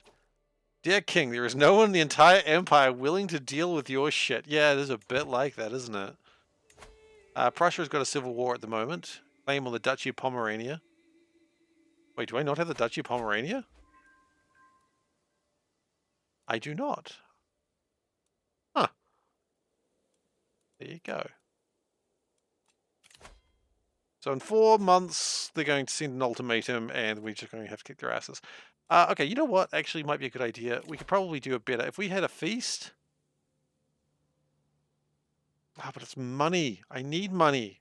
Dear King, there is no one in the entire empire willing to deal with your shit. Yeah, it is a bit like that, isn't it? Prussia's got a civil war at the moment. Claim on the Duchy of Pomerania. Wait, do I not have the Duchy of Pomerania? I do not. Huh. There you go. So in 4 months, they're going to send an ultimatum, and we're just going to have to kick their asses. Okay, you know what? Actually, might be a good idea. We could probably do it better if we had a feast. Ah, but it's money. I need money.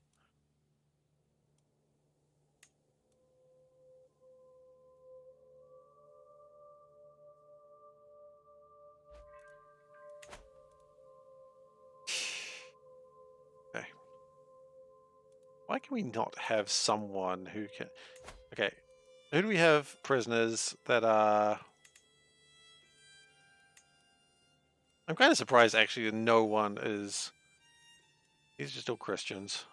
Okay. Why can we not have someone who can... Okay. Who do we have prisoners that are... I'm kind of surprised, actually, that no one is... These are still Christians.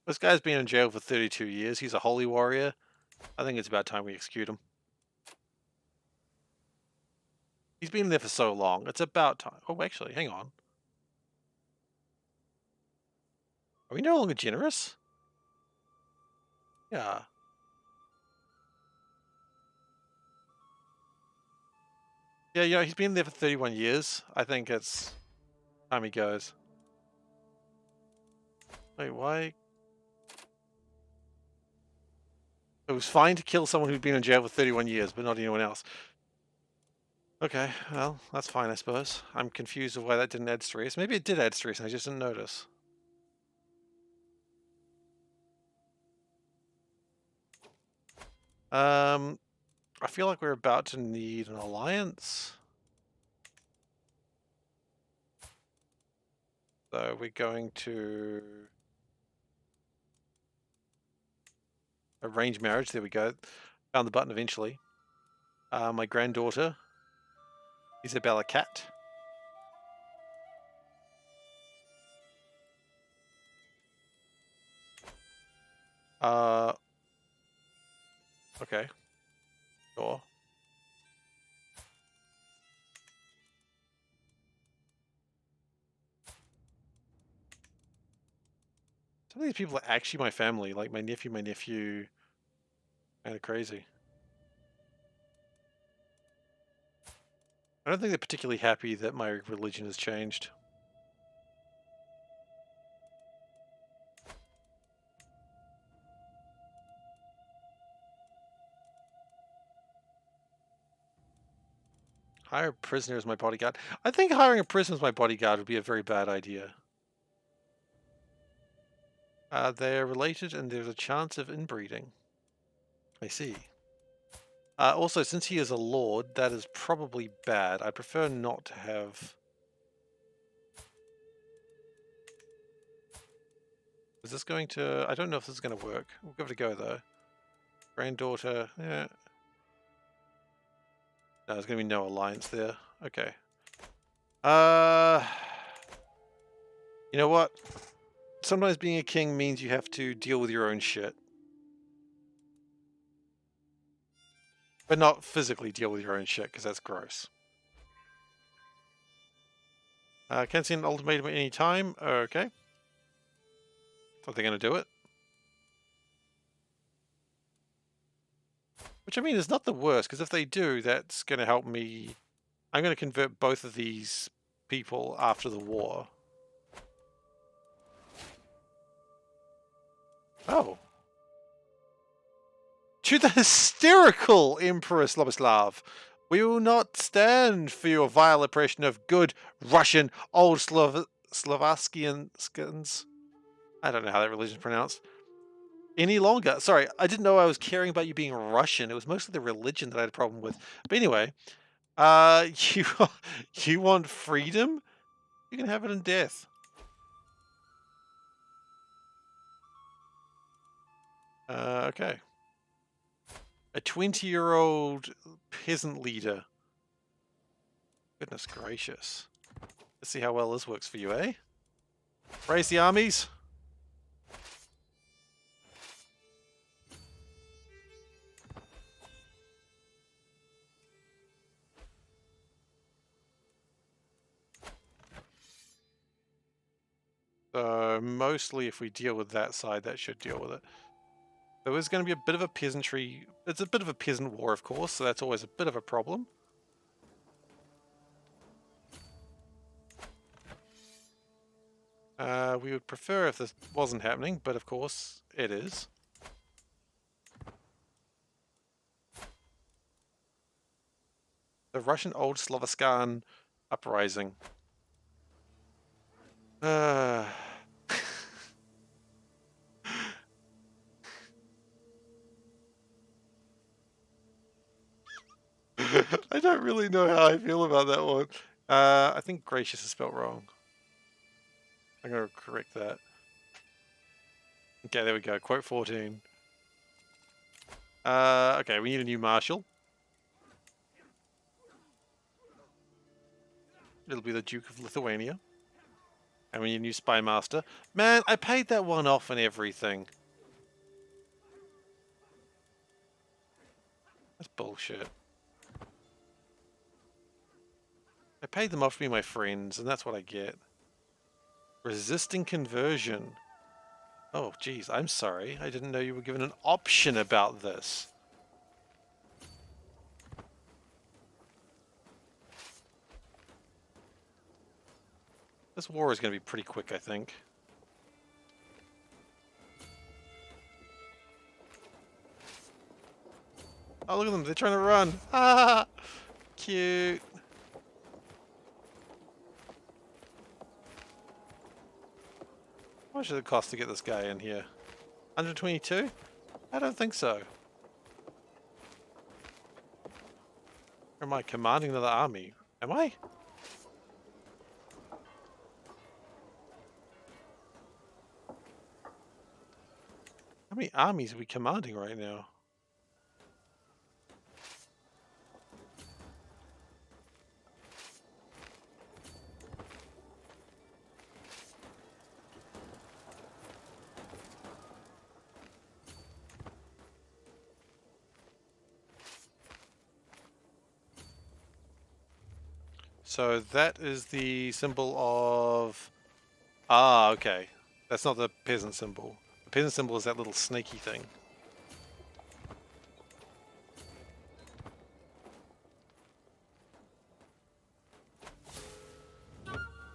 This guy's been in jail for 32 years. He's a holy warrior. I think it's about time we execute him. He's been there for so long. It's about time. Oh, actually, hang on. Are we no longer generous? Yeah. Yeah, you know, he's been there for 31 years. I think it's time he goes. Wait, why? It was fine to kill someone who'd been in jail for 31 years, but not anyone else. Okay, well, that's fine, I suppose. I'm confused of why that didn't add stress. Maybe it did add stress and I just didn't notice. I feel like we're about to need an alliance. So we're going to arrange marriage. There we go. Found the button eventually. My granddaughter, SeiferKatt. Okay. Sure. Some of these people are actually my family, like my nephew. Kind of crazy. I don't think they're particularly happy that my religion has changed. Hire a prisoner as my bodyguard. I think hiring a prisoner as my bodyguard would be a very bad idea. They're related and there's a chance of inbreeding. I see. Also, since he is a lord, that is probably bad. I prefer not to have... Is this going to... I don't know if this is going to work. We'll give it a go, though. Granddaughter, yeah. No, there's going to be no alliance there. Okay. You know what? Sometimes being a king means you have to deal with your own shit. But not physically deal with your own shit, because that's gross. Can't see an ultimatum at any time. Okay. Thought they're going to do it. Which, I mean, is not the worst, because if they do, that's going to help me. I'm going to convert both of these people after the war. Oh. To the hysterical Emperor Sloboslav, we will not stand for your vile oppression of good Russian old Slovakians. I don't know how that religion's pronounced. Any longer. Sorry, I didn't know I was caring about you being Russian. It was mostly the religion that I had a problem with. But anyway, you you want freedom? You can have it in death. Okay. A 20-year-old peasant leader. Goodness gracious. Let's see how well this works for you, eh? Raise the armies. So mostly if we deal with that side, that should deal with it. There is going to be a bit of a peasantry. It's a bit of a peasant war, of course, so that's always a bit of a problem. We would prefer if this wasn't happening, but of course it is. The Russian Old Slovaskan uprising. I don't really know how I feel about that one. I think gracious is spelled wrong. I'm going to correct that. Okay, there we go. Quote 14. Okay, we need a new marshal. It'll be the Duke of Lithuania. And we need a new spy master. Man, I paid that one off and everything. That's bullshit. I paid them off to be my friends, and that's what I get. Resisting conversion. Oh, geez, I'm sorry. I didn't know you were given an option about this. This war is going to be pretty quick, I think. Oh, look at them. They're trying to run. Ah, cute. How much did it cost to get this guy in here? 122? I don't think so. Or am I commanding another army? Am I? How many armies are we commanding right now? So that is the symbol of... Ah, okay. That's not the peasant symbol. The peasant symbol is that little snaky thing.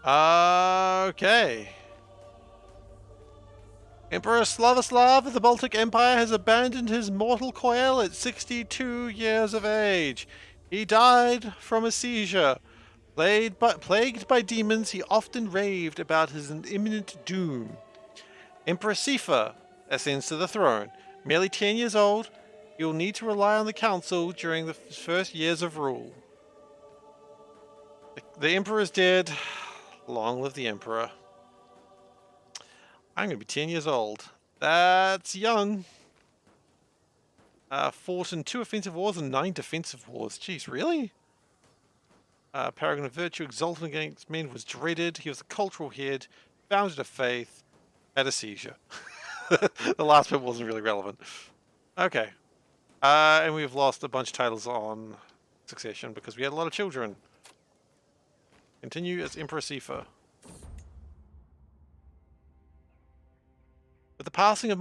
Okay. Emperor Slavoslav of the Baltic Empire has abandoned his mortal coil at 62 years of age. He died from a seizure. Plagued by demons, he often raved about his imminent doom. Emperor Seifer ascends to the throne. Merely 10 years old, You'll need to rely on the council during the first years of rule. The Emperor is dead. Long live the Emperor. I'm going to be 10 years old. That's young. Fought in 2 offensive wars and 9 defensive wars. Jeez, really? Paragon of Virtue, exultant against men, was dreaded. He was the cultural head, founded a faith, had a seizure. The last bit wasn't really relevant. Okay. And we've lost a bunch of titles on succession because we had a lot of children. Continue as Emperor Seifer. With the passing of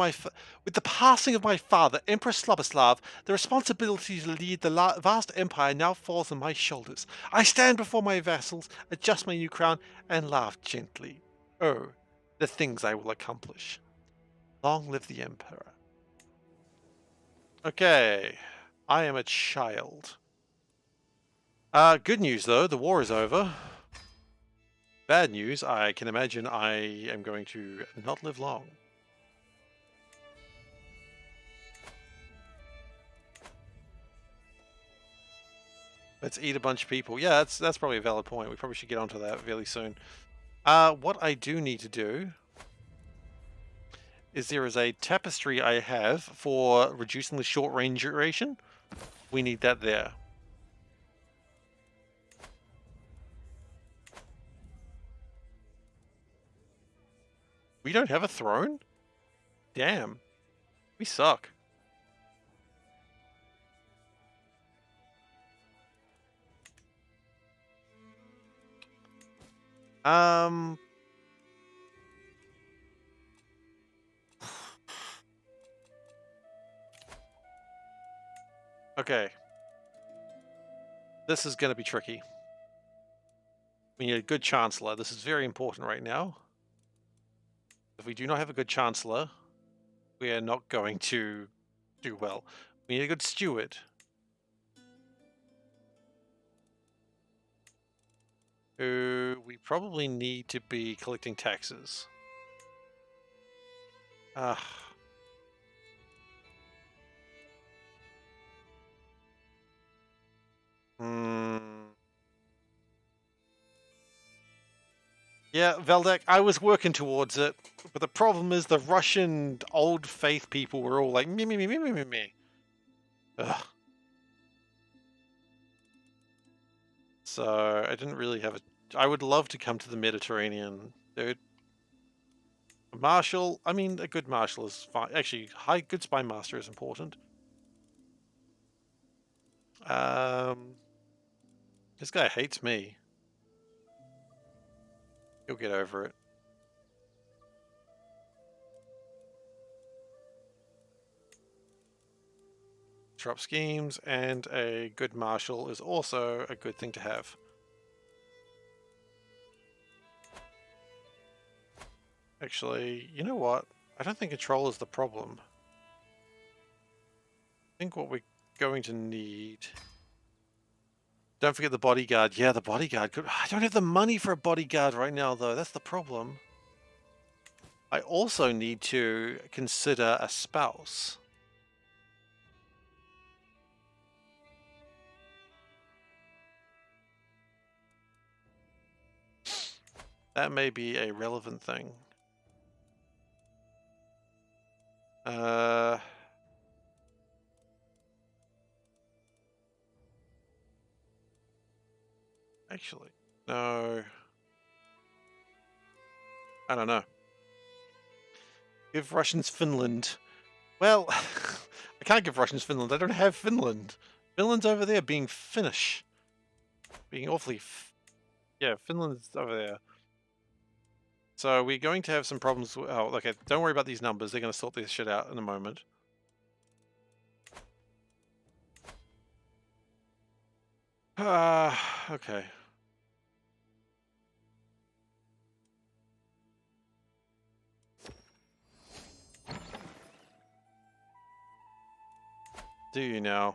my father, Emperor Sluboslav, the responsibility to lead the vast empire now falls on my shoulders. I stand before my vassals, adjust my new crown, and laugh gently. Oh, the things I will accomplish. Long live the Emperor. Okay, I am a child. Good news though, the war is over. Bad news, I can imagine I am going to not live long. Let's eat a bunch of people. Yeah, that's probably a valid point. We probably should get onto that fairly soon. What I do need to do is there is a tapestry I have for reducing the short range duration. We need that there. We don't have a throne? Damn. We suck. Okay. This is going to be tricky. We need a good chancellor. This is very important right now. If we do not have a good chancellor, we are not going to do well. We need a good steward. Who we probably need to be collecting taxes. Yeah, Veldek, I was working towards it, but the problem is the Russian old faith people were all like me me me me me me me. Ugh. So I didn't really have a. I would love to come to the Mediterranean, dude. A marshal. I mean, a good marshal is fine. Actually, good spy master is important. This guy hates me. He'll get over it. Drop schemes, and a good marshal is also a good thing to have. Actually, you know what? I don't think control is the problem. I think what we're going to need... Don't forget the bodyguard. Yeah, the bodyguard. I don't have the money for a bodyguard right now, though. That's the problem. I also need to consider a spouse. That may be a relevant thing. Actually, no. I don't know. Give Russians Finland. Well, I can't give Russians Finland. I don't have Finland. Finland's over there being Finnish. Being awfully... yeah, Finland's over there. So we're going to have some problems. Oh, okay. Don't worry about these numbers. They're going to sort this shit out in a moment. Okay. Do you now?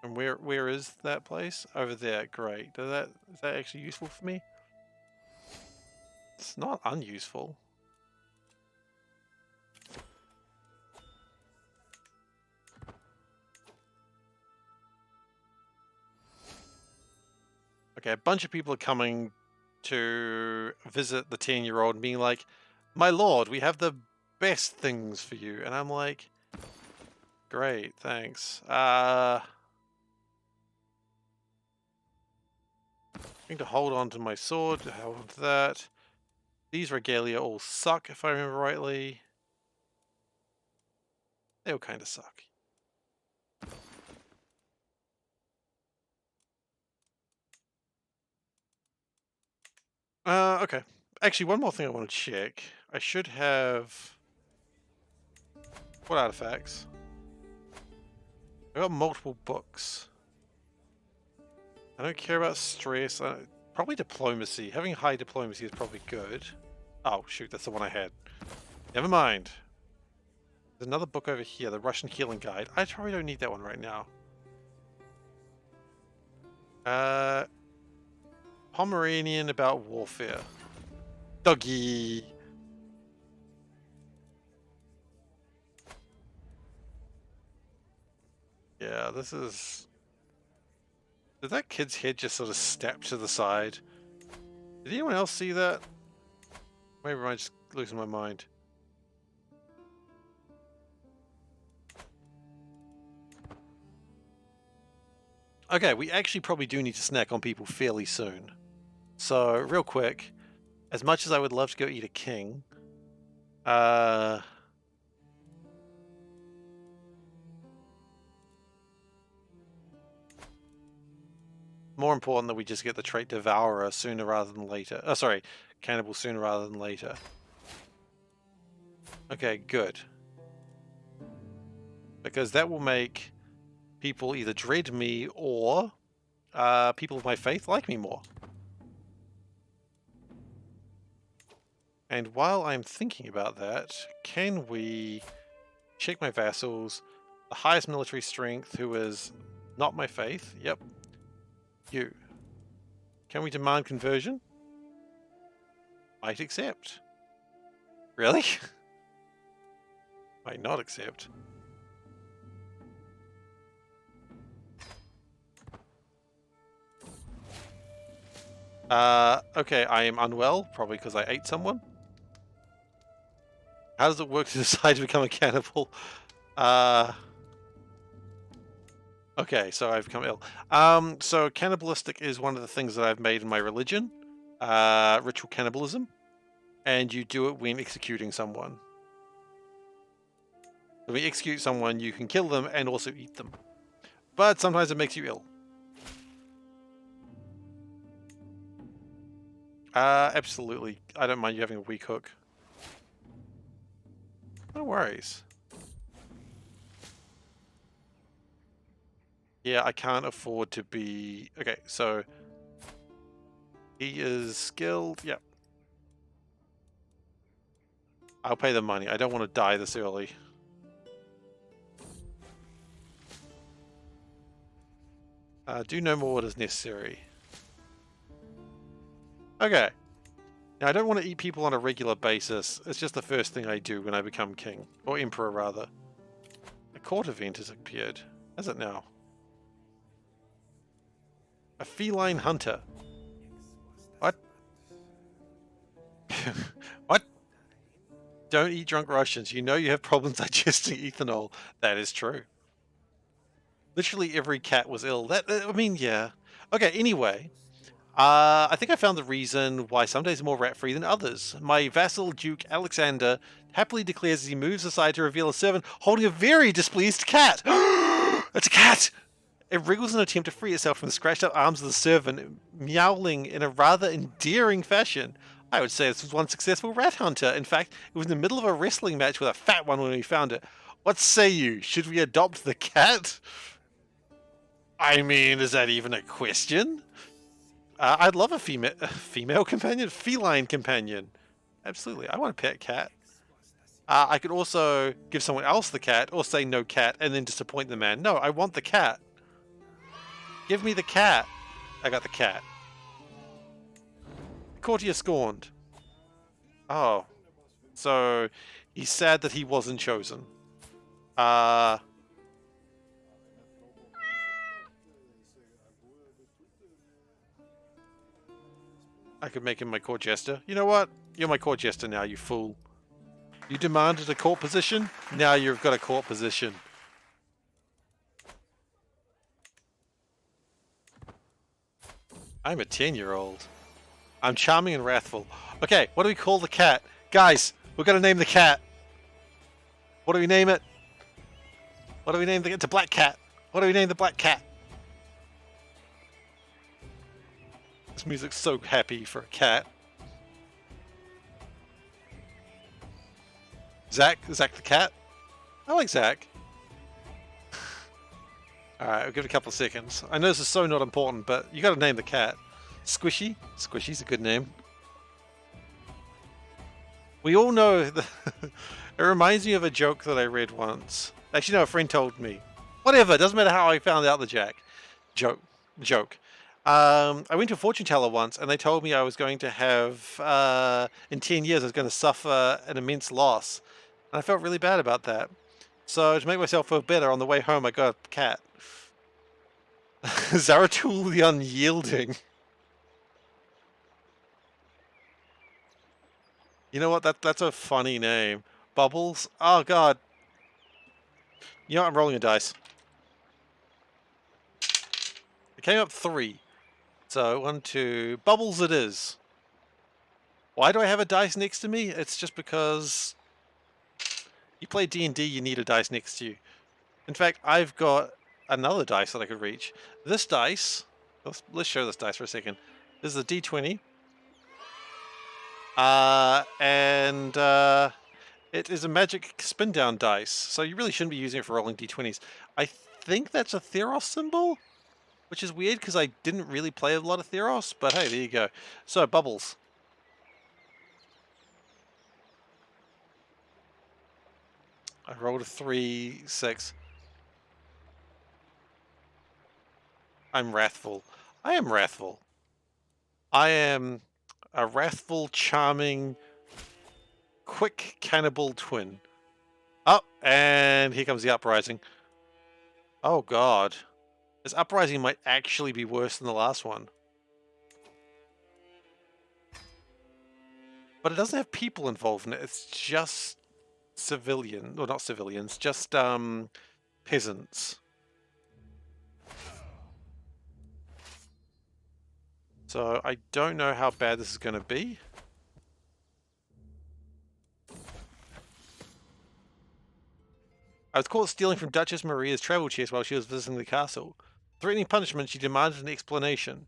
And where is that place? Over there. Great. Is that actually useful for me? It's not unuseful. Okay, a bunch of people are coming to visit the 10-year-old and being like, "My lord, we have the best things for you." And I'm like, "Great, thanks." I'm going to hold on to my sword, to hold on to that. These regalia all suck, if I remember rightly. They all kind of suck. Okay. Actually, one more thing I want to check. I should have... What artifacts? I got multiple books. I don't care about stress. Probably diplomacy. Having high diplomacy is probably good. Oh, shoot, that's the one I had. Never mind. There's another book over here, the Russian Healing Guide. I probably don't need that one right now. Pomeranian about warfare. Doggy. Yeah, this is... Did that kid's head just sort of step to the side? Did anyone else see that? Maybe I'm just losing my mind. Okay, we actually probably do need to snack on people fairly soon. So, real quick, as much as I would love to go eat a king, more important that we just get the trait Devourer sooner rather than later. Oh, sorry, Cannibal sooner rather than later. Okay, good. Because that will make people either dread me or people of my faith like me more. And while I'm thinking about that, can we check my vassals? The highest military strength, who is not my faith. Yep. You. Can we demand conversion? Might accept. Really? Might not accept. Okay, I am unwell, probably because I ate someone. How does it work to decide to become a cannibal? Okay, so I've become ill. So cannibalistic is one of the things that I've made in my religion. Ritual cannibalism. And you do it when executing someone. When you execute someone, you can kill them and also eat them. But sometimes it makes you ill. Absolutely. I don't mind you having a weak hook. No worries. Yeah, I can't afford to be... Okay, so... He is skilled. Yep. I'll pay the money. I don't want to die this early. Do no more what is necessary. Okay. Now, I don't want to eat people on a regular basis. It's just the first thing I do when I become king. Or emperor, rather. A court event has appeared. Has it now? A feline hunter. What? What? Don't eat drunk Russians. You know you have problems digesting ethanol. That is true. Literally every cat was ill. I mean, yeah. Okay, anyway. I think I found the reason why some days are more rat-free than others. My vassal, Duke Alexander, happily declares as he moves aside to reveal a servant holding a very displeased cat. It's a cat! It wriggles in an attempt to free itself from the scratched-up arms of the servant, meowling in a rather endearing fashion. I would say this was one successful rat hunter. In fact, it was in the middle of a wrestling match with a fat one when we found it. What say you? Should we adopt the cat? I mean, is that even a question? I'd love a female companion, feline companion. Absolutely, I want a pet cat. I could also give someone else the cat, or say no cat, and then disappoint the man. No, I want the cat. Give me the cat. I got the cat. Courtier scorned. Oh, so he's sad that he wasn't chosen. I could make him my court jester. You know what? You're my court jester now, you fool. You demanded a court position? Now you've got a court position. I'm a 10-year-old. I'm charming and wrathful. Okay, what do we call the cat? Guys, we're going to name the cat. What do we name it? What do we name the cat? It's a black cat. What do we name the black cat? This music's so happy for a cat. Zach? Zach the cat? I like Zach. Alright, I'll give it a couple of seconds. I know this is so not important, but you gotta name the cat. Squishy? Squishy's a good name. We all know that it reminds me of a joke that I read once. Actually, no, a friend told me. Whatever, doesn't matter how I found out the joke. I went to a fortune teller once, and they told me I was going to have, in 10 years, I was going to suffer an immense loss. And I felt really bad about that. So to make myself feel better, on the way home, I got a cat. Zaratul the Unyielding. You know what? That's a funny name. Bubbles? Oh, God. You know what? I'm rolling a dice. It came up 3. So, 1, 2... Bubbles it is. Why do I have a dice next to me? It's just because... You play D&D, you need a dice next to you. In fact, I've got another dice that I could reach. This dice... Let's show this dice for a second. This is a D20. It is a magic spin down dice, so you really shouldn't be using it for rolling D20s. I think that's a Theros symbol, which is weird because I didn't really play a lot of Theros, but hey, there you go. So, bubbles. I rolled a 3, 6. I'm wrathful. I am wrathful. I am a wrathful, charming, quick cannibal twin. Oh, and here comes the uprising. Oh, God. This uprising might actually be worse than the last one. But it doesn't have people involved in it. It's just civilian, or not civilians, just peasants. So I don't know how bad this is going to be. I was caught stealing from Duchess Maria's travel chest while she was visiting the castle. Threatening punishment, she demanded an explanation.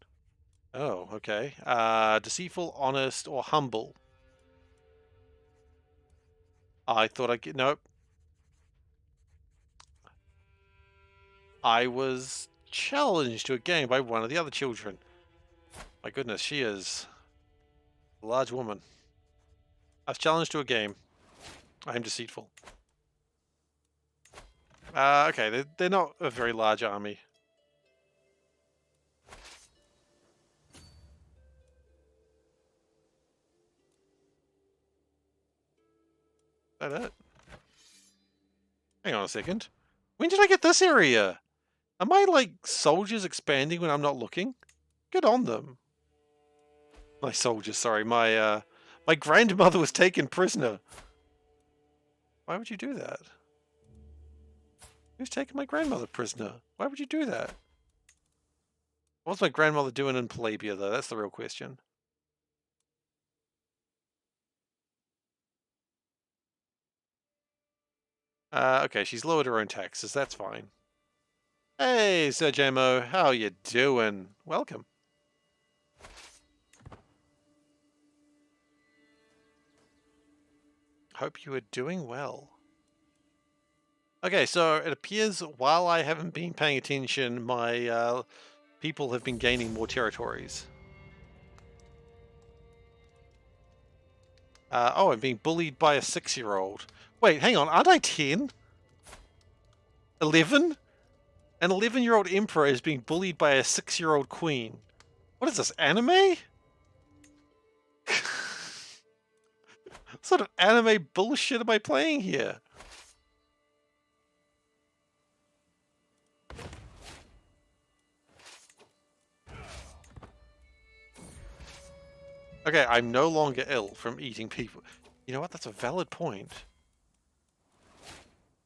Oh, okay. Deceitful, honest, or humble. I thought I'd get... Nope. I was challenged to a game by one of the other children. My goodness, she is a large woman. I was challenged to a game. I am deceitful. Okay, they're not a very large army. Is that it? Hang on a second. When did I get this area? Am I like soldiers expanding when I'm not looking? Good on them. My soldiers, sorry. My grandmother was taken prisoner. Why would you do that? Who's taking my grandmother prisoner? Why would you do that? What's my grandmother doing in Plebia, though? That's the real question. Okay, she's lowered her own taxes. That's fine. Hey, Sir Jamo, how you doing? Welcome. Hope you are doing well. Okay, so it appears while I haven't been paying attention, my people have been gaining more territories. Oh, I'm being bullied by a 6-year-old. Wait, hang on, aren't I 10? 11? An 11-year-old emperor is being bullied by a 6-year-old queen. What is this, anime? What sort of anime bullshit am I playing here? Okay, I'm no longer ill from eating people. You know what? That's a valid point.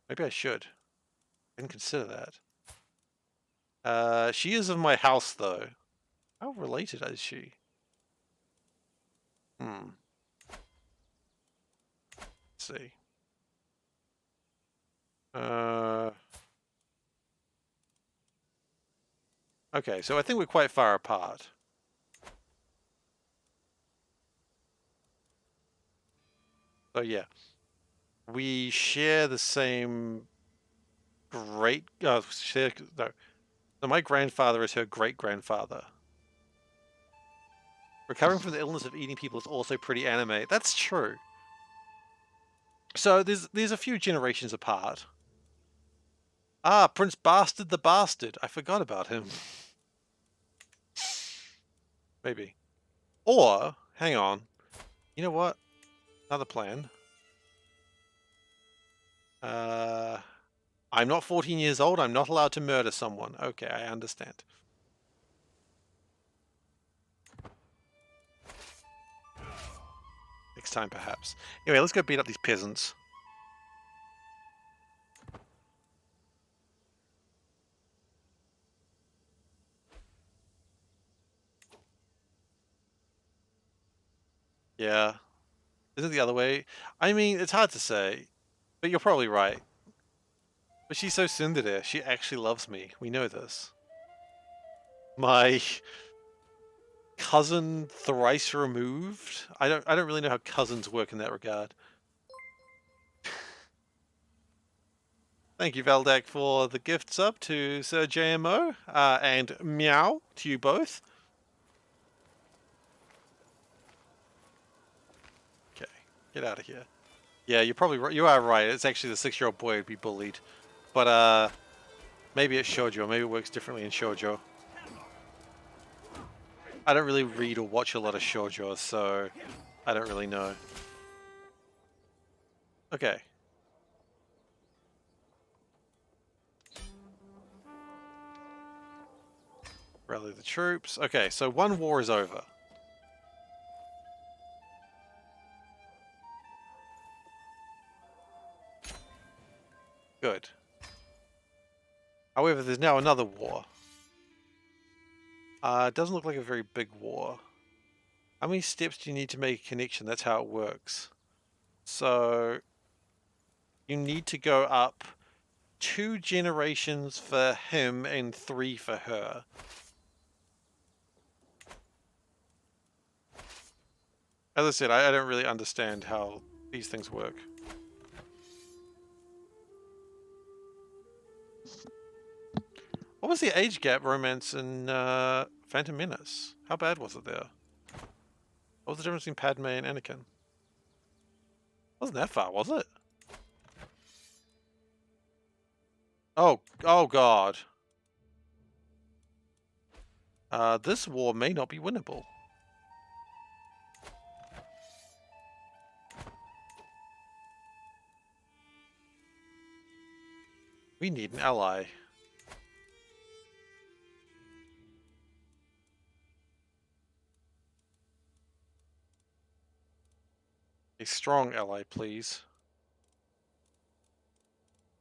Maybe I should. I didn't consider that. She is of my house, though. How related is she? Hmm. Let's see. Okay, so I think we're quite far apart. So yeah, we share the same share, no. So my grandfather is her great-grandfather. Recovering from the illness of eating people is also pretty anime. That's true. So there's a few generations apart. Ah, Prince Bastard the Bastard. I forgot about him. Maybe. Or, hang on. You know what? Another plan. I'm not 14 years old. I'm not allowed to murder someone. Okay, I understand. Next time, perhaps. Anyway, let's go beat up these peasants. Yeah. Isn't it the other way? I mean, it's hard to say, but you're probably right. But she's so tsundere. She actually loves me. We know this. My cousin thrice removed? I don't really know how cousins work in that regard. Thank you, Valdak, for the gift sub to Sir JMO, and meow to you both. Okay, get out of here. Yeah, you're probably right. You are right. It's actually the 6-year-old boy who'd be bullied. But, maybe it's shoujo. Maybe it works differently in shoujo. I don't really read or watch a lot of shoujo, so I don't really know. Okay. Rally the troops. Okay, so one war is over. Good. However, there's now another war. It doesn't look like a very big war. How many steps do you need to make a connection? That's how it works. So you need to go up 2 generations for him and 3 for her. As I said, I don't really understand how these things work. What was the age gap romance in Phantom Menace? How bad was it there? What was the difference between Padme and Anakin? Wasn't that far, was it? Oh god. This war may not be winnable. We need an ally. A strong ally, please.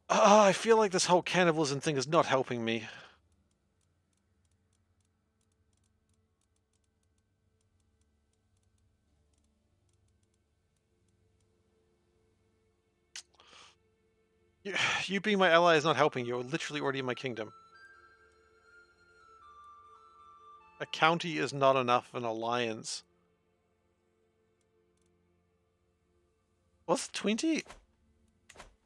I feel like this whole cannibalism thing is not helping me. You being my ally is not helping. You're literally already in my kingdom. A county is not enough an alliance. What's 20?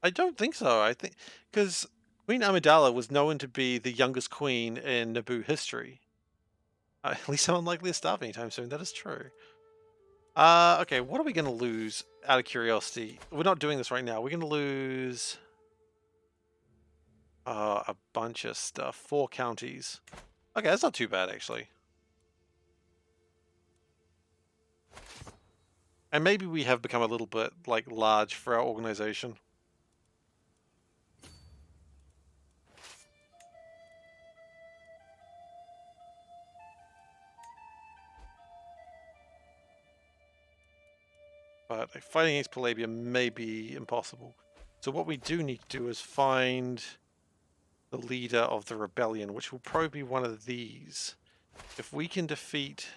I don't think so. I think because Queen Amidala was known to be the youngest queen in Naboo history. At least I'm unlikely to starve anytime soon. That is true. Okay, what are we going to lose out of curiosity? We're not doing this right now. We're going to lose a bunch of stuff. 4 counties. Okay, that's not too bad, actually. And maybe we have become a little bit, like, large for our organization. but fighting against Palabia may be impossible. So what we do need to do is find the leader of the rebellion, which will probably be one of these. If we can defeat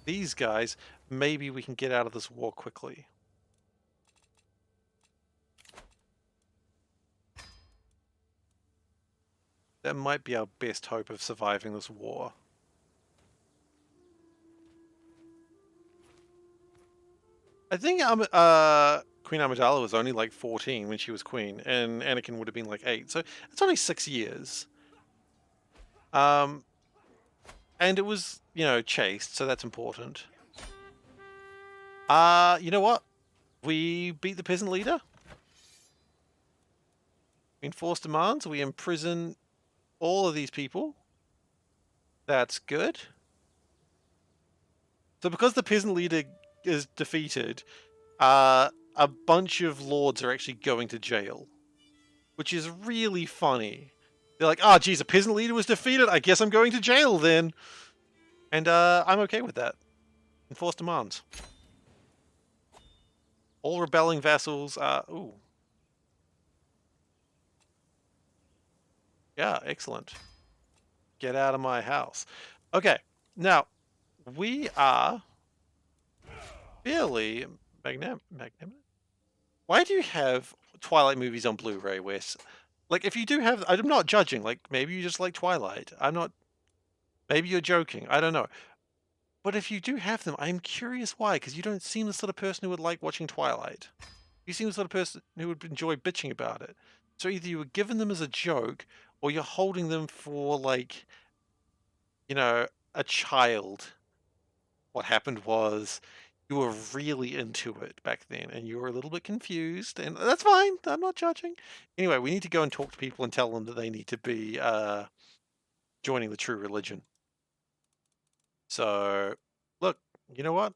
these guys, maybe we can get out of this war quickly. That might be our best hope of surviving this war. I think Queen Amidala was only like 14 when she was queen, and Anakin would have been like 8, so it's only 6 years. And it was, you know, chaste, so that's important. You know what? We beat the peasant leader. We enforce demands. We imprison all of these people. That's good. So because the peasant leader is defeated, a bunch of lords are actually going to jail, which is really funny. They're like, "Ah, geez, a peasant leader was defeated. I guess I'm going to jail then." And I'm okay with that. Enforce demands. All rebelling vassals are... Ooh. Yeah, excellent. Get out of my house. Okay, now, we are fairly magnanimous. Why do you have Twilight movies on Blu-ray, Wes? Like, if you do have... I'm not judging. Like, maybe you just like Twilight. I'm not... Maybe you're joking. I don't know. But if you do have them, I'm curious why, because you don't seem the sort of person who would like watching Twilight. You seem the sort of person who would enjoy bitching about it. So either you were given them as a joke, or you're holding them for, like, you know, a child. What happened was you were really into it back then, and you were a little bit confused, and that's fine. I'm not judging. Anyway, we need to go and talk to people and tell them that they need to be joining the true religion. So, look, you know what?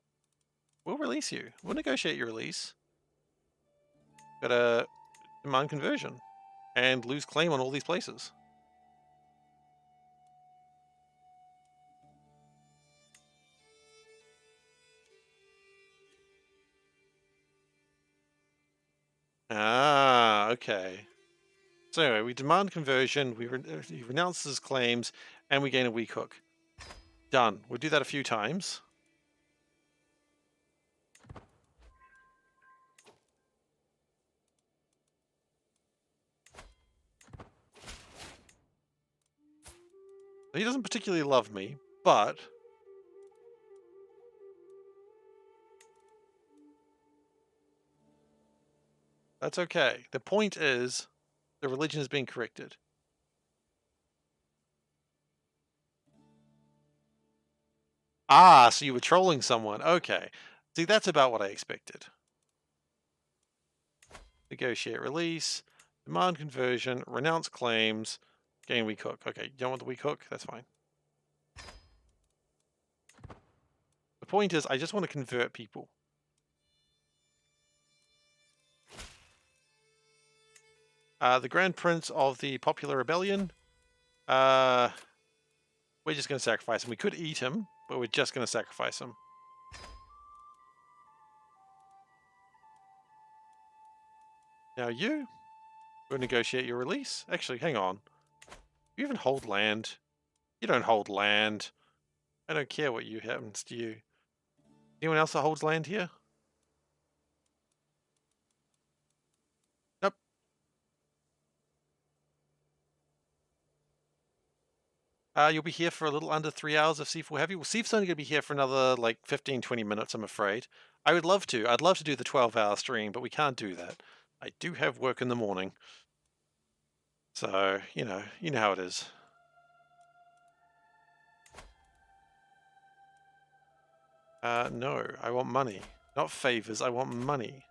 We'll release you. We'll negotiate your release. Gotta demand conversion and lose claim on all these places. Ah, okay. So anyway, we demand conversion, he renounces his claims, and we gain a weak hook. Done. We'll do that a few times. He doesn't particularly love me, but... that's okay. The point is, the religion is being corrected. Ah, so you were trolling someone. Okay. See, that's about what I expected. Negotiate release, demand conversion, renounce claims, gain weak hook. Okay, you don't want the weak hook? That's fine. The point is, I just want to convert people. The Grand Prince of the Popular Rebellion. We're just going to sacrifice him. We could eat him, but we're just going to sacrifice him. Now you will negotiate your release. Actually, hang on. You even hold land. You don't hold land. I don't care what happens to you. Anyone else that holds land here? Nope. You'll be here for a little under 3 hours if Seif will have you. Well, Seif's only going to be here for another, like, 15, 20 minutes, I'm afraid. I would love to. I'd love to do the 12-hour stream, but we can't do that. I do have work in the morning. So, you know how it is. No, I want money. Not favors, I want money.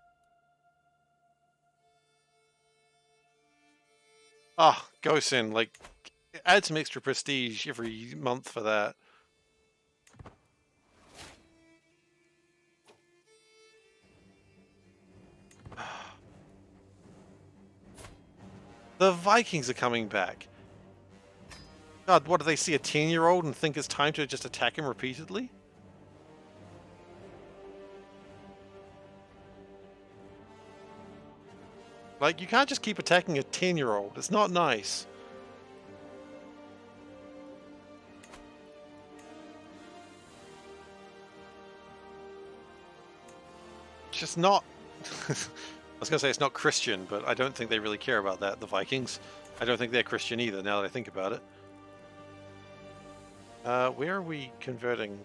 Ah, Gosen, like, add some extra prestige every month for that. The Vikings are coming back. God, what, do they see a 10-year-old and think it's time to just attack him repeatedly? Like, you can't just keep attacking a 10-year-old. It's not nice. It's just not... I was going to say it's not Christian, but I don't think they really care about that, the Vikings. I don't think they're Christian either, now that I think about it. Where are we converting?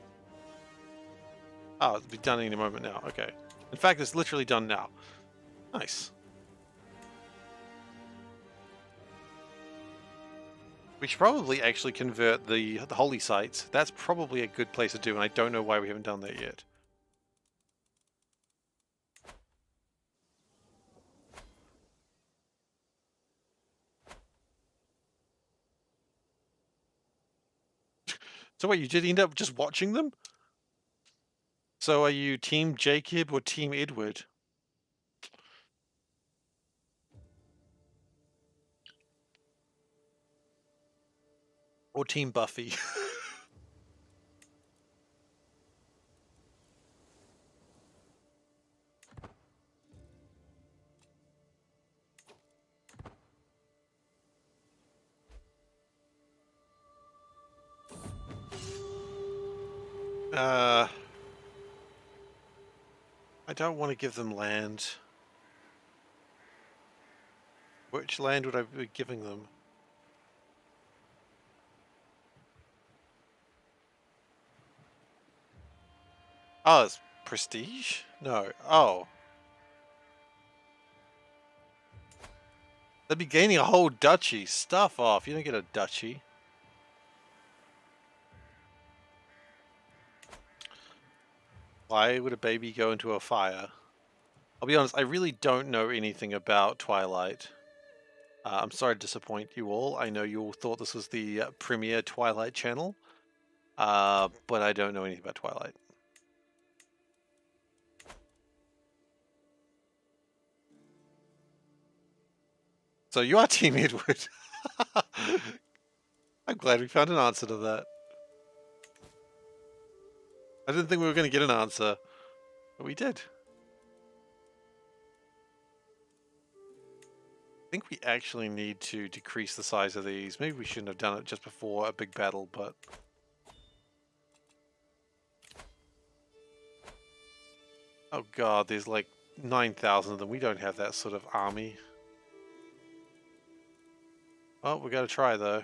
Oh, it'll be done any moment now. Okay. In fact, it's literally done now. Nice. We should probably actually convert the holy sites. That's probably a good place to do, and I don't know why we haven't done that yet. So wait, you did end up just watching them? So are you Team Jacob or Team Edward? Or Team Buffy? I don't want to give them land. Which land would I be giving them? Oh, it's prestige? No. Oh. They'd be gaining a whole duchy. Stuff off. You don't get a duchy. Why would a baby go into a fire? I'll be honest, I really don't know anything about Twilight. I'm sorry to disappoint you all. I know you all thought this was the premier Twilight channel. But I don't know anything about Twilight. So you are Team Edward. I'm glad we found an answer to that. I didn't think we were going to get an answer, but we did. I think we actually need to decrease the size of these. Maybe we shouldn't have done it just before a big battle, but... Oh god, there's like 9,000 of them. We don't have that sort of army. Well, we gotta try though.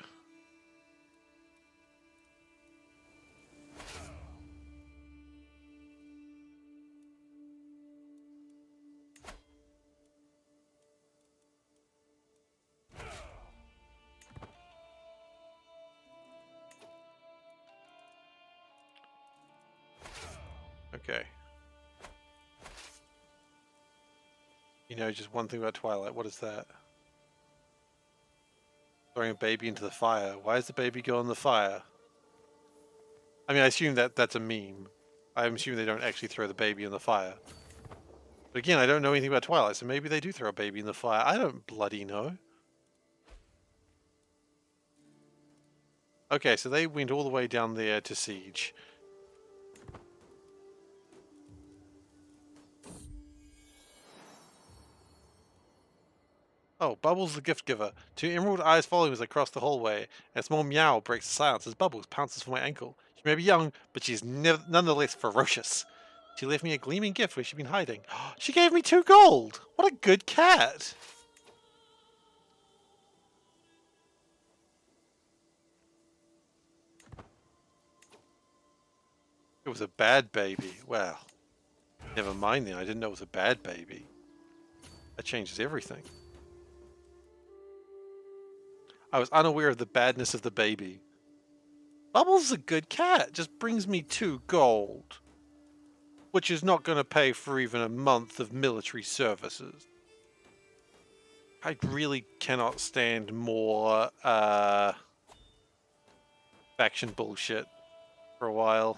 Okay. You know, just one thing about Twilight. What is that? Throwing a baby into the fire. Why does the baby go in the fire? I mean, I assume that that's a meme. I'm assuming they don't actually throw the baby in the fire. But again, I don't know anything about Twilight, so maybe they do throw a baby in the fire. I don't bloody know. Okay, so they went all the way down there to siege. Oh, Bubbles the gift giver. Two emerald eyes follow me as I cross the hallway, and a small meow breaks the silence as Bubbles pounces for my ankle. She may be young, but she's nonetheless ferocious. She left me a gleaming gift where she'd been hiding. She gave me 2 gold! What a good cat! It was a bad baby. Well, never mind then. I didn't know it was a bad baby. That changes everything. I was unaware of the badness of the baby. Bubbles is a good cat. Just brings me 2 gold. Which is not going to pay for even a month of military services. I really cannot stand more faction bullshit for a while.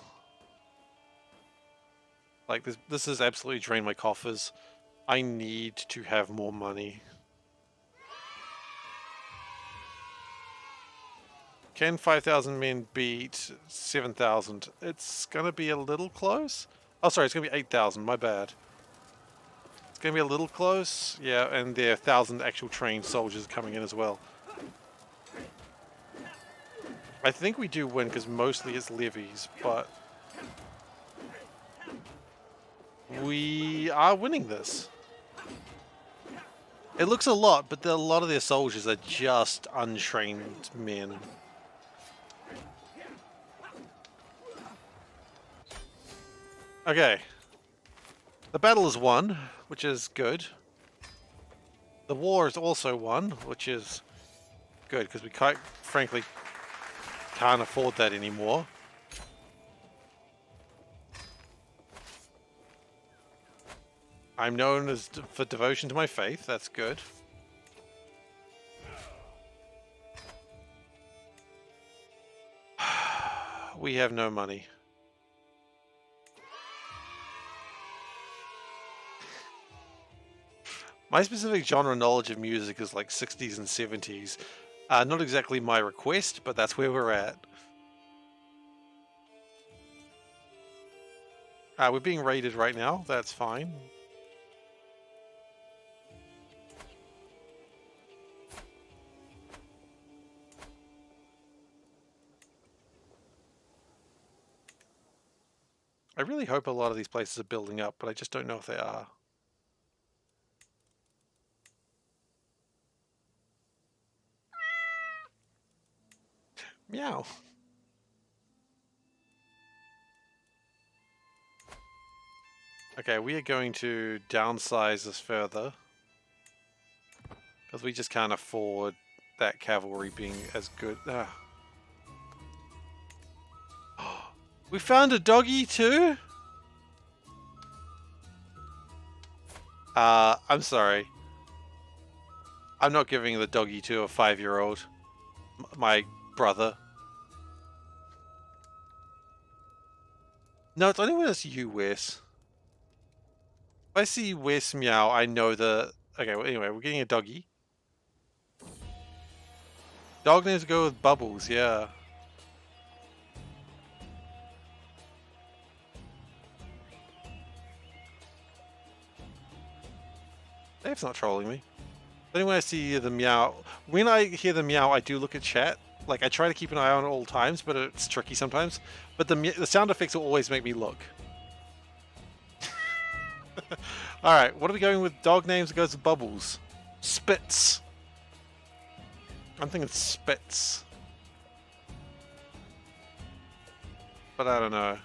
Like, this has absolutely drained my coffers. I need to have more money. Can 5,000 men beat 7,000? It's gonna be a little close. Oh, sorry, it's gonna be 8,000. My bad. going to be a little close. Yeah, and there are 1,000 actual trained soldiers coming in as well. I think we do win because mostly it's levies, but we are winning this. It looks a lot, but a lot of their soldiers are just untrained men. Okay. The battle is won, which is good. The war is also won, which is good, because we quite frankly can't afford that anymore. I'm known as for devotion to my faith, that's good. We have no money. My specific genre knowledge of music is like 60s and 70s. Not exactly my request, but that's where we're at. We're being raided right now, that's fine. I really hope a lot of these places are building up, but I just don't know if they are. Meow. Okay, we are going to downsize this further. Because we just can't afford that cavalry being as good. We found a doggy too? I'm sorry. I'm not giving the doggy to a 5-year-old. My brother. No, it's only when it's you, Wes. If I see Wes meow, I know the... Okay, well, anyway, we're getting a doggy. Dog needs to go with Bubbles, yeah. Dave's not trolling me. Then when I see the meow... When I hear the meow, I do look at chat. Like, I try to keep an eye on it all times, but it's tricky sometimes. But the sound effects will always make me look. Alright, what are we going with? Dog names that goes with Bubbles. Spitz. I'm thinking Spitz. But I don't know.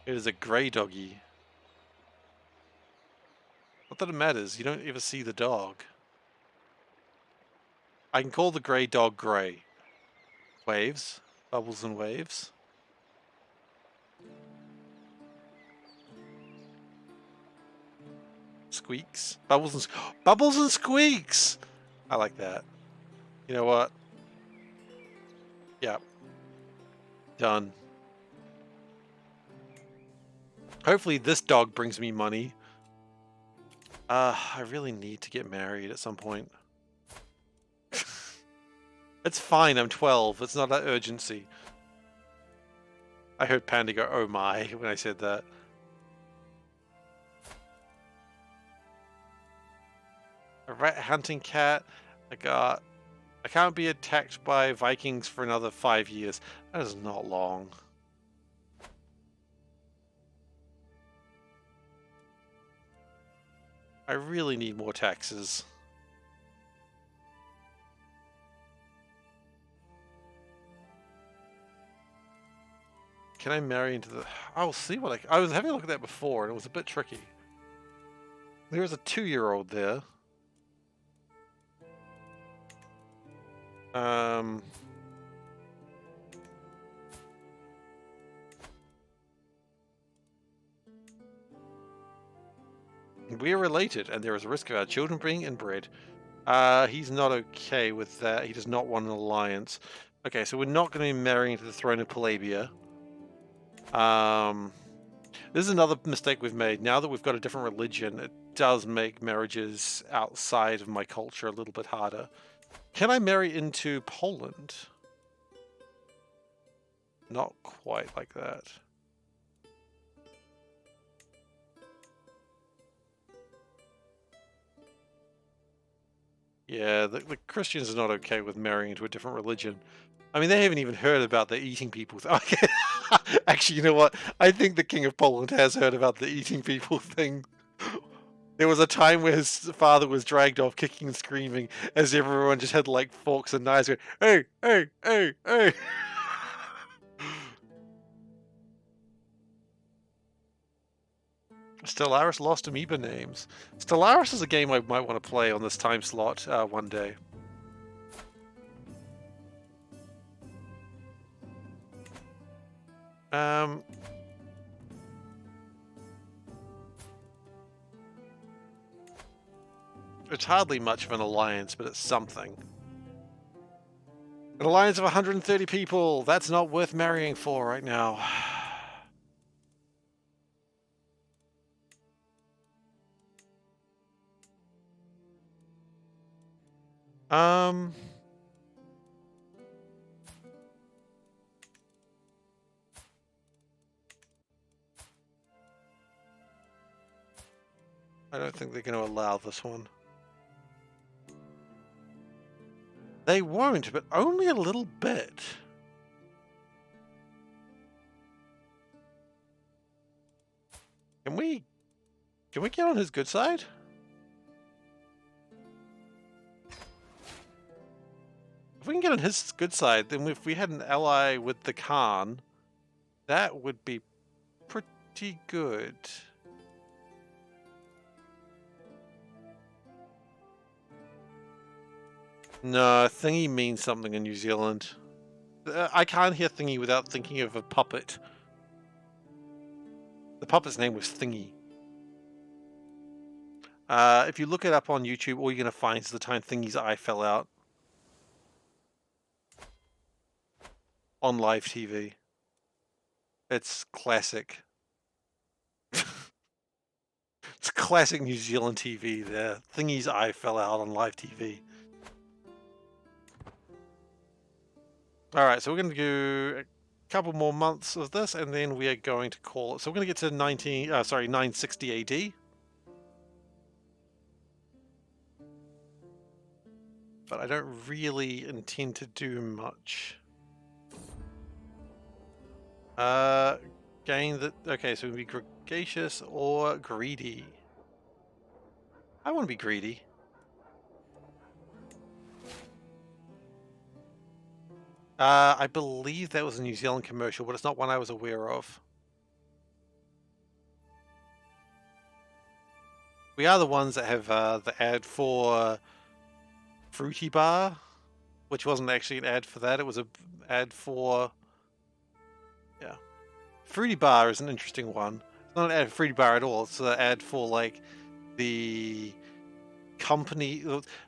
It is a grey doggy. Not that it matters, you don't ever see the dog. I can call the grey dog grey. Waves. Bubbles and waves. Squeaks. Bubbles and squeaks! I like that. You know what? Yeah. Done. Hopefully this dog brings me money. I really need to get married at some point. It's fine, I'm 12. It's not that urgency. I heard Panda go, oh my, when I said that. A rat hunting cat. I can't be attacked by Vikings for another 5 years. That is not long. I really need more taxes. Can I marry into the... I'll see what I was having a look at that before, and it was a bit tricky. There's a 2-year-old there. We are related, and there is a risk of our children being inbred. He's not okay with that. He does not want an alliance. Okay, so we're not going to be marrying to the throne of Palabia. This is another mistake we've made. Now that we've got a different religion, it does make marriages outside of my culture a little bit harder. Can I marry into Poland? Not quite like that. Yeah, the Christians are not okay with marrying into a different religion. I mean, they haven't even heard about the eating people. Okay. Actually, you know what? I think the King of Poland has heard about the eating people thing. There was a time where his father was dragged off kicking and screaming as everyone just had like forks and knives going, hey, hey, hey, hey. Stellaris Lost Amoeba names. Stellaris is a game I might want to play on this time slot one day. It's hardly much of an alliance, but it's something. An alliance of 130 people. That's not worth marrying for right now. I don't think they're going to allow this one. They won't, but only a little bit. Can we get on his good side? If we can get on his good side, then if we had an ally with the Khan, that would be pretty good. No, thingy means something in New Zealand. I can't hear thingy without thinking of a puppet. The puppet's name was Thingy. If you look it up on YouTube, all you're going to find is the time Thingy's eye fell out. On live TV. It's classic. It's classic New Zealand TV there. Thingy's eye fell out on live TV. Alright, so we're going to do a couple more months of this, and then we are going to call it. So we're going to get to 960 AD. But I don't really intend to do much. Gain that. Okay, so we can be gregarious or greedy. I want to be greedy. I believe that was a New Zealand commercial, but it's not one I was aware of. We are the ones that have the ad for Fruity Bar, which wasn't actually an ad for that. It was an ad for... Yeah. Fruity Bar is an interesting one. It's not an ad for Fruity Bar at all. It's an ad for, like, the company...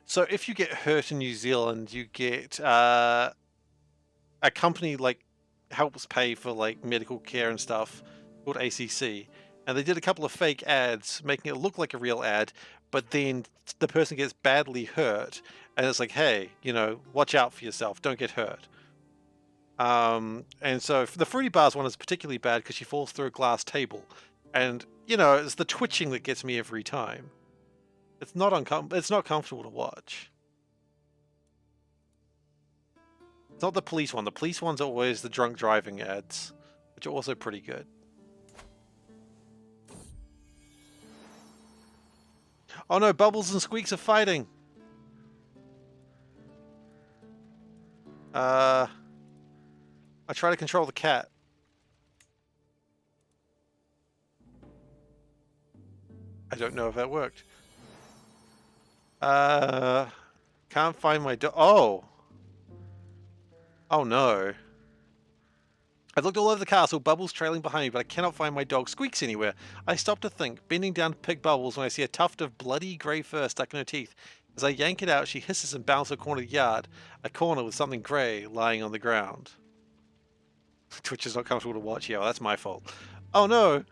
So if you get hurt in New Zealand, you get... a company, like, helps pay for, like, medical care and stuff called ACC. And they did a couple of fake ads making it look like a real ad, but then the person gets badly hurt, and it's like, hey, you know, watch out for yourself, don't get hurt. And so the Fruity Bars one is particularly bad because she falls through a glass table, and you know, it's the twitching that gets me every time. It's not it's not comfortable to watch. It's not the police one. The police one's always the drunk driving ads, which are also pretty good. Oh no, Bubbles and Squeaks are fighting! I try to control the cat. I don't know if that worked. Can't find my dog. Oh! Oh no. I looked all over the castle, Bubbles trailing behind me, but I cannot find my dog Squeaks anywhere. I stop to think, bending down to pick Bubbles when I see a tuft of bloody grey fur stuck in her teeth. As I yank it out, she hisses and bounces a corner of the yard, a corner with something grey lying on the ground. Twitch is not comfortable to watch. Yeah, well, that's my fault. Oh no!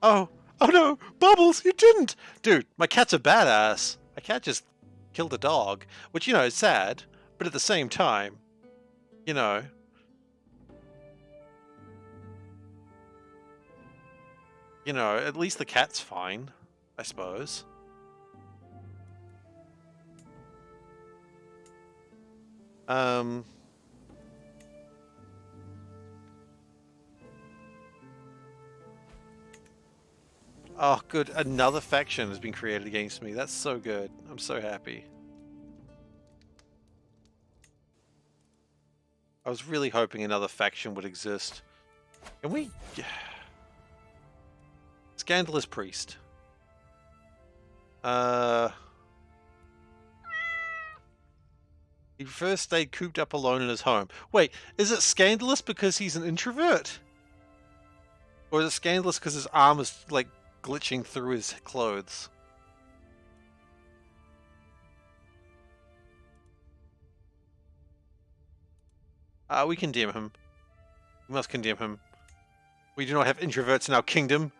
Oh no! Bubbles, you didn't! Dude, my cat's a badass. My cat just killed a dog, which, you know, is sad, but at the same time, you know... You know, at least the cat's fine, I suppose. Um. Oh, good. Another faction has been created against me. That's so good. I'm so happy. I was really hoping another faction would exist. Can we... Scandalous Priest. He first stayed cooped up alone in his home. Wait, is it scandalous because he's an introvert? Or is it scandalous because his arm is, like, glitching through his clothes? We condemn him. We must condemn him. We do not have introverts in our kingdom.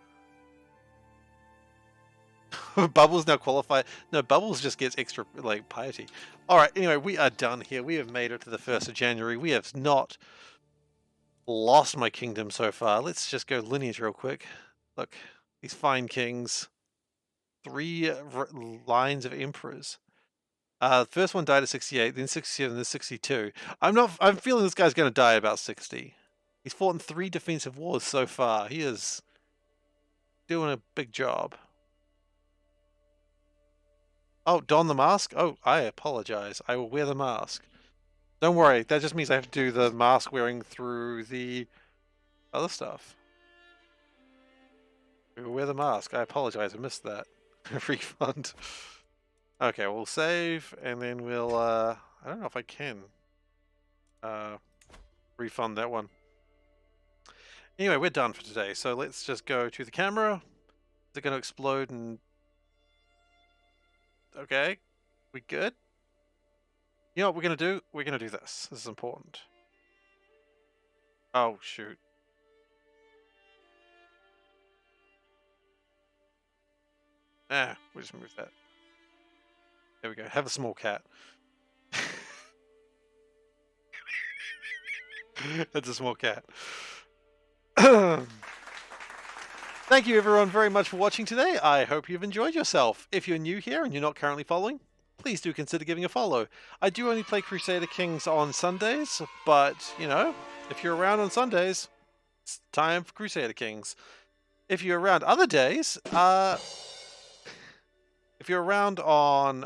Bubbles now qualify. No, Bubbles just gets extra, like, piety. Alright, anyway, we are done here. We have made it to the 1st of January. We have not lost my kingdom so far. Let's just go lineage real quick. Look, these fine kings. 3 lines of emperors. The first one died at 68, then 67, then 62. I'm feeling this guy's going to die at about 60. He's fought in 3 defensive wars so far. He is doing a big job. Oh, don the mask? Oh, I apologize. I will wear the mask. Don't worry, that just means I have to do the mask wearing through the other stuff. We will wear the mask. I apologize, I missed that. Refund. Okay, we'll save, and then we'll, I don't know if I can, refund that one. Anyway, we're done for today, so let's just go to the camera. Is it going to explode and... Okay, we good? You know what we're going to do? We're going to do this. This is important. Oh, shoot. We'll just move that. There we go. Have a small cat. That's a small cat. Thank you everyone very much for watching today. I hope you've enjoyed yourself. If you're new here and you're not currently following, please do consider giving a follow. I do only play Crusader Kings on Sundays, but, you know, if you're around on Sundays, it's time for Crusader Kings. If you're around other days, if you're around on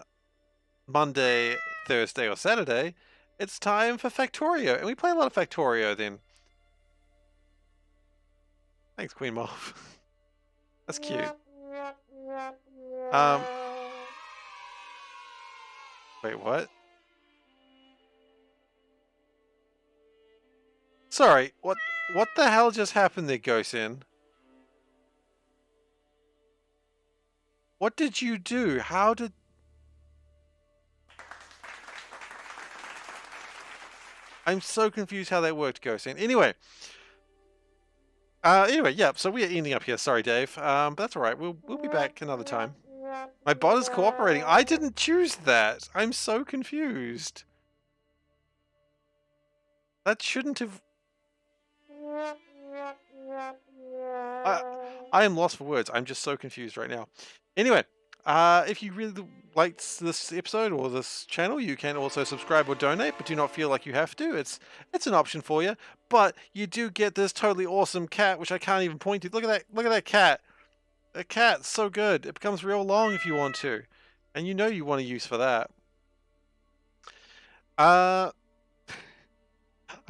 Monday, Thursday, or Saturday, it's time for Factorio, and we play a lot of Factorio then. Thanks, Queen Moth. That's cute. Wait, what? Sorry, what the hell just happened there, Gosen? What did you do? How did... I'm so confused how that worked, Gosen. Anyway, yeah, so we are ending up here. Sorry, Dave. But that's all right. We'll be back another time. My bot is cooperating. I didn't choose that. I'm so confused. That shouldn't have... I am lost for words. I'm just so confused right now. Anyway, if you really liked this episode or this channel, you can also subscribe or donate, but do not feel like you have to. It's an option for you. But you do get this totally awesome cat, which I can't even point to. Look at that cat. A cat's so good. It becomes real long if you want to. And you know you want to use for that. I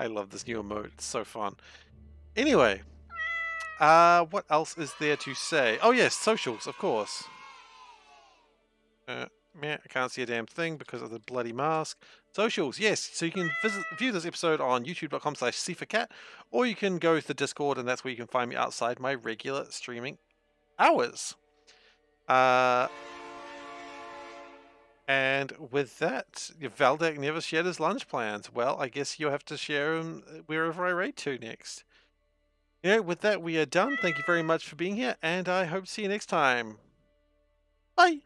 love this new emote. It's so fun. Anyway, what else is there to say? Oh yes, socials, of course. I can't see a damn thing because of the bloody mask. Socials, yes. So you can view this episode on youtube.com/SeiferKatt, or you can go to the Discord, and that's where you can find me outside my regular streaming hours. And with that, Baltic never shared his lunch plans. Well, I guess you'll have to share them wherever I raid to next. You know, with that, we are done. Thank you very much for being here, and I hope to see you next time. Bye!